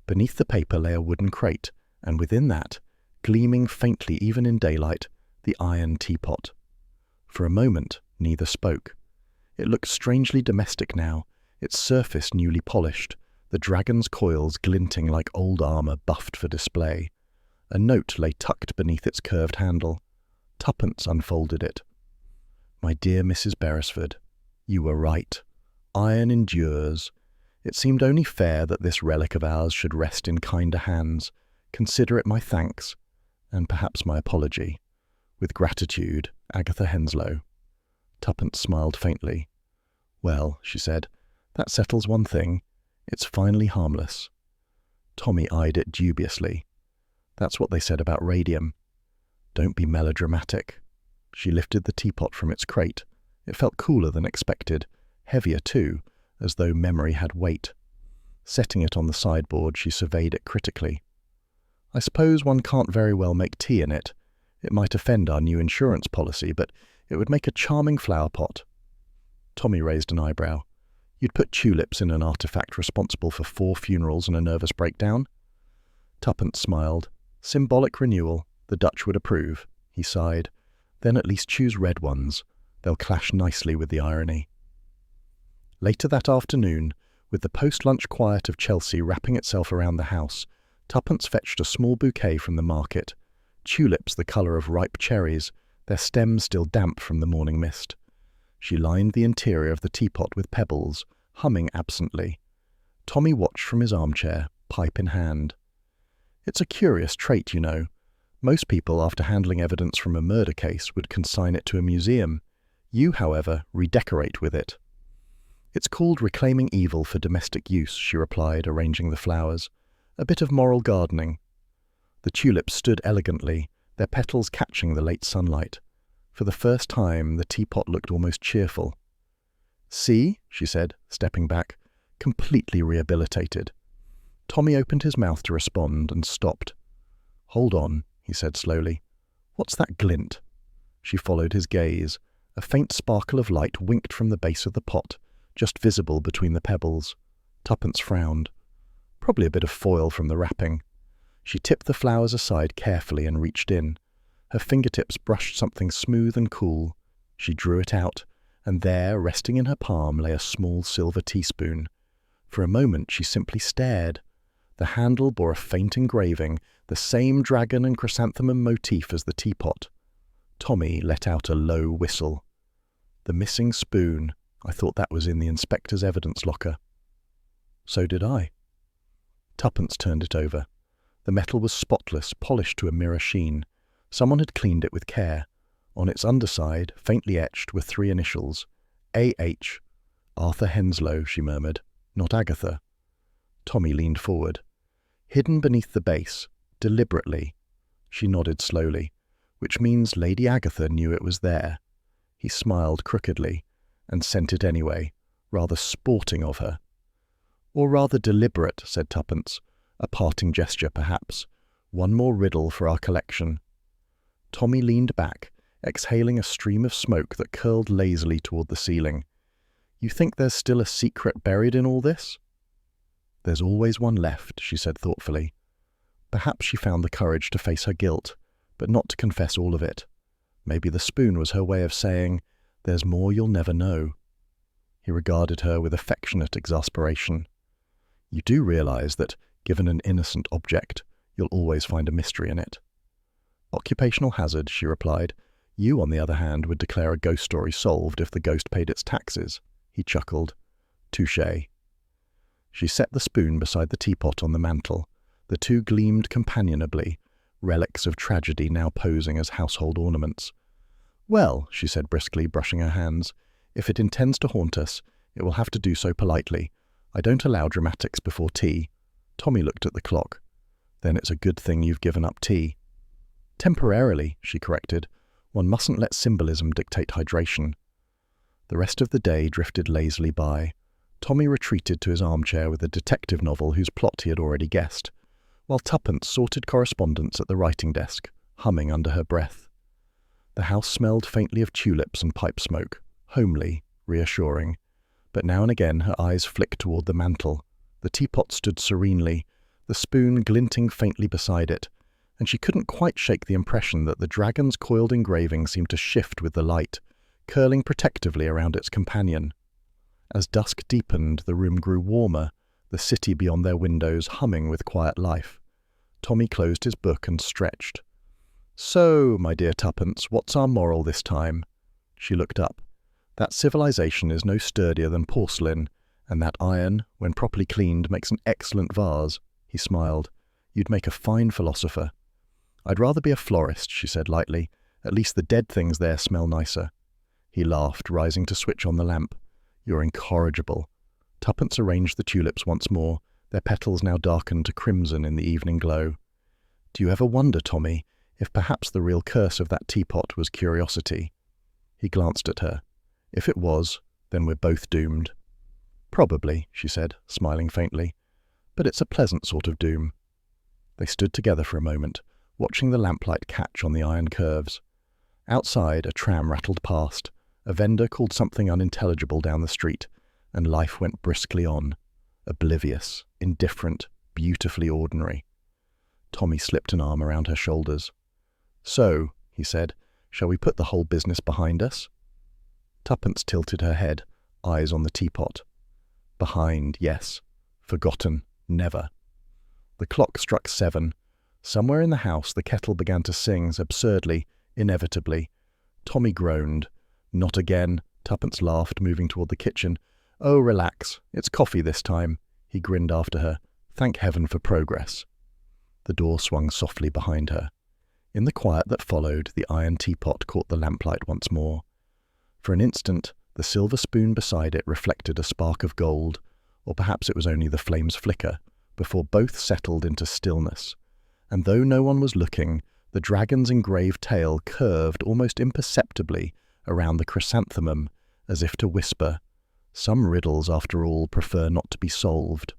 Beneath the paper lay a wooden crate, and within that, gleaming faintly even in daylight, the iron teapot. For a moment, neither spoke. It looked strangely domestic now, its surface newly polished, the dragon's coils glinting like old armour buffed for display. A note lay tucked beneath its curved handle. Tuppence unfolded it. "My dear Mrs. Beresford, you were right. Iron endures. It seemed only fair that this relic of ours should rest in kinder hands. Consider it my thanks, and perhaps my apology. With gratitude, Agatha Henslow." Tuppence smiled faintly. "Well," she said, "that settles one thing. It's finally harmless." Tommy eyed it dubiously. "That's what they said about radium." "Don't be melodramatic." She lifted the teapot from its crate. It felt cooler than expected, heavier too, as though memory had weight. Setting it on the sideboard, she surveyed it critically. "I suppose one can't very well make tea in it. It might offend our new insurance policy, but it would make a charming flower pot." Tommy raised an eyebrow. "You'd put tulips in an artifact responsible for 4 funerals and a nervous breakdown?" Tuppence smiled. "Symbolic renewal. The Dutch would approve." He sighed. "Then at least choose red ones. They'll clash nicely with the irony." Later that afternoon, with the post-lunch quiet of Chelsea wrapping itself around the house, Tuppence fetched a small bouquet from the market. Tulips the colour of ripe cherries, their stems still damp from the morning mist. She lined the interior of the teapot with pebbles, humming absently. Tommy watched from his armchair, pipe in hand. "It's a curious trait, you know. Most people, after handling evidence from a murder case, would consign it to a museum. You, however, redecorate with it." "It's called reclaiming evil for domestic use," she replied, arranging the flowers. "A bit of moral gardening." The tulips stood elegantly, their petals catching the late sunlight. For the first time, the teapot looked almost cheerful. "See," she said, stepping back, completely rehabilitated. Tommy opened his mouth to respond and stopped. "Hold on," he said slowly. "What's that glint?" She followed his gaze. A faint sparkle of light winked from the base of the pot, just visible between the pebbles. Tuppence frowned. "Probably a bit of foil from the wrapping." She tipped the flowers aside carefully and reached in. Her fingertips brushed something smooth and cool. She drew it out, and there, resting in her palm, lay a small silver teaspoon. For a moment she simply stared. The handle bore a faint engraving, the same dragon and chrysanthemum motif as the teapot. Tommy let out a low whistle. The missing spoon. I thought that was in the inspector's evidence locker. So did I. Tuppence turned it over. The metal was spotless, polished to a mirror sheen. Someone had cleaned it with care. On its underside, faintly etched, were 3 initials. A.H. Arthur Henslow, she murmured. Not Agatha. Tommy leaned forward. Hidden beneath the base, deliberately. She nodded slowly, which means Lady Agatha knew it was there. He smiled crookedly, and sent it anyway, rather sporting of her. Or rather deliberate, said Tuppence. A parting gesture, perhaps. One more riddle for our collection. Tommy leaned back, exhaling a stream of smoke that curled lazily toward the ceiling. You think there's still a secret buried in all this? There's always one left, she said thoughtfully. Perhaps she found the courage to face her guilt, but not to confess all of it. Maybe the spoon was her way of saying, there's more you'll never know. He regarded her with affectionate exasperation. You do realize that, given an innocent object, you'll always find a mystery in it. Occupational hazard, she replied. You, on the other hand, would declare a ghost story solved if the ghost paid its taxes. He chuckled. Touché. She set the spoon beside the teapot on the mantel. The two gleamed companionably, relics of tragedy now posing as household ornaments. Well, she said briskly, brushing her hands, if it intends to haunt us, it will have to do so politely. I don't allow dramatics before tea. Tommy looked at the clock. Then it's a good thing you've given up tea. Temporarily, she corrected. One mustn't let symbolism dictate hydration. The rest of the day drifted lazily by. Tommy retreated to his armchair with a detective novel whose plot he had already guessed, while Tuppence sorted correspondence at the writing desk, humming under her breath. The house smelled faintly of tulips and pipe smoke, homely, reassuring, but now and again her eyes flicked toward the mantel. The teapot stood serenely, the spoon glinting faintly beside it, and she couldn't quite shake the impression that the dragon's coiled engraving seemed to shift with the light, curling protectively around its companion. As dusk deepened, the room grew warmer, the city beyond their windows humming with quiet life. Tommy closed his book and stretched. So, my dear Tuppence, what's our moral this time? She looked up. That civilization is no sturdier than porcelain, and that iron, when properly cleaned, makes an excellent vase. He smiled. You'd make a fine philosopher. I'd rather be a florist, she said lightly. At least the dead things there smell nicer. He laughed, rising to switch on the lamp. You're incorrigible. Tuppence arranged the tulips once more, their petals now darkened to crimson in the evening glow. Do you ever wonder, Tommy, if perhaps the real curse of that teapot was curiosity? He glanced at her. If it was, then we're both doomed. Probably, she said, smiling faintly. But it's a pleasant sort of doom. They stood together for a moment, watching the lamplight catch on the iron curves. Outside, a tram rattled past. A vendor called something unintelligible down the street, and life went briskly on, oblivious, indifferent, beautifully ordinary. Tommy slipped an arm around her shoulders. So, he said, shall we put the whole business behind us? Tuppence tilted her head, eyes on the teapot. Behind, yes. Forgotten, never. The clock struck 7. Somewhere in the house the kettle began to sing, absurdly, inevitably. Tommy groaned. Not again, Tuppence laughed, moving toward the kitchen. Oh, relax. It's coffee this time. He grinned after her. Thank heaven for progress. The door swung softly behind her. In the quiet that followed, the iron teapot caught the lamplight once more. For an instant, the silver spoon beside it reflected a spark of gold, or perhaps it was only the flame's flicker, before both settled into stillness. And though no one was looking, the dragon's engraved tail curved almost imperceptibly around the chrysanthemum, as if to whisper, some riddles, after all, prefer not to be solved.